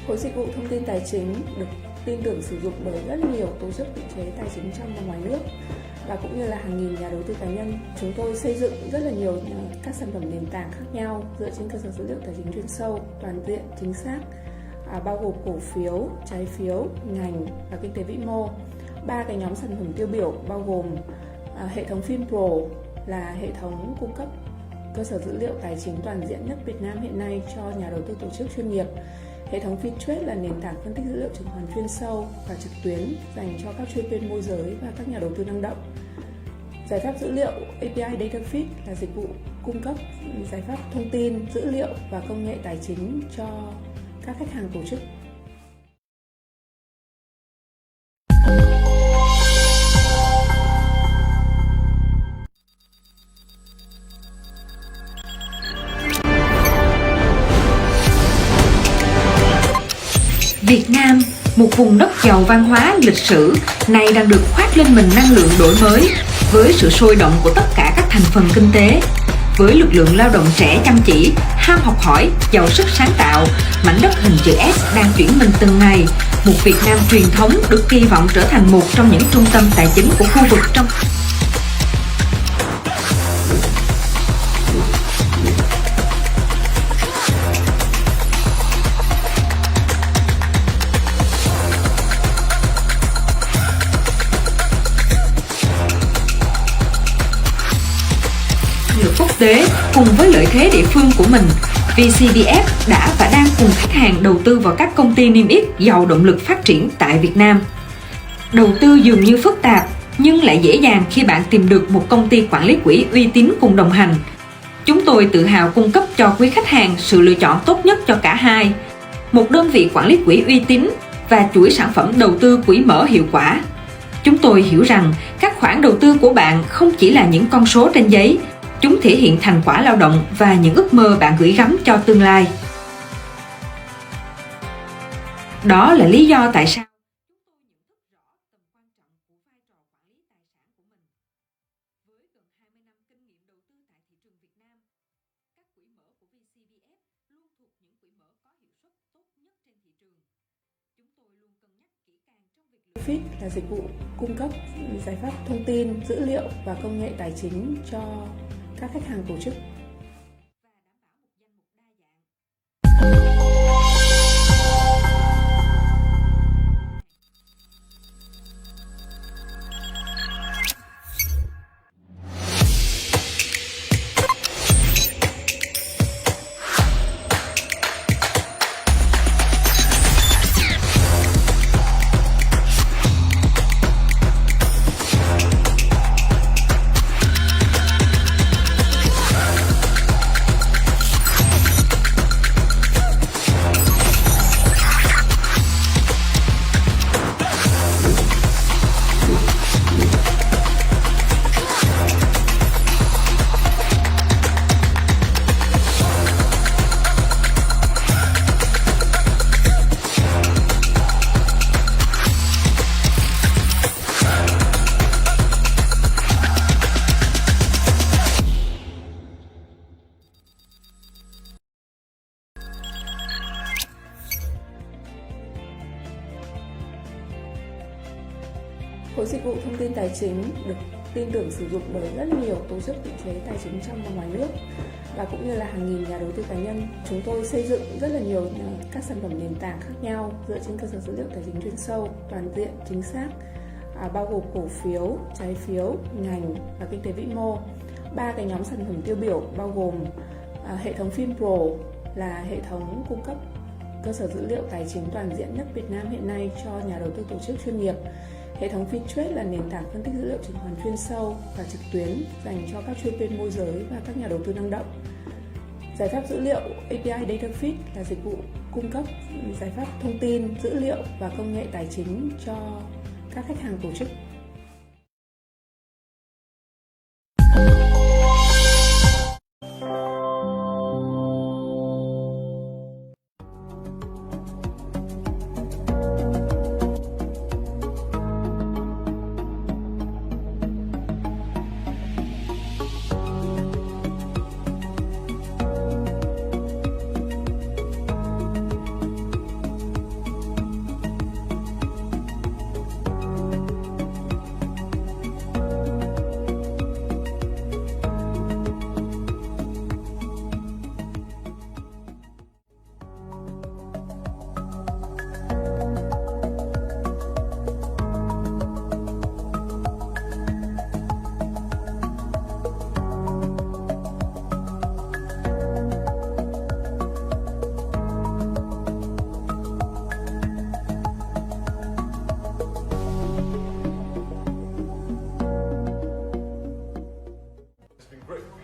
Khối dịch vụ thông tin tài chính được tin tưởng sử dụng bởi rất nhiều tổ chức định chế tài chính trong và ngoài nước và cũng như là hàng nghìn nhà đầu tư cá nhân. Chúng tôi xây dựng rất là nhiều các sản phẩm nền tảng khác nhau dựa trên cơ sở dữ liệu tài chính chuyên sâu, toàn diện, chính xác, bao gồm cổ phiếu, trái phiếu, ngành và kinh tế vĩ mô. 3 cái nhóm sản phẩm tiêu biểu bao gồm hệ thống FinPro là hệ thống cung cấp cơ sở dữ liệu tài chính toàn diện nhất Việt Nam hiện nay cho nhà đầu tư tổ chức chuyên nghiệp. Hệ thống FinTrade là nền tảng phân tích dữ liệu chứng khoán chuyên sâu và trực tuyến dành cho các chuyên viên môi giới và các nhà đầu tư năng động. Giải pháp dữ liệu API DataFeed là dịch vụ cung cấp giải pháp thông tin, dữ liệu và công nghệ tài chính cho các khách hàng tổ chức. Việt Nam, một vùng đất giàu văn hóa, lịch sử, nay đang được khoác lên mình năng lượng đổi mới với sự sôi động của tất cả các thành phần kinh tế. Với lực lượng lao động trẻ chăm chỉ, ham học hỏi, giàu sức sáng tạo, mảnh đất hình chữ S đang chuyển mình từng ngày. Một Việt Nam truyền thống được kỳ vọng trở thành một trong những trung tâm tài chính của khu vực trong quốc tế. Cùng với lợi thế địa phương của mình, VCBF đã và đang cùng khách hàng đầu tư vào các công ty niêm yết giàu động lực phát triển tại Việt Nam. Đầu tư dường như phức tạp nhưng lại dễ dàng khi bạn tìm được một công ty quản lý quỹ uy tín cùng đồng hành. Chúng tôi tự hào cung cấp cho quý khách hàng sự lựa chọn tốt nhất cho cả hai. Một đơn vị quản lý quỹ uy tín và chuỗi sản phẩm đầu tư quỹ mở hiệu quả. Chúng tôi hiểu rằng các khoản đầu tư của bạn không chỉ là những con số trên giấy, chúng thể hiện thành quả lao động và những ước mơ bạn gửi gắm cho tương lai. Đó là lý do tại sao FIT là dịch vụ cung cấp giải pháp thông tin, dữ liệu và công nghệ tài chính cho các khách hàng tổ chức. Khối dịch vụ thông tin tài chính được tin tưởng sử dụng bởi rất nhiều tổ chức định chế tài chính trong và ngoài nước và cũng như là hàng nghìn nhà đầu tư cá nhân. Chúng tôi xây dựng rất là nhiều các sản phẩm nền tảng khác nhau dựa trên cơ sở dữ liệu tài chính chuyên sâu, toàn diện, chính xác, bao gồm cổ phiếu, trái phiếu, ngành và kinh tế vĩ mô. 3 cái nhóm sản phẩm tiêu biểu bao gồm hệ thống FinPro là hệ thống cung cấp cơ sở dữ liệu tài chính toàn diện nhất Việt Nam hiện nay cho nhà đầu tư tổ chức chuyên nghiệp. Hệ thống FinTrade là nền tảng phân tích dữ liệu chứng khoán chuyên sâu và trực tuyến dành cho các chuyên viên môi giới và các nhà đầu tư năng động. Giải pháp dữ liệu API DataFeed là dịch vụ cung cấp giải pháp thông tin, dữ liệu và công nghệ tài chính cho các khách hàng tổ chức.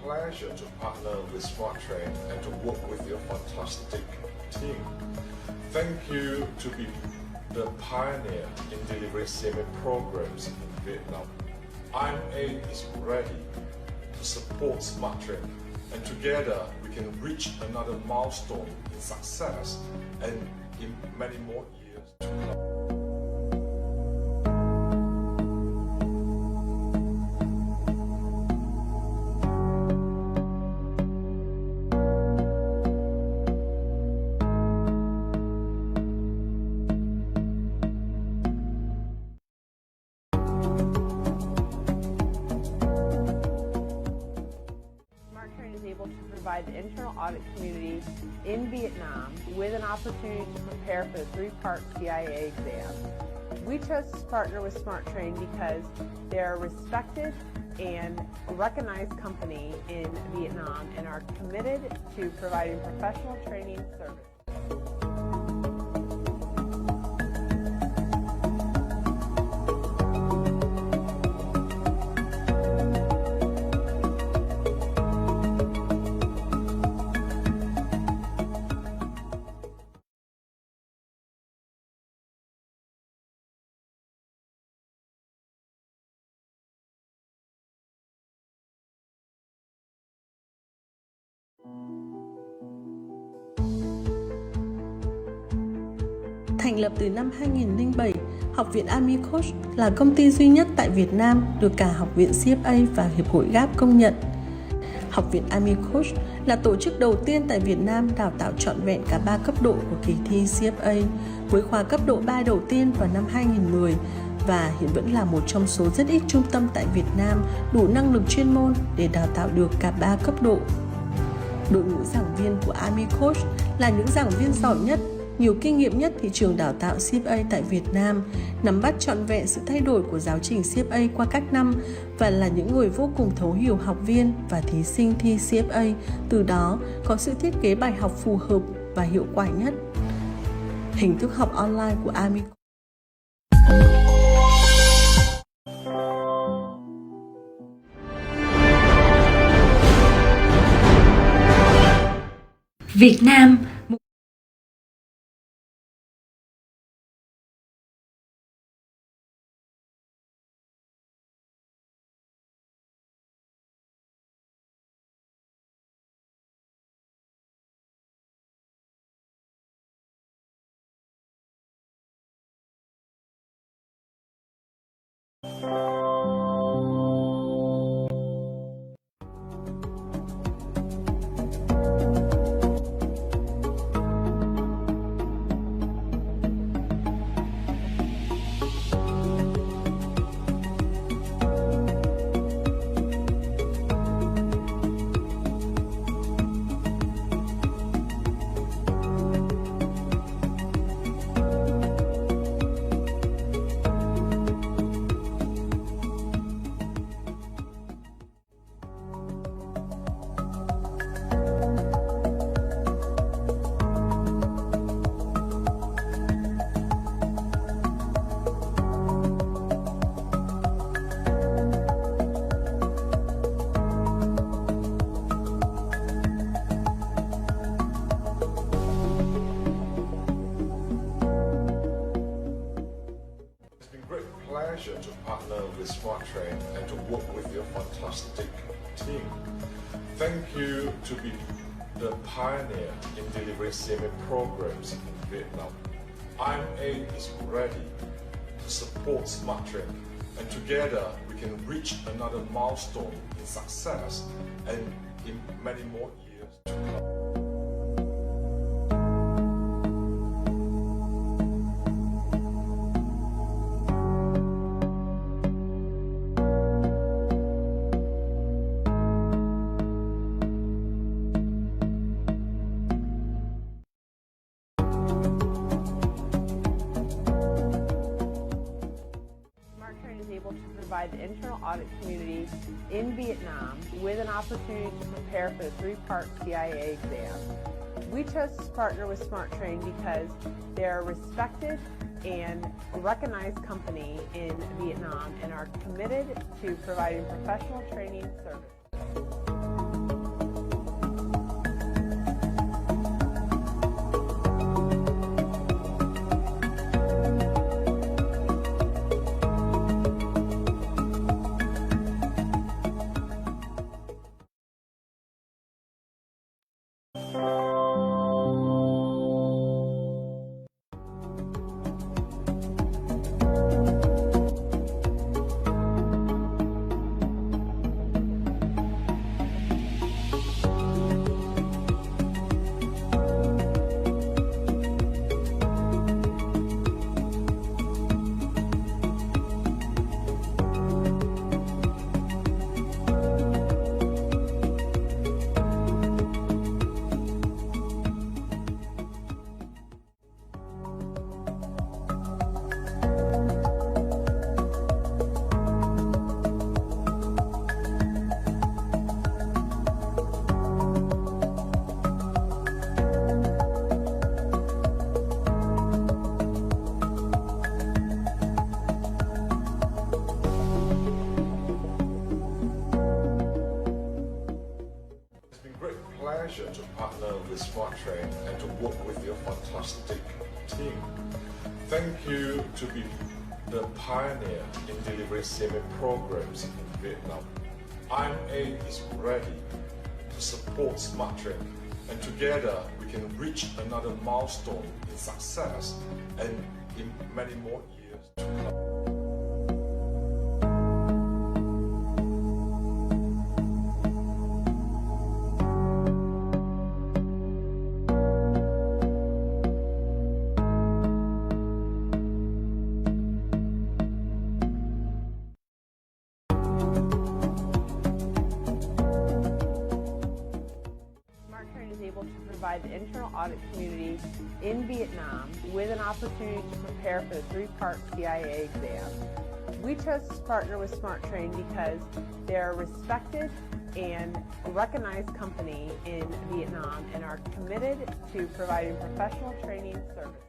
Pleasure to partner with SmartTrain and to work with your fantastic team. Thank you to be the pioneer in delivering CMA programs in Vietnam. IMA is ready to support SmartTrain, and together we can reach another milestone in success and in many more years to come. To provide the internal audit community in Vietnam with an opportunity to prepare for the 3-part CIA exam. We chose to partner with SmartTrain because they're a respected and recognized company in Vietnam and are committed to providing professional training service. Thành lập từ năm 2007, Học viện Army Coach là công ty duy nhất tại Việt Nam được cả Học viện CFA và Hiệp hội GAP công nhận. Học viện Army Coach là tổ chức đầu tiên tại Việt Nam đào tạo trọn vẹn cả 3 cấp độ của kỳ thi CFA, với khóa cấp độ 3 đầu tiên vào năm 2010 và hiện vẫn là một trong số rất ít trung tâm tại Việt Nam đủ năng lực chuyên môn để đào tạo được cả 3 cấp độ. Đội ngũ giảng viên của Army Coach là những giảng viên giỏi nhất, nhiều kinh nghiệm nhất thị trường đào tạo CFA tại Việt Nam, nắm bắt trọn vẹn sự thay đổi của giáo trình CFA qua các năm và là những người vô cùng thấu hiểu học viên và thí sinh thi CFA, từ đó có sự thiết kế bài học phù hợp và hiệu quả nhất. Hình thức học online của Army Việt Nam. pleasure to partner with SmartTrain and to work with your fantastic team. Thank you to be the pioneer in delivering CMA programs in Vietnam. IMA is ready to support SmartTrain, and together we can reach another milestone in success and in many more years to come. SmartTrain is able to provide the internal audit community in Vietnam with an opportunity to prepare for the three-part CIA exam. We chose to partner with SmartTrain because they're a respected and recognized company in Vietnam and are committed to providing professional training service. Pleasure to partner with SmartTrain and to work with your fantastic team. Thank you to be the pioneer in delivering CMA programs in Vietnam. IMA is ready to support SmartTrain, and together we can reach another milestone in success and in many more years to come. SmartTrain is able to provide the internal audit community in Vietnam with an opportunity to prepare for the three-part CIA exam. We chose to partner with SmartTrain because they're a respected and recognized company in Vietnam and are committed to providing professional training service.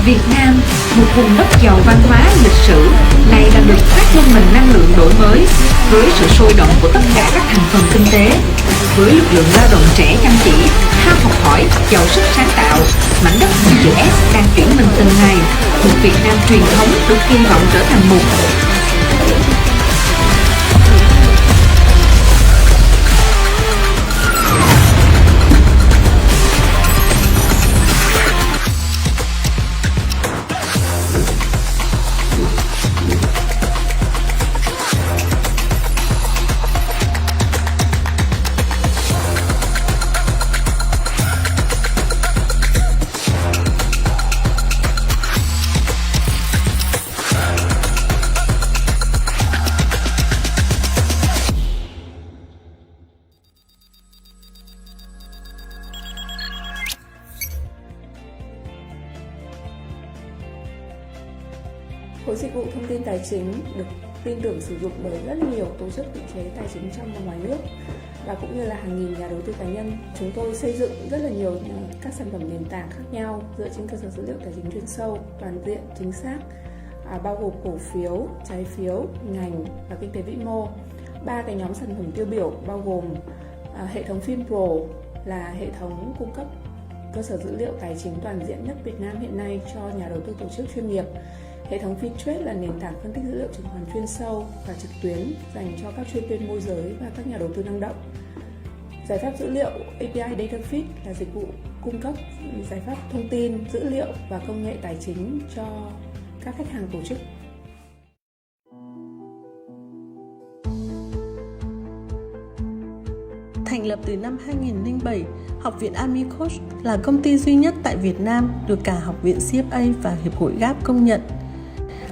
Việt Nam, một vùng đất giàu văn hóa, lịch sử, này đang được phát lên mình năng lượng đổi mới với sự sôi động của tất cả các thành phần kinh tế, với lực lượng lao động trẻ chăm chỉ, ham học hỏi, giàu sức sáng tạo. Mảnh đất chữ S đang chuyển mình từng ngày, một Việt Nam truyền thống được kỳ vọng trở thành một Khối dịch vụ thông tin tài chính được tin tưởng sử dụng bởi rất nhiều tổ chức định chế tài chính trong và ngoài nước, và cũng như là hàng nghìn nhà đầu tư cá nhân. Chúng tôi xây dựng rất là nhiều các sản phẩm nền tảng khác nhau dựa trên cơ sở dữ liệu tài chính chuyên sâu, toàn diện, chính xác, bao gồm cổ phiếu, trái phiếu, ngành và kinh tế vĩ mô. 3 cái nhóm sản phẩm tiêu biểu bao gồm hệ thống FinPro là hệ thống cung cấp cơ sở dữ liệu tài chính toàn diện nhất Việt Nam hiện nay cho nhà đầu tư tổ chức chuyên nghiệp. Hệ thống FinTrade là nền tảng phân tích dữ liệu chứng khoán chuyên sâu và trực tuyến dành cho các chuyên viên môi giới và các nhà đầu tư năng động. Giải pháp dữ liệu API DataFeed là dịch vụ cung cấp giải pháp thông tin, dữ liệu và công nghệ tài chính cho các khách hàng tổ chức. Thành lập từ năm 2007, Học viện AmiCoach là công ty duy nhất tại Việt Nam được cả Học viện CFA và Hiệp hội GAP công nhận.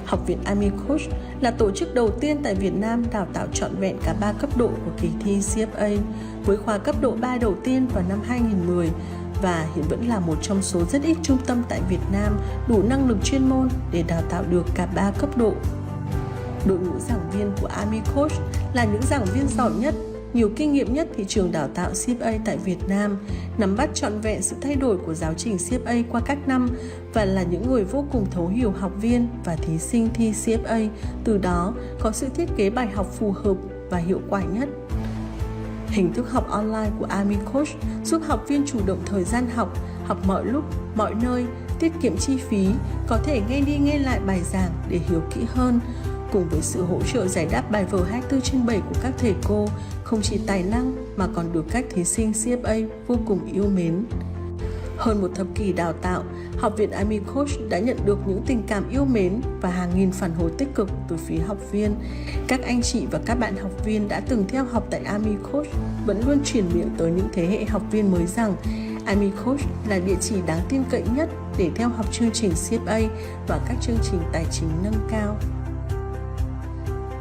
Học viện AmiCoach là tổ chức đầu tiên tại Việt Nam đào tạo trọn vẹn cả 3 cấp độ của kỳ thi CFA, với khóa cấp độ 3 đầu tiên vào năm 2010 và hiện vẫn là một trong số rất ít trung tâm tại Việt Nam đủ năng lực chuyên môn để đào tạo được cả 3 cấp độ. Đội ngũ giảng viên của AmiCoach là những giảng viên giỏi nhất, nhiều kinh nghiệm nhất thị trường đào tạo CFA tại Việt Nam, nắm bắt trọn vẹn sự thay đổi của giáo trình CFA qua các năm và là những người vô cùng thấu hiểu học viên và thí sinh thi CFA, từ đó có sự thiết kế bài học phù hợp và hiệu quả nhất. Hình thức học online của AmiCoach giúp học viên chủ động thời gian học mọi lúc, mọi nơi, tiết kiệm chi phí, có thể nghe đi nghe lại bài giảng để hiểu kỹ hơn. Cùng với sự hỗ trợ giải đáp bài vở 24/7 của các thầy cô, không chỉ tài năng mà còn được các thí sinh CFA vô cùng yêu mến. Hơn một thập kỷ đào tạo, Học viện AmiCoach đã nhận được những tình cảm yêu mến và hàng nghìn phản hồi tích cực từ phía học viên. Các anh chị và các bạn học viên đã từng theo học tại AmiCoach vẫn luôn truyền miệng tới những thế hệ học viên mới rằng AmiCoach là địa chỉ đáng tin cậy nhất để theo học chương trình CFA và các chương trình tài chính nâng cao.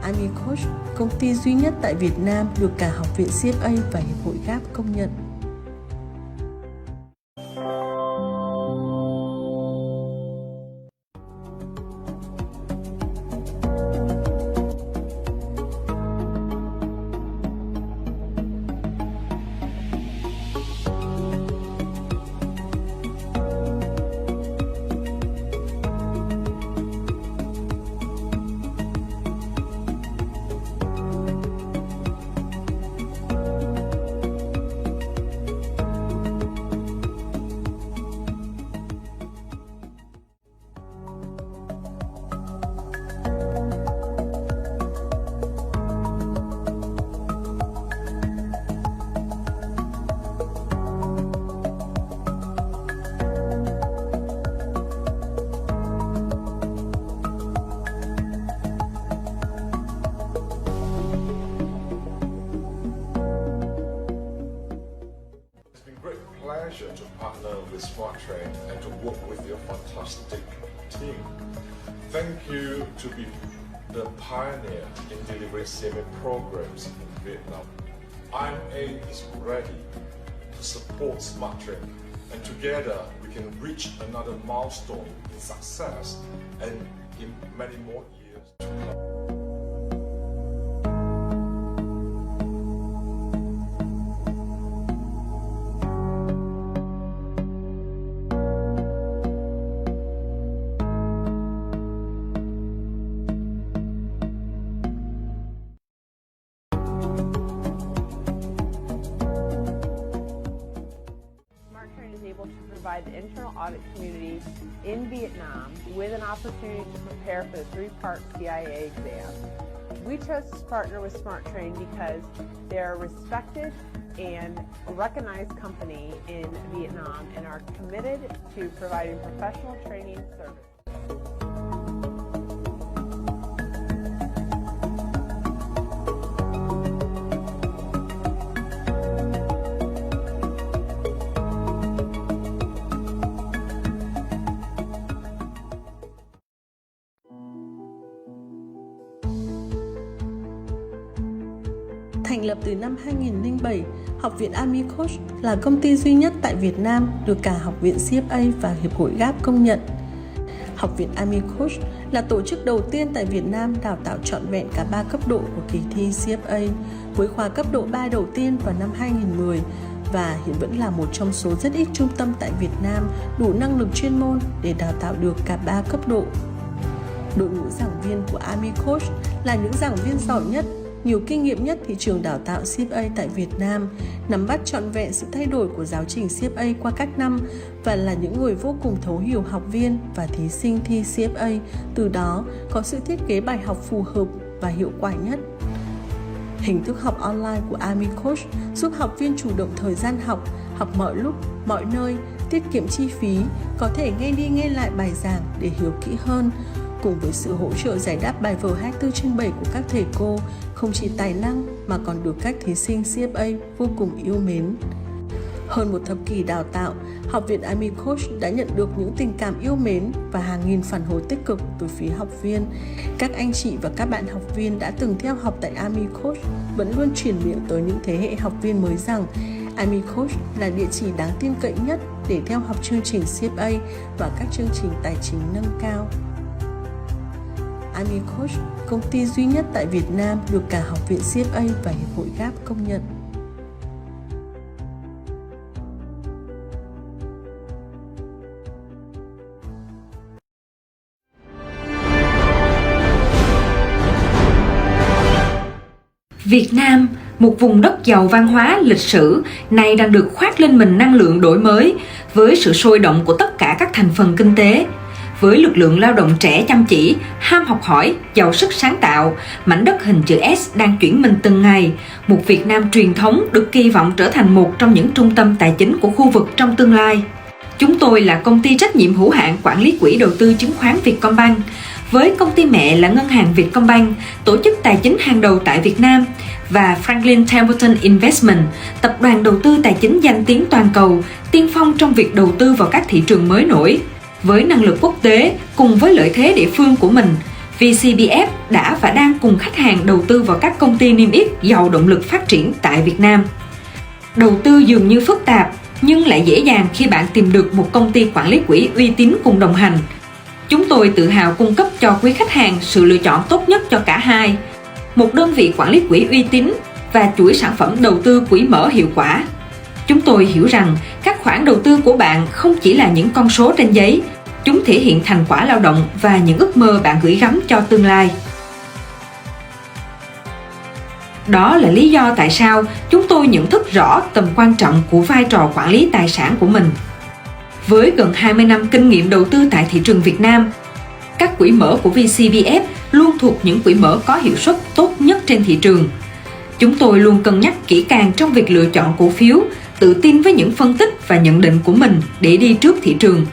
AmiCoach, công ty duy nhất tại Việt Nam được cả Học viện CFA và Hiệp hội GAP công nhận. Pleasure to partner with SmartTrain and to work with your fantastic team. Thank you to be the pioneer in delivering CMA programs in Vietnam. IMA is ready to support SmartTrain, and together we can reach another milestone in success and in many more years to come. Able to provide the internal audit community in Vietnam with an opportunity to prepare for the 3-part CIA exam. We chose to partner with SmartTrain because they're a respected and recognized company in Vietnam and are committed to providing professional training service. Thành lập từ năm 2007, Học viện AmiCoach là công ty duy nhất tại Việt Nam được cả Học viện CFA và Hiệp hội GAP công nhận. Học viện Army Coach là tổ chức đầu tiên tại Việt Nam đào tạo trọn vẹn cả 3 cấp độ của kỳ thi CFA, với khóa cấp độ 3 đầu tiên vào năm 2010 và hiện vẫn là một trong số rất ít trung tâm tại Việt Nam đủ năng lực chuyên môn để đào tạo được cả 3 cấp độ. Đội ngũ giảng viên của Army Coach là những giảng viên giỏi nhất, nhiều kinh nghiệm nhất thị trường đào tạo CFA tại Việt Nam, nắm bắt trọn vẹn sự thay đổi của giáo trình CFA qua các năm và là những người vô cùng thấu hiểu học viên và thí sinh thi CFA, từ đó có sự thiết kế bài học phù hợp và hiệu quả nhất. Hình thức học online của Army Coach giúp học viên chủ động thời gian học mọi lúc, mọi nơi, tiết kiệm chi phí, có thể nghe đi nghe lại bài giảng để hiểu kỹ hơn. Cùng với sự hỗ trợ giải đáp bài vở 24/7 của các thầy cô, không chỉ tài năng mà còn được các thí sinh CFA vô cùng yêu mến. Hơn một thập kỷ đào tạo, Học viện Army Coach đã nhận được những tình cảm yêu mến và hàng nghìn phản hồi tích cực từ phía học viên. Các anh chị và các bạn học viên đã từng theo học tại Army Coach vẫn luôn truyền miệng tới những thế hệ học viên mới rằng Army Coach là địa chỉ đáng tin cậy nhất để theo học chương trình CFA và các chương trình tài chính nâng cao. Army Coach, công ty duy nhất tại Việt Nam được cả Học viện CFA và Hiệp hội GAP công nhận. Việt Nam, một vùng đất giàu văn hóa, lịch sử, nay đang được khoác lên mình năng lượng đổi mới với sự sôi động của tất cả các thành phần kinh tế. Với lực lượng lao động trẻ chăm chỉ, ham học hỏi, giàu sức sáng tạo, mảnh đất hình chữ S đang chuyển mình từng ngày. Một Việt Nam truyền thống được kỳ vọng trở thành một trong những trung tâm tài chính của khu vực trong tương lai. Chúng tôi là công ty trách nhiệm hữu hạn quản lý quỹ đầu tư chứng khoán Vietcombank. Với công ty mẹ là Ngân hàng Vietcombank, tổ chức tài chính hàng đầu tại Việt Nam, và Franklin Templeton Investment, tập đoàn đầu tư tài chính danh tiếng toàn cầu, tiên phong trong việc đầu tư vào các thị trường mới nổi. Với năng lực quốc tế cùng với lợi thế địa phương của mình, VCBF đã và đang cùng khách hàng đầu tư vào các công ty niêm yết giàu động lực phát triển tại Việt Nam. Đầu tư dường như phức tạp, nhưng lại dễ dàng khi bạn tìm được một công ty quản lý quỹ uy tín cùng đồng hành. Chúng tôi tự hào cung cấp cho quý khách hàng sự lựa chọn tốt nhất cho cả hai. Một đơn vị quản lý quỹ uy tín và chuỗi sản phẩm đầu tư quỹ mở hiệu quả. Chúng tôi hiểu rằng các khoản đầu tư của bạn không chỉ là những con số trên giấy, chúng thể hiện thành quả lao động và những ước mơ bạn gửi gắm cho tương lai. Đó là lý do tại sao chúng tôi nhận thức rõ tầm quan trọng của vai trò quản lý tài sản của mình. Với gần 20 năm kinh nghiệm đầu tư tại thị trường Việt Nam, các quỹ mở của VCBF luôn thuộc những quỹ mở có hiệu suất tốt nhất trên thị trường. Chúng tôi luôn cân nhắc kỹ càng trong việc lựa chọn cổ phiếu, tự tin với những phân tích và nhận định của mình để đi trước thị trường.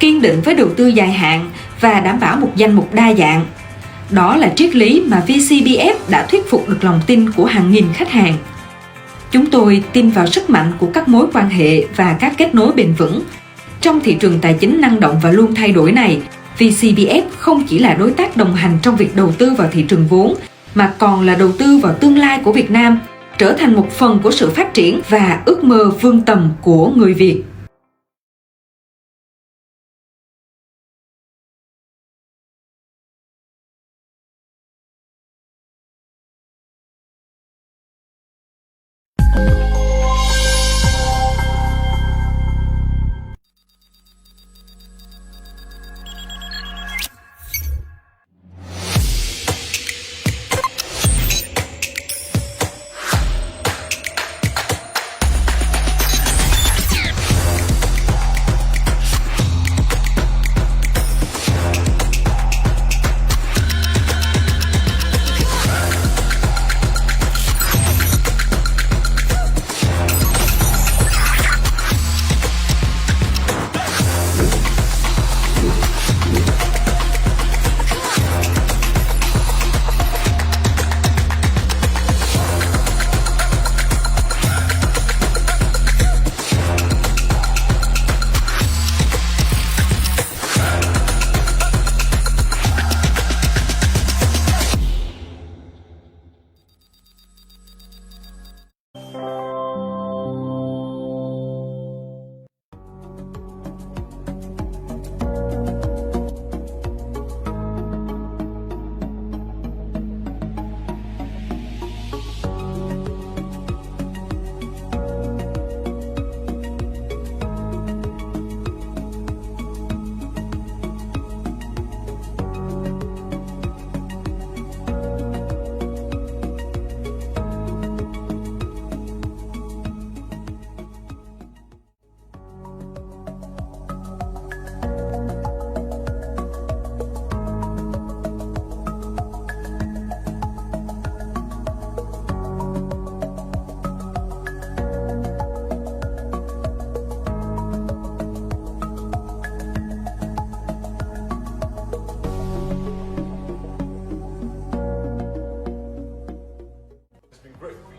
Kiên định với đầu tư dài hạn và đảm bảo một danh mục đa dạng. Đó là triết lý mà VCBF đã thuyết phục được lòng tin của hàng nghìn khách hàng. Chúng tôi tin vào sức mạnh của các mối quan hệ và các kết nối bền vững. Trong thị trường tài chính năng động và luôn thay đổi này, VCBF không chỉ là đối tác đồng hành trong việc đầu tư vào thị trường vốn, mà còn là đầu tư vào tương lai của Việt Nam, trở thành một phần của sự phát triển và ước mơ vươn tầm của người Việt.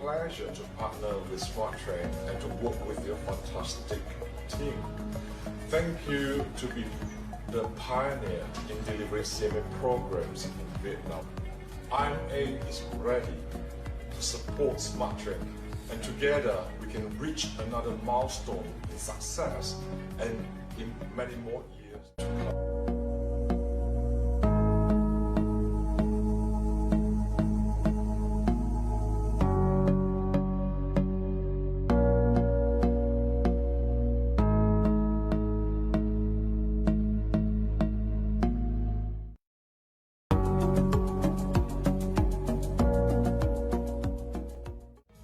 pleasure to partner with SmartTrain and to work with your fantastic team. Thank you to be the pioneer in delivering CMA programs in Vietnam. IMA is ready to support SmartTrain, and together we can reach another milestone in success and in many more years to come.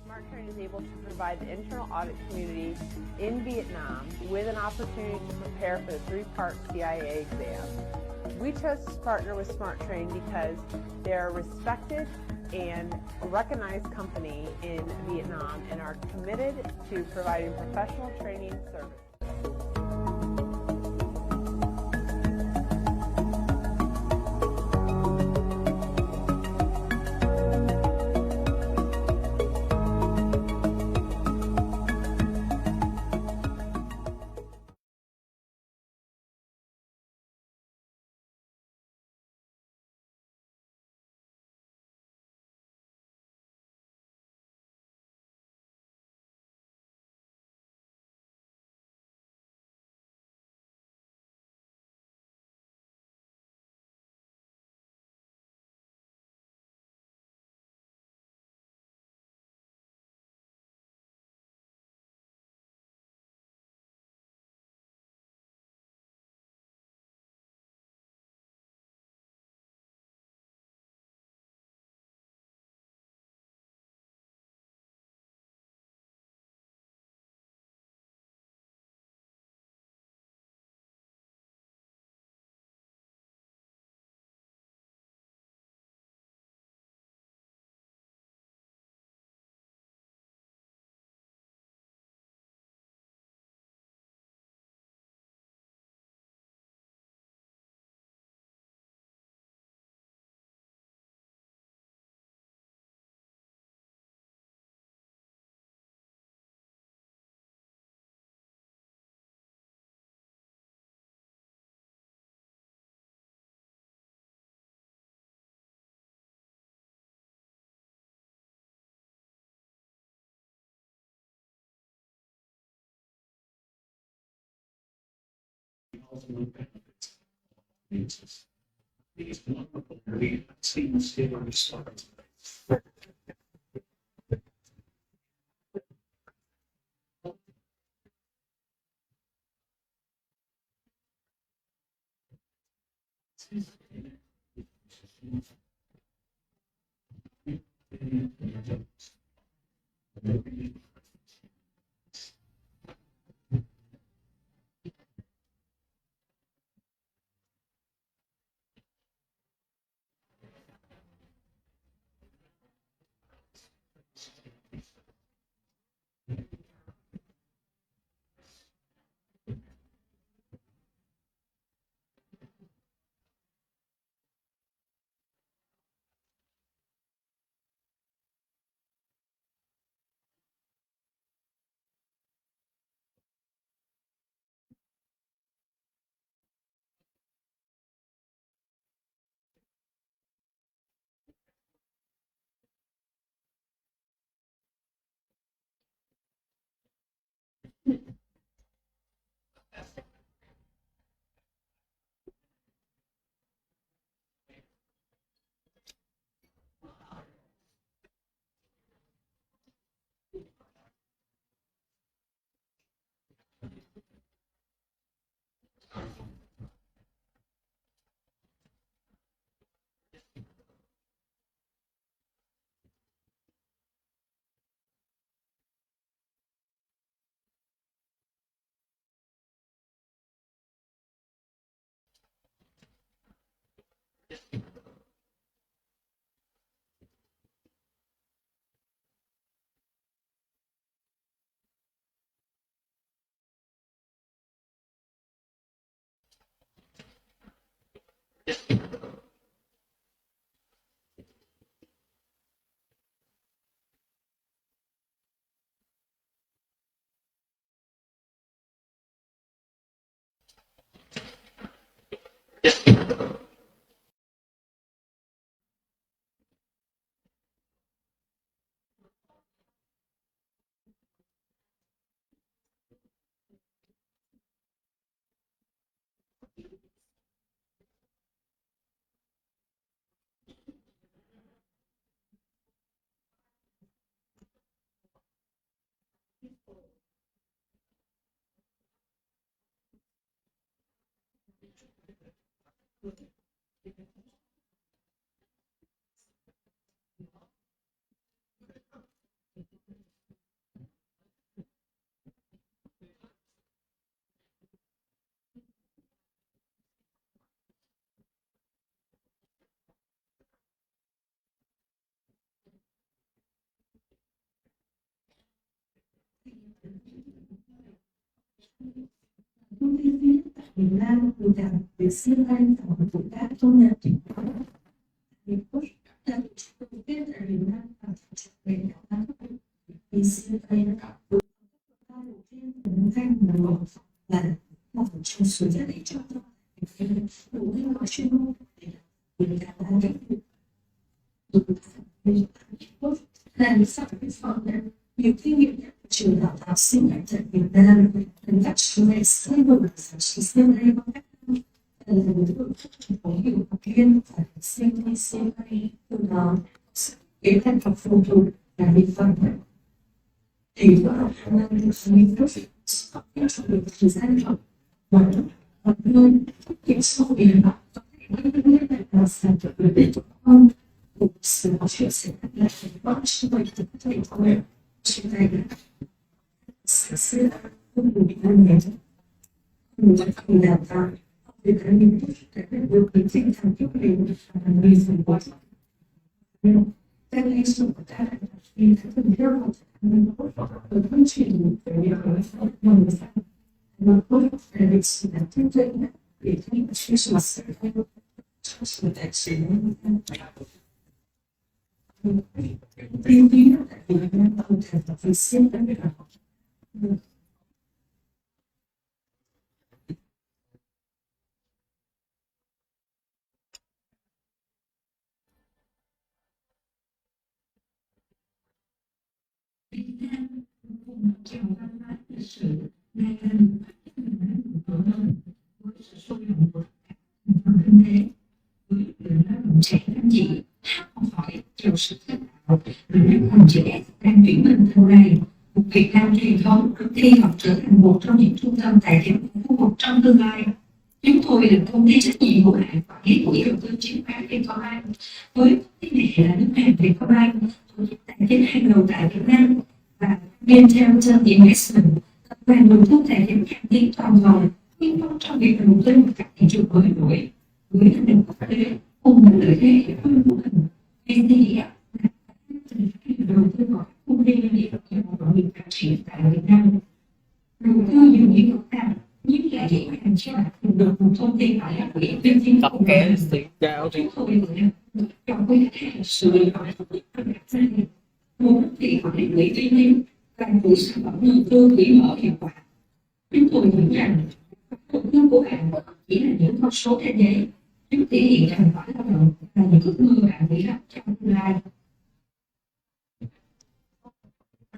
SmartTrain is able to provide the internal audit community in Vietnam with an opportunity to prepare for the three-part CIA exam. We chose to partner with SmartTrain because they're a respected and recognized company in Vietnam and are committed to providing professional training and service. Ultimate benefits of users. These are not really seems to respond. Công ty duy nhất tại Việt Nam được đạt việc siêu anh và một vụ đã công nhận trình độ việc push đã đầu tiên tại Việt Nam và về cả ba cấp độ vì siêu anh được đầu tiên đứng danh là một trong số rất ít trong đủ năng lực chuyên môn để cả ba cấp độ là lý do vì phòng nhận nhiều kinh nghiệm nhất của trường đào tạo sinh ở tại Việt Nam đến các trường này xây dựng sản xuất riêng hay bằng cách là đối tượng có nhiều học viên phải sinh đi xem hay từ đó kế thành học phù thuộc là bị phần thì có học năng được sinh tốt học viên trong được thời gian học và học viên kiểm soát việc học có thể biết là sản phẩm được biết không sự hỗ trợ sẽ là bọn chúng tôi thực hiện của chúng ta sẽ không đủ năng lực không không đào tạo việc cá nhân được khuyến khích thành tích mình và người dùng quá các lý do của ta vì các phần theo một mình ở công trình về việc nói pháp bằng sao mà có thể được sự đạt tiêu chuẩn để thay đổi sự sở sự thay đổi cho sự đại diện tiên tiến tại Việt Nam không thể tập vì siêu đến được Việt Nam cùng chào văn hóa lịch sử ngày càng phát triển mạnh của hơn với sự sôi động của các thành phần kinh tế với lượng lao động trẻ chăm chỉ học hỏi giàu sự kết hợp và rất còn trẻ đang chuyển mình thành này một Việt Nam truyền thống thi học trở thành một trong những trung tâm tài chính của khu vực trong tương lai. Chúng tôi là công ty trách nhiệm hữu hạn quản lý quỹ đầu tư chứng khoán Vietcombank. Với công ty này là ngân hàng Vietcombank, tổ chức tài chính hàng đầu tại Việt Nam và Intelligent Investment, tập đoàn đầu tư tài chính hàng tiến toàn cầu, tiên phong trong việc đầu tư vào các thị trường mới nổi với năng lực quốc tế cùng một lợi thế địa phương của mình. VCDF đầu tư vào các công ty doanh nghiệp và động lực phát triển tại Việt Nam. Đầu tư nhiều những phức tạp nhưng lại dễ dàng cho bạn tìm được một thông tin phải là quỹ viên viên của mình. Chúng tôi vừa chọn với khách hàng sự lựa chọn của các gia đình. Một đơn vị quản lý quỹ uy tín và một sản phẩm đầu tư quỹ mở hiệu quả. Chúng tôi nghĩ rằng đầu tư của bạn chỉ là những con số thế giới. Chúng thể hiện thành quả lao động và những ước mơ bạn nghĩ ra trong tương lai.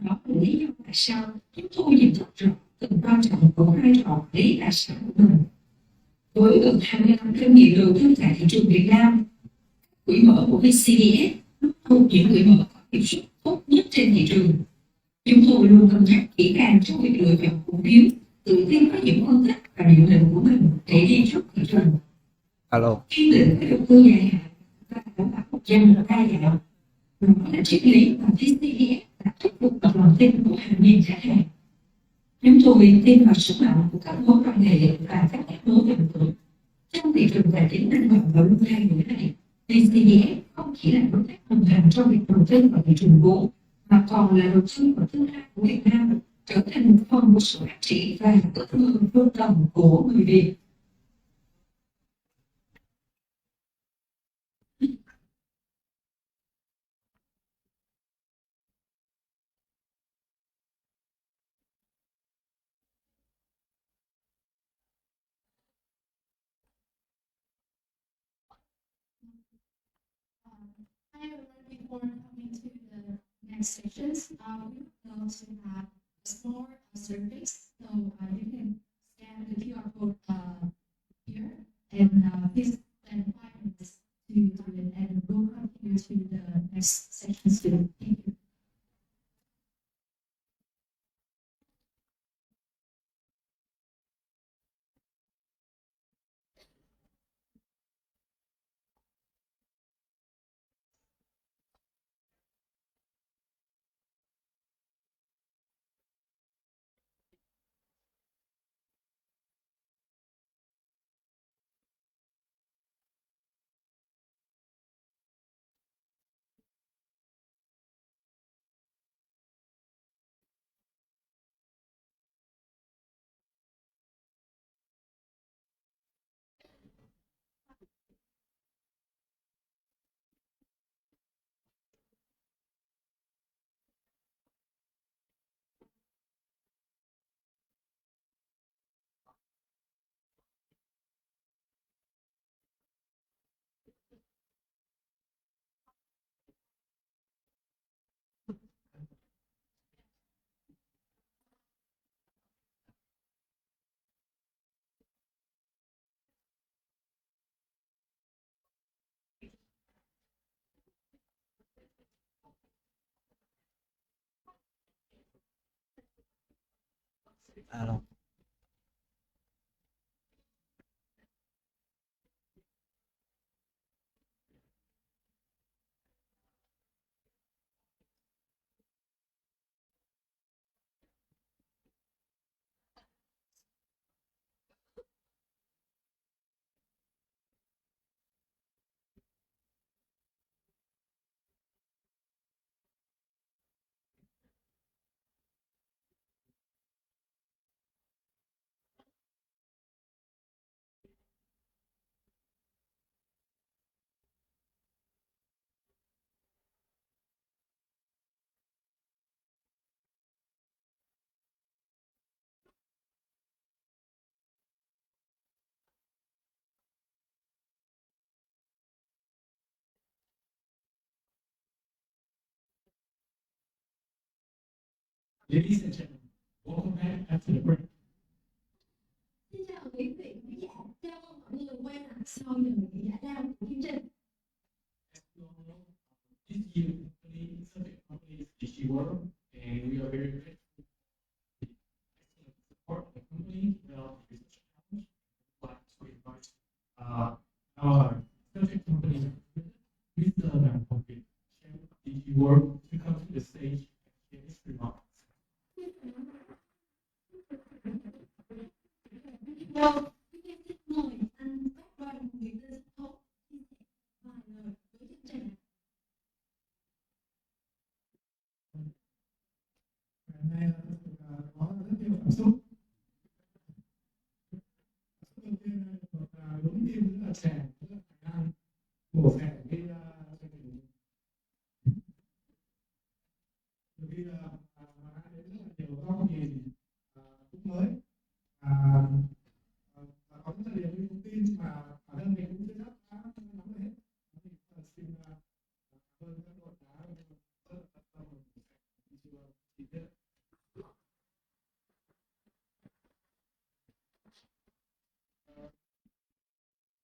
Đó là lý do tại sao chúng tôi nhìn thật rõ tầm quan trọng của vai trò quản lý tài sản của mình. Với gần 20 năm kinh nghiệm đầu tư tại thị trường Việt Nam, quỹ mở của VCDF thuộc những quỹ mở có hiệu suất tốt nhất trên thị trường. Chúng tôi luôn cân nhắc kỹ càng trong việc lựa chọn cổ phiếu, tự tin với những phân tích và nhận định của mình để đi trước thị trường. Alo. Kiên định với đầu tư dài hạn và đảm bảo một dân đa dạng. Đó là triết lý mà VCDF đã thuyết phục được lòng tin của hàng nghìn khách hàng. Chúng tôi tin vào sức mạnh của các mối quan hệ và các kết nối bền vững. Trong thị trường tài chính năng động và luôn thay đổi này, VCDF không chỉ là đối tác đồng hành trong việc đầu tư vào thị trường vốn, mà còn là đầu tư vào tương lai của Việt Nam, trở thành một phần của sự phát triển và ước mơ vô tầm của người Việt. before coming to the next sections, we would love to have a small surface, so you can scan the QR code here, and please spend 5 minutes to do it, and we'll continue to the next section soon. Thank you. Alo. Ladies and gentlemen, welcome back after the break. Xin chào quý vị khán giả, chào mừng mọi người quay lại sau giờ nghỉ giải lao của chương trình. This year, company, subject company is DG World, and we are very grateful for the excellent support of the company to develop the research challenge. We'd like to invite our subject company, Mr. Van Pompey, chairman of DG World, to come to the stage and share his remarks. Đầu, xin mời anh các đoàn người lên sân khấu chia sẻ vài lời với chương trình. Hôm nay có rất nhiều cảm xúc. Đầu tiên là đúng tim rất là trẻ, rất là khả năng mổ xẻ cái chương trình. Bởi vì mà đã đến rất là nhiều góc nhìn cũng mới và có rất là nhiều những thông tin mà bản thân mình cũng chưa chắc đã nắm được hết. Xin cảm ơn các đội đã rất là tập trung và chi tiết.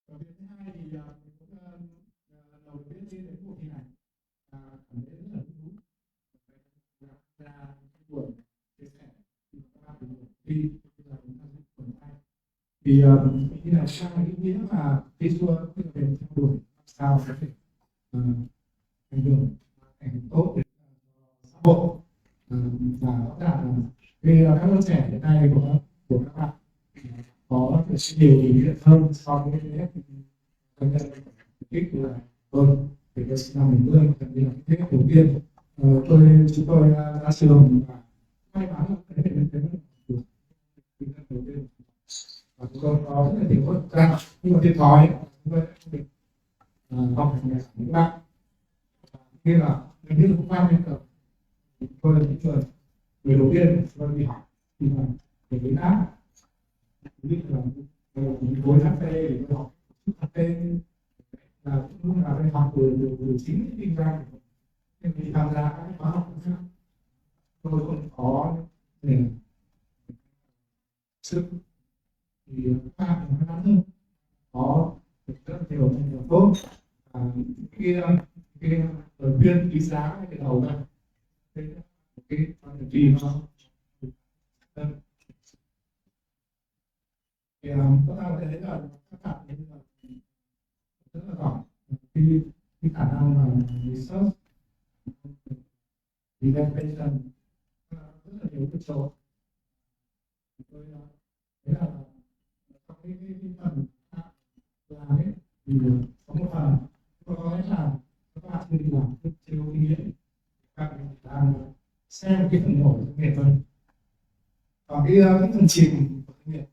Và việc thứ hai thì mình cũng lần đầu biết đến cuộc thi này và cảm thấy rất là hứng thú ra cái buổi chia sẻ thì các bạn được thi là chúng ta sẽ triển khai vì như là sang ý nghĩa mà cái tour tức là về theo đuổi làm sao có thể ảnh hưởng tốt đến xã hội và rõ ràng là vì các lớp trẻ hiện nay của các bạn có nhiều ý nghĩa hơn so với cái nét cá nhân kích là tôi thì tôi sinh năm 70 gần như là cái thế đầu tiên chúng tôi ra trường và may mắn là cái đầu tiên và chúng tôi có rất là nhiều bất ra nhưng mà thiệt thòi chúng tôi không được học hành nghề những bạn như là gần như là không quan trọng tôi là những người đầu tiên tôi đi học thì mà để đến áp biết là những khối HP để tôi học HP là cũng là phải học từ chính cái kinh doanh nhưng khi tham gia các khóa học khác tôi không có sức thì các bạn nó hơn có rất nhiều tốt cái lời khuyên quý giá cái đầu ra cái kỳ nó thì các bạn thấy là các bạn rất là giỏi cái khả năng mà research presentation rất là nhiều cái chỗ tôi thấy là trong cái phần làm ấy thì có một phần có lẽ là các bạn chưa đi làm chưa có kinh nghiệm các bạn đang xem cái phần nổi doanh nghiệp hơn còn cái phần chìm của doanh nghiệp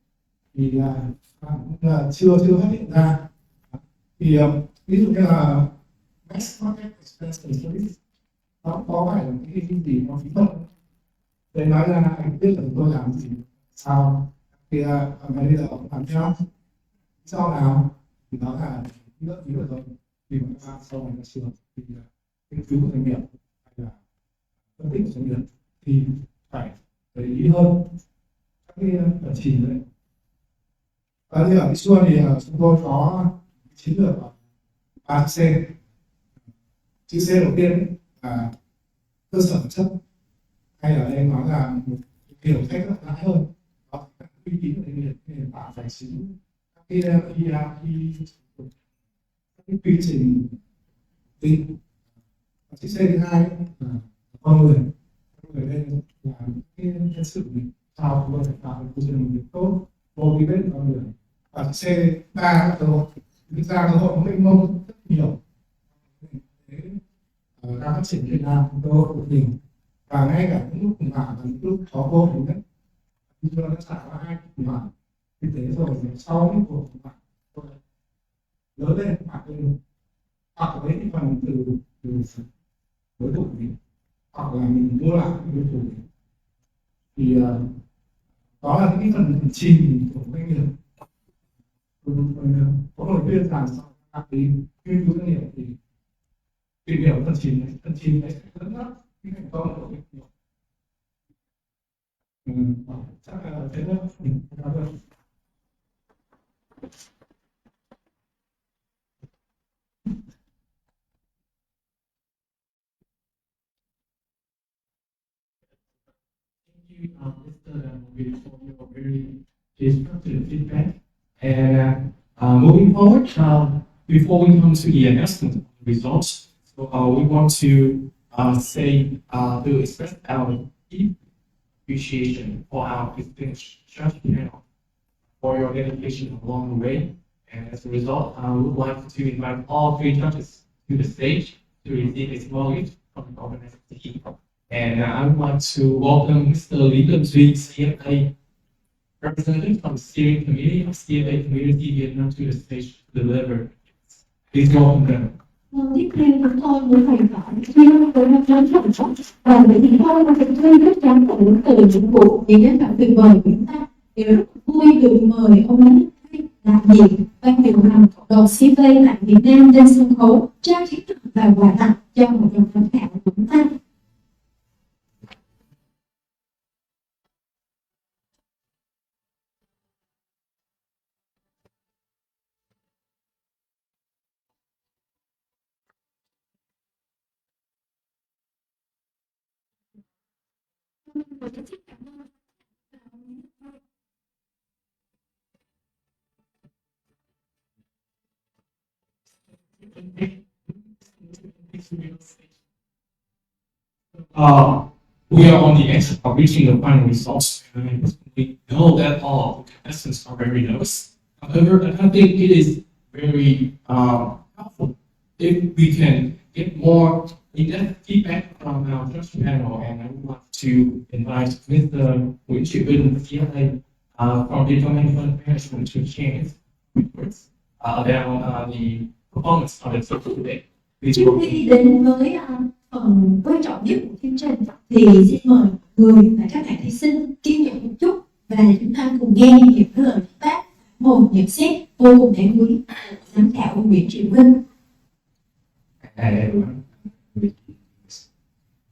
thì là bạn cũng là chưa phát hiện ra thì ví dụ như là mass market expense service nó có phải là cái gì nó phí không để nói ra anh biết là tôi làm gì sao thì bây giờ ông làm theo sau nào thì nó là rất ý rồi thì mà các bạn sau này ra trường thì nghiên cứu của doanh nghiệp hay là phân tích của doanh nghiệp thì phải để ý hơn các cái phần trình đấy. Và như ở cái xua thì chúng tôi có chiến lược 3C. Chữ C đầu tiên là cơ sở vật chất, hay ở đây nói là một kiểu cách rộng rãi hơn, đó là uy tín của doanh nghiệp, nền tảng tài chính, các cái cái quy trình tin. Chữ C thứ hai là con người đây là cái nhân sự mình sao chúng tôi phải tạo môi trường làm việc tốt, motivate con người. Và C ba là cơ hội, thực ra cơ hội nó mênh mông rất nhiều. Đang phát triển Việt Nam cơ hội của mình và ngay cả những lúc khủng hoảng và những lúc khó vô thì nhất chúng tôi đã trải qua 2 khủng hoảng kinh tế rồi, sau những cuộc khủng hoảng lớn lên hoặc lên hoặc lấy cái phần từ đối thủ mình hoặc là mình mua lại đối thủ mình thì đó là những cái phần trình của doanh nghiệp. Có lời khuyên rằng sau khi nghiên cứu doanh nghiệp thì tìm hiểu phần trình này sẽ dẫn dắt cái thành công của doanh nghiệp. Chắc là thế thôi. Cảm ơn. Mr. Movie, for your very constructive feedback. And moving forward, before we come to the announcement results, so we want to to express our deep appreciation for our distinguished judge panel for your dedication along the way. And as a result, we would like to invite all 3 judges to the stage to receive a small gift from the organizing team. And I would like to welcome Mr. Lý Lâm Duy, CFA representative from the steering committee of CFA Community Vietnam to the stage to deliver. Please welcome them. Tiếp theo chúng tôi muốn bày tỏ riêng với một nhóm sản xuất và để thì thôi là phải thuê các cán bộ từ những vụ những nhân vật tuyệt vời của chúng ta. Thì rất vui được mời ông Lý đại diện ban điều hành cộng đồng CFA tại Việt Nam lên sân khấu trao chứng thực và quà tặng cho một dòng giám khảo của chúng ta. We are on the edge of reaching the final results, and we know that all the contestants are very nervous. However, I think it is very helpful if we can get more in-depth feedback from our judge panel, and I would like to invite Mr. Nguyễn Trị Vinh, CFA, from the Domain Fund Management to share his reports about the performance of the circle today. Trước khi đến với phần quan trọng nhất của chương trình thì xin mời mọi người và các bạn thí sinh kiên nhẫn một chút và chúng ta cùng nghe những lời feedback, một nhận xét vô cùng đáng quý giám khảo Nguyễn Trị Vinh. and everyone.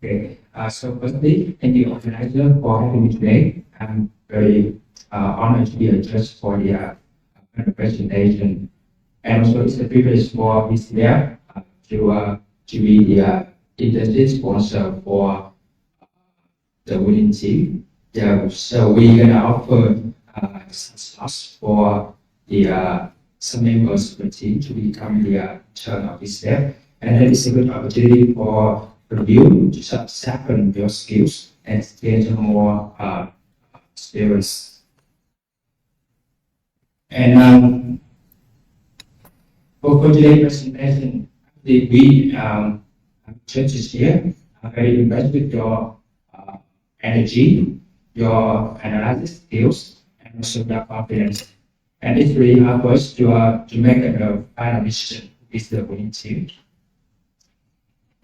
Okay, so firstly, thank you organizer for having me today. I'm very honored to be a judge for the presentation, and also it's a privilege for VCF to be the intensive sponsor for the winning team. Yeah, so we're gonna offer some slots for the some members of the team to become the intern of VCF, and then it's a good opportunity for you to sharpen your skills and gain more experience. And for today's presentation, we judges here are very impressed with your energy, your analysis skills, and also your confidence. And it really helps us to make a final decision with the winning team.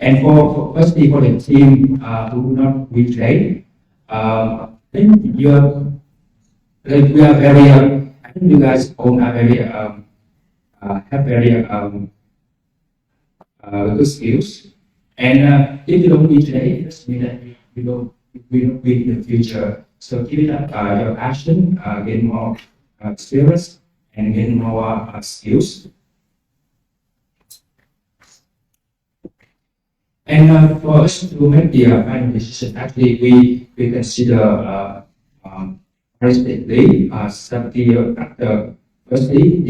And firstly, for the team who will not win today, I think we are very, I think you guys all are very, have very good skills. And if you don't win today, it doesn't mean that we don't win in the future. So keep it up your action, gain more experience, and gain more skills. And for us to make the final decision, actually we consider holistically some key factors. Firstly,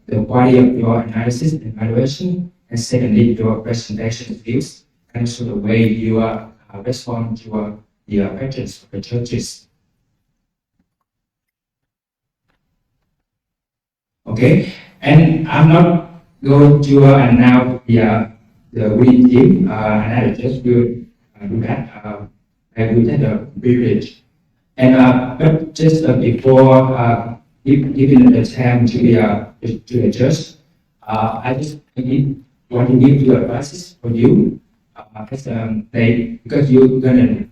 the quality of your analysis and evaluation, and secondly, your presentation skills, and also the way you respond to the questions of the judges. Okay, and I'm not going to announce the winning team, and I just will do that. I will take the privilege. And but just before giving the time to the judge, I just want to give you advice for you, because you're gonna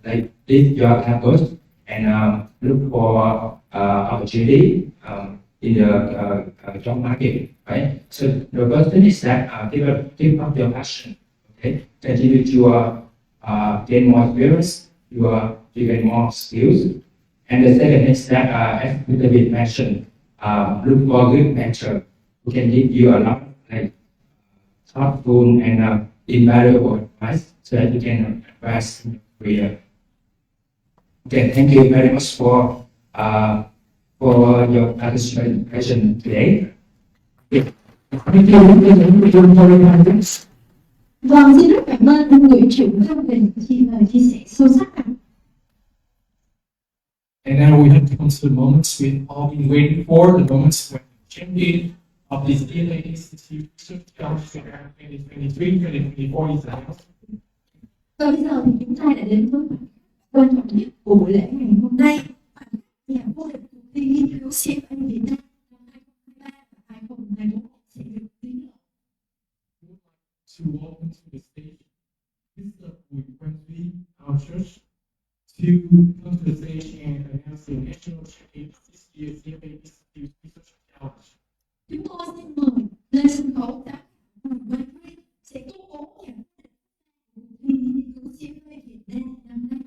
leave your campus and look for opportunity in the job market, right? So the first thing is that keep up your passion, okay? Continue to gain more experience, to gain more skills. And the second is that, as Mr. David mentioned, look for a good mentor who can give you a lot of thoughtful and invaluable advice so that you can advance in your career. Okay, thank you very much for your participation today. Vâng, xin rất cảm ơn người trưởng thông về những chia sẻ sâu sắc này. And now we have to come to the moments we've all been waiting for, the moments when the champion of this DLA Institute Research Fellowship 2023-2024 is announced. Và bây giờ thì chúng ta đã đến với quan trọng nhất của buổi lễ ngày hôm nay, nhà vô địch cuộc thi nghiên cứu CFA Việt Nam năm 2023 và 2024 sẽ được tuyên bố. To welcome to the stage Mr. Bùi Quang Duy, our church, to come to the stage and announce the national champion of this year's CFA Institute Research Challenge. Chúng tôi xin mời lên sân khấu đã Bùi Quang Duy sẽ công bố nhà vô địch cuộc thi nghiên cứu CFA Việt Nam năm nay.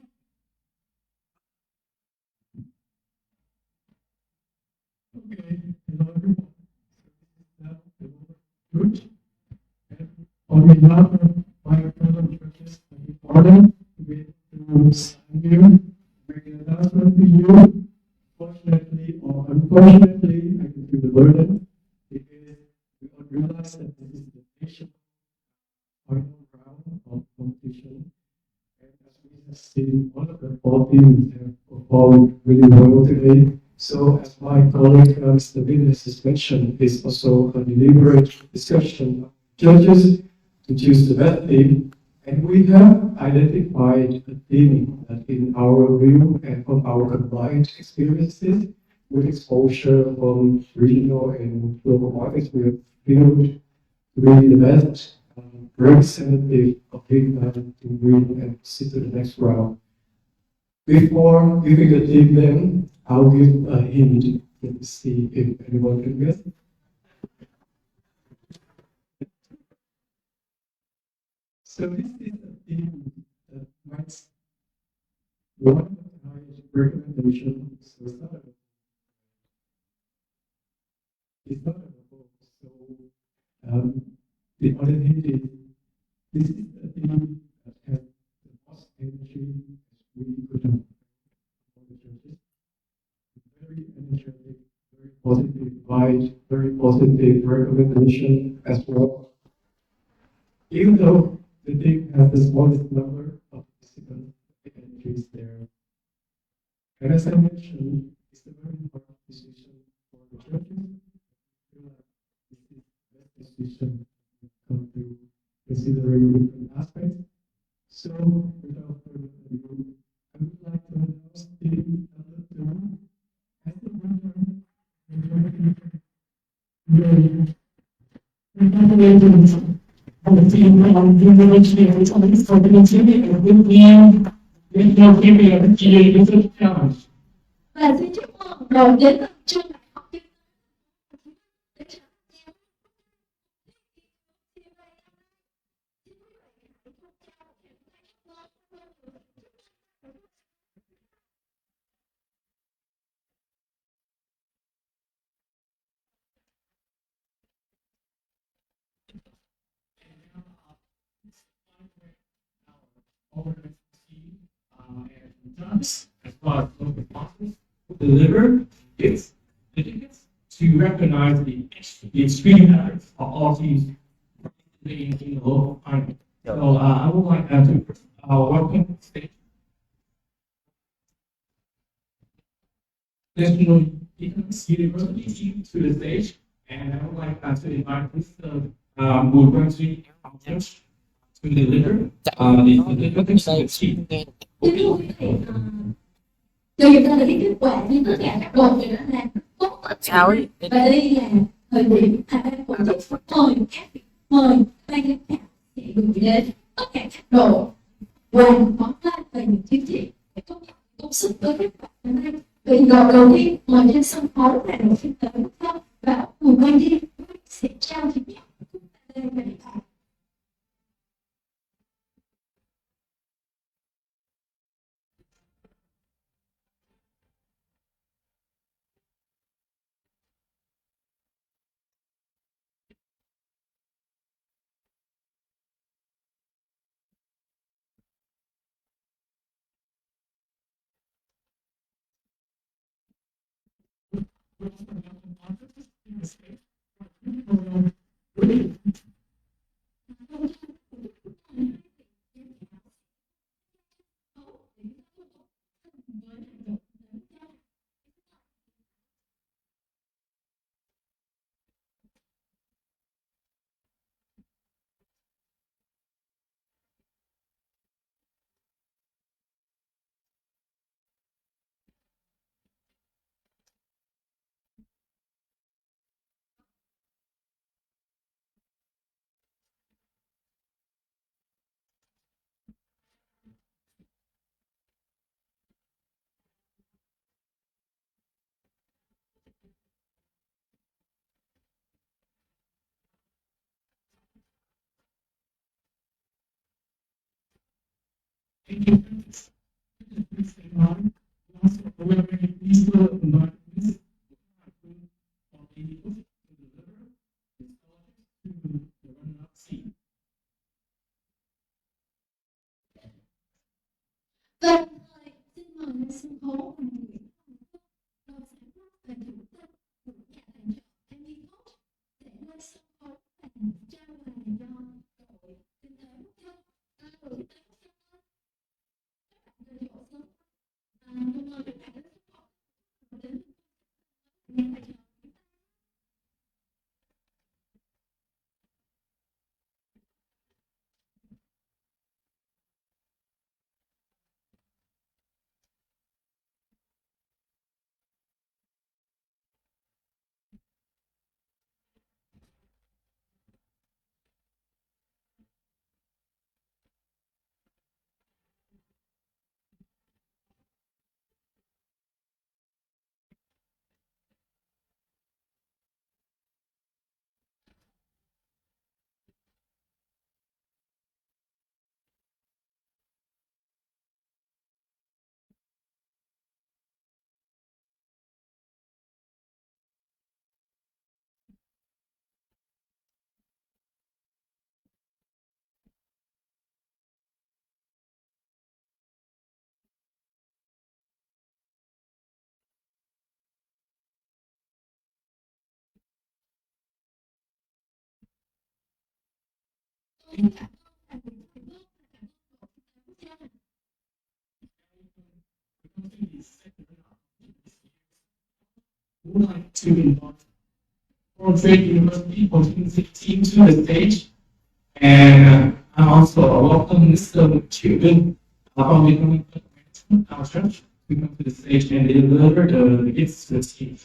Okay, hello everyone. Good. On behalf of my fellow churches, I give pardon with stand here, make an announcement to you. Fortunately or unfortunately, I can feel the burden because we all realize that this is the national final round of competition. And as we have seen, all of the 4 teams have performed really well today. So as my colleague Mr. Venus has mentioned, it's also a deliberate discussion of judges to choose the best team, and we have identified a team that in our view and from our combined experiences with exposure from regional and global markets, we have felt to be the best representative of Finland to win and proceed to the next round. Before giving the team name, I'll give a hint. Let's see if anyone can guess. So this is a theme that might one recommendation. So it's not a book. So the other thing is this is a theme that has the most energy we could have for the churches. Very energetic, very positive vibe, very positive recommendation as well. Even though the thing has the smallest number of participants, the energy is there. And as I mentioned, it's a very important decision for the churches. I feel like this is the best decision when it comes to considering different aspects. So, without further ado, I would like to announce the number two as the Và xin chúc mừng đầu đến trường đại học Kinh tế. As far as local partners who deliver its certificates to recognize the extreme efforts of all teams participating in the local economy. So I would like to welcome the stage National Economics University team to the stage, and I would like to invite Mr. Murphy to deliver the certificates to the team. Cho chúng ta được biết kết quả nhưng tất cả các đội đều đã làm rất tốt ở trường. Và đây là thời điểm mà ban tổ chức mời ban giám khảo sẽ gửi đến tất cả các đội hoàn món lan về những chứng chỉ để công nhận công sức với kết quả năm nay. Vì đội đầu tiên mời trên sân khấu là đội kinh tế quốc dân và Bùi Quang Di sẽ trao chứng nhận của chúng ta lên về điện thoại. Vâng, xin mời lên sân khấu Hoàng Nguyễn Hồng Phúc, đội sáng lập và chủ tịch của nhà tài trợ Amy Coach để lên sân khấu và trao quà cho đội kinh tế quốc dân. Đội kinh tế quốc dân các bạn từ chỗ sớm. Mời các bạn lên sân khấu đến nhà tài trợ. would like to invite World Trade University Potency team to the stage. And I also welcome Mr. Children from the Economic our church to come to the stage and deliver the gifts to the team.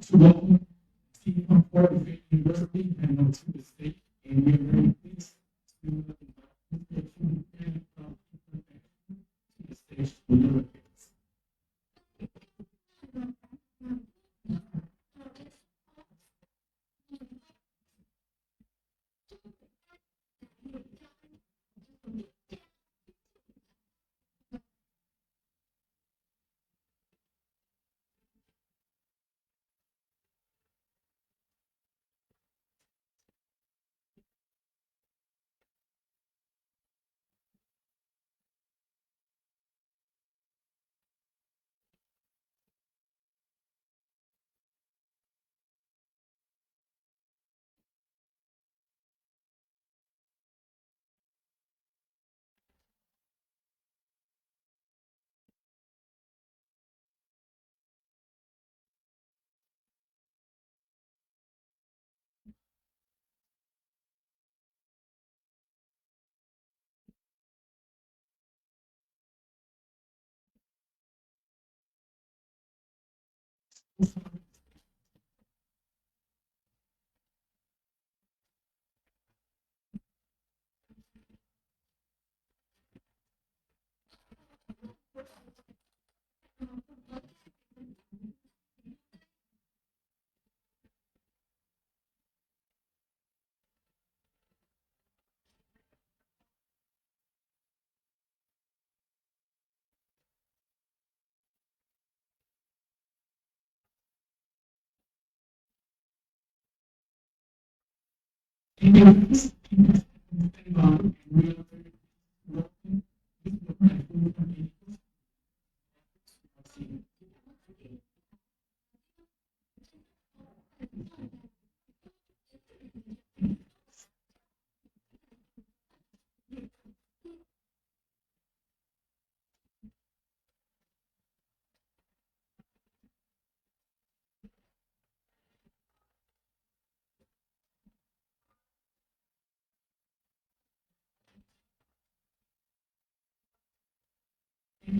To welcome Steve from Florida University and to the state, and we are very pleased to invite Mr. Children from to the stage to deliver gifts.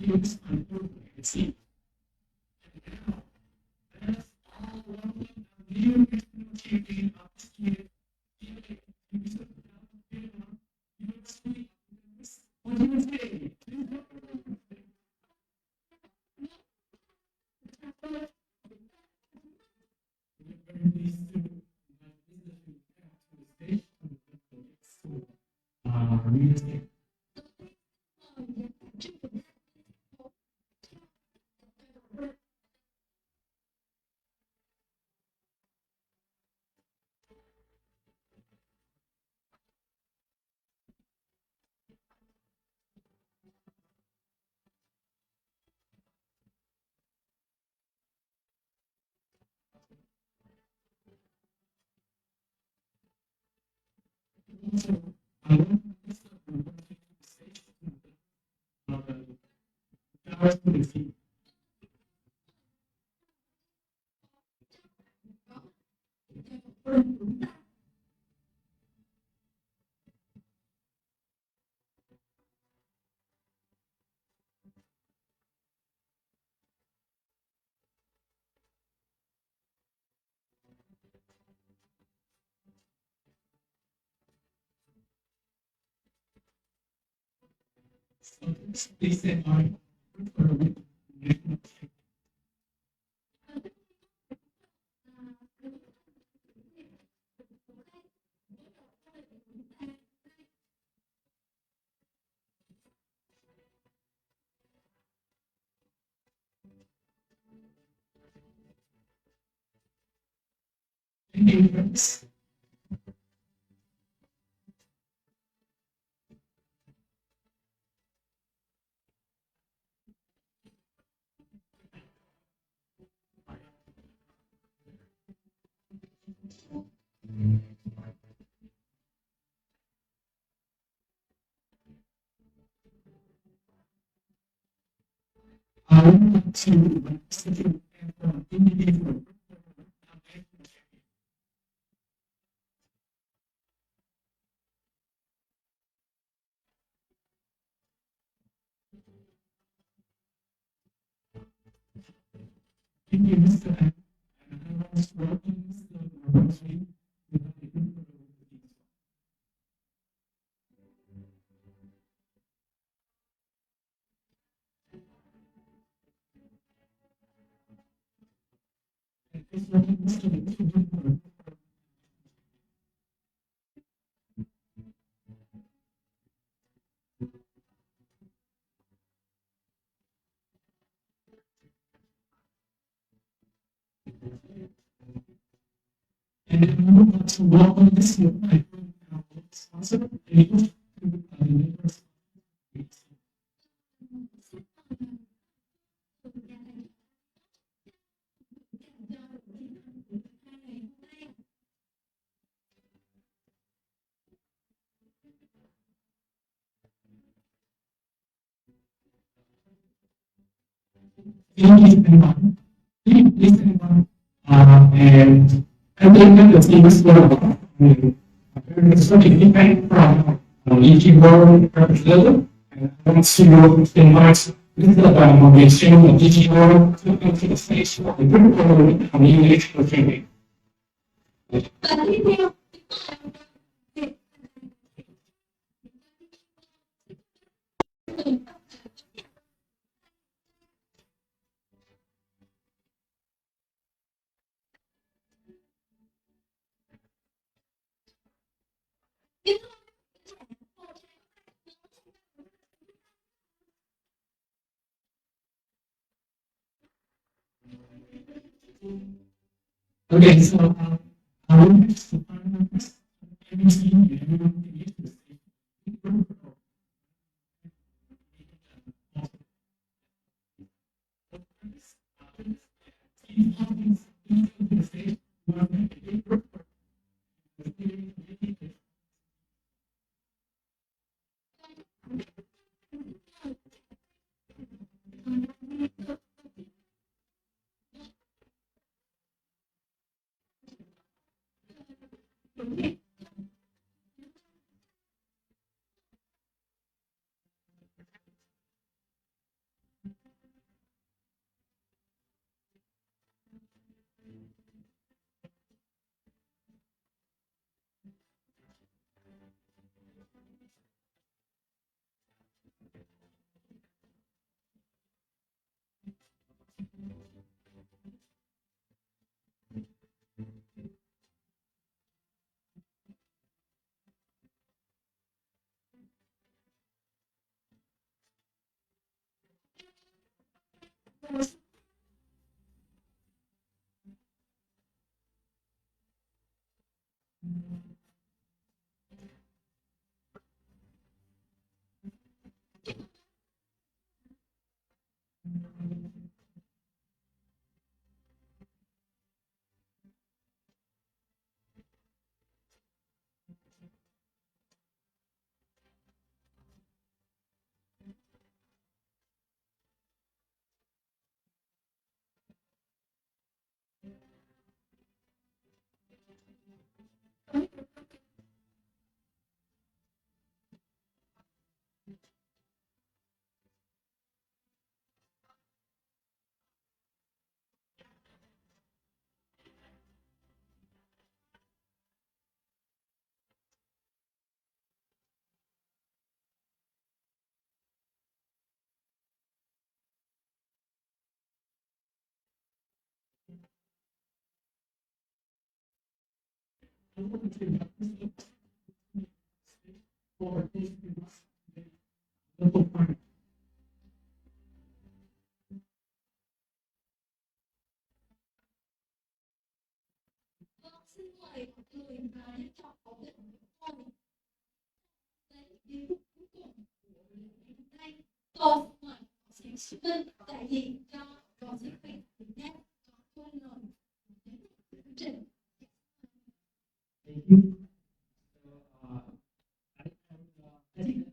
use and see. What do you say? Music. They said, I want to individual. Thank you, Mr. And I was working with and I want to welcome this year. I sponsor able to members. Thank you, everyone. Please, everyone. And I think that the team is well. It's something different from EG World representative. And I want to invite Mr. the exchange of EG World to come to the stage for the group of English for training. Okay, so I want to find out everything and everyone to get to the stage. Xin mời mọi người và nhân trọng có việc của tôi. Đây là điều cuối cùng của ngày hôm nay. Tôi xin mời Thầy Xuân đại diện cho Đoàn Diễn viên Việt Nam có đôi lời đến chương trình. Thank you. I think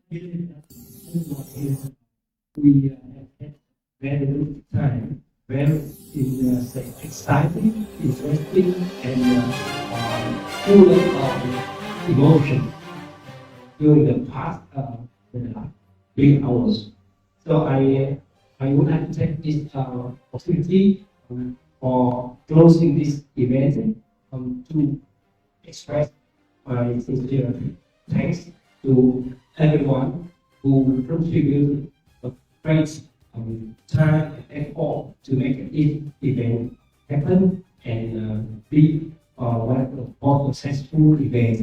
we have had very good time, very exciting, interesting, and full of emotion during the past 3 hours. So I would like to take this opportunity for closing this event to express my sincere thanks to everyone who contributed a great time and effort to make this event happen and be one of the most successful events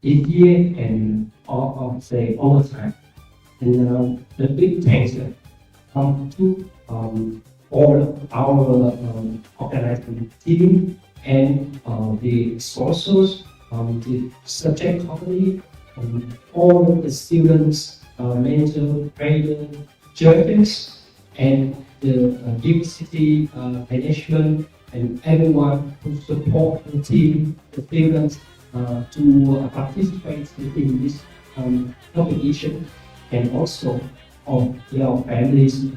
this year and all the time. And the big thanks come to all our organizing team and the sponsors, the subject company, all the students, mentor, trainer, judges, and the university management, and everyone who support the team, the students, to participate in this competition, and also of their families.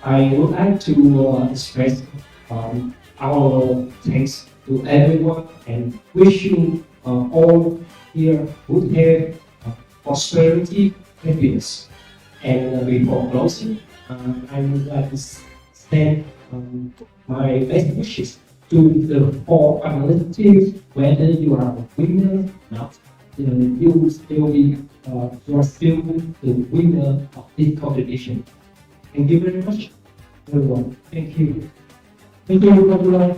I would like to express our thanks to everyone and wish you all here good health, prosperity, happiness. And before closing, I would like to send my best wishes to the 4 finalist teams. Whether you are a winner or not, you are still the winner of this competition. Thank you very much, everyone. Thank you. Thank you, everyone.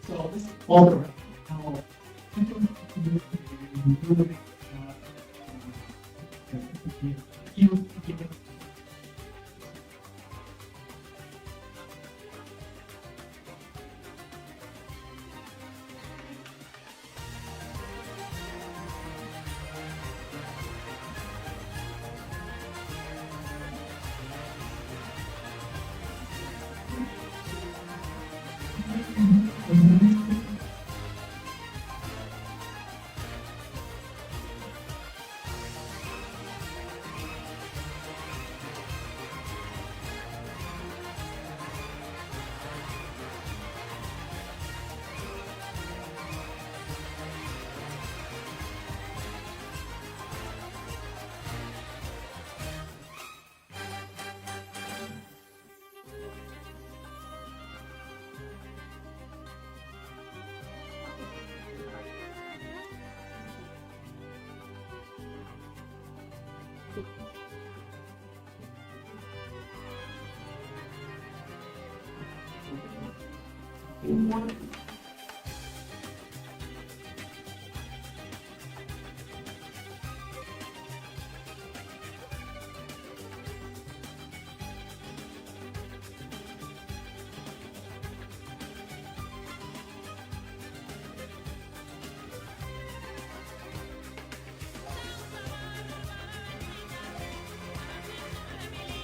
So this is all right. Now,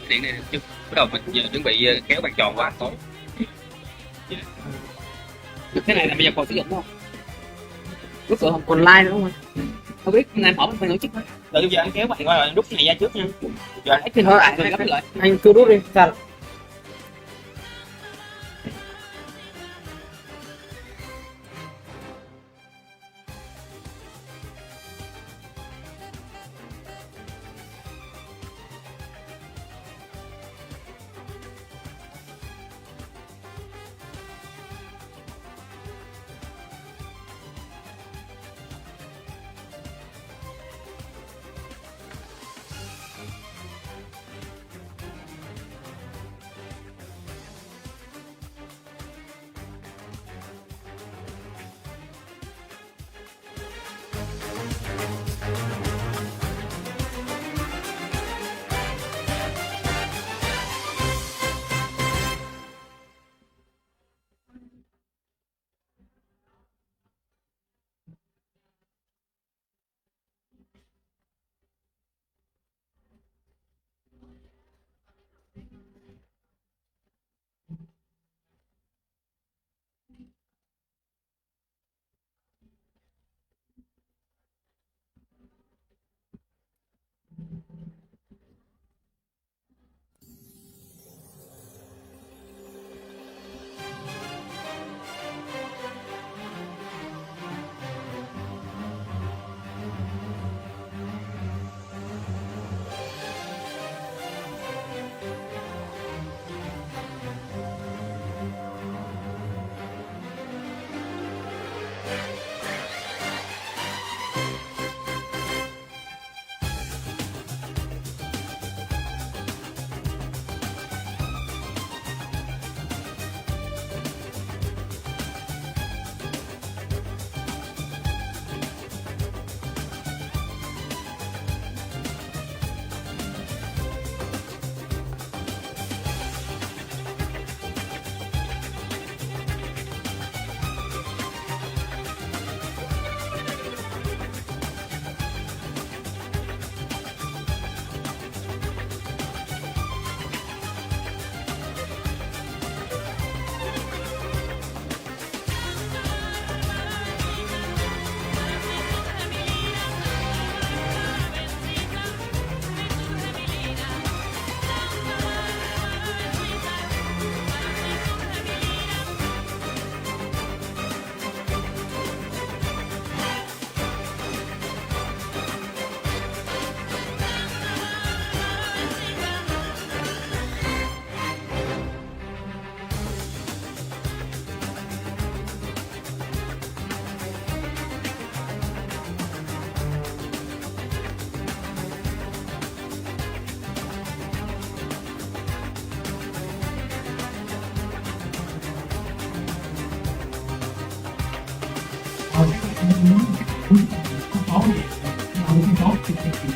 điện này bắt đầu mình giờ chuẩn bị kéo bàn tròn qua tối. Cái này là bây giờ còn sử dụng không? Rút cửa không? Còn like nữa không? Không biết anh em hỏi mình tổ chức thôi. Rồi bây giờ anh kéo bạn qua rồi rút cái này ra trước nha. Rồi anh thôi anh gấp lại. Anh cứ rút đi. Sao? Không có gì, không có gì.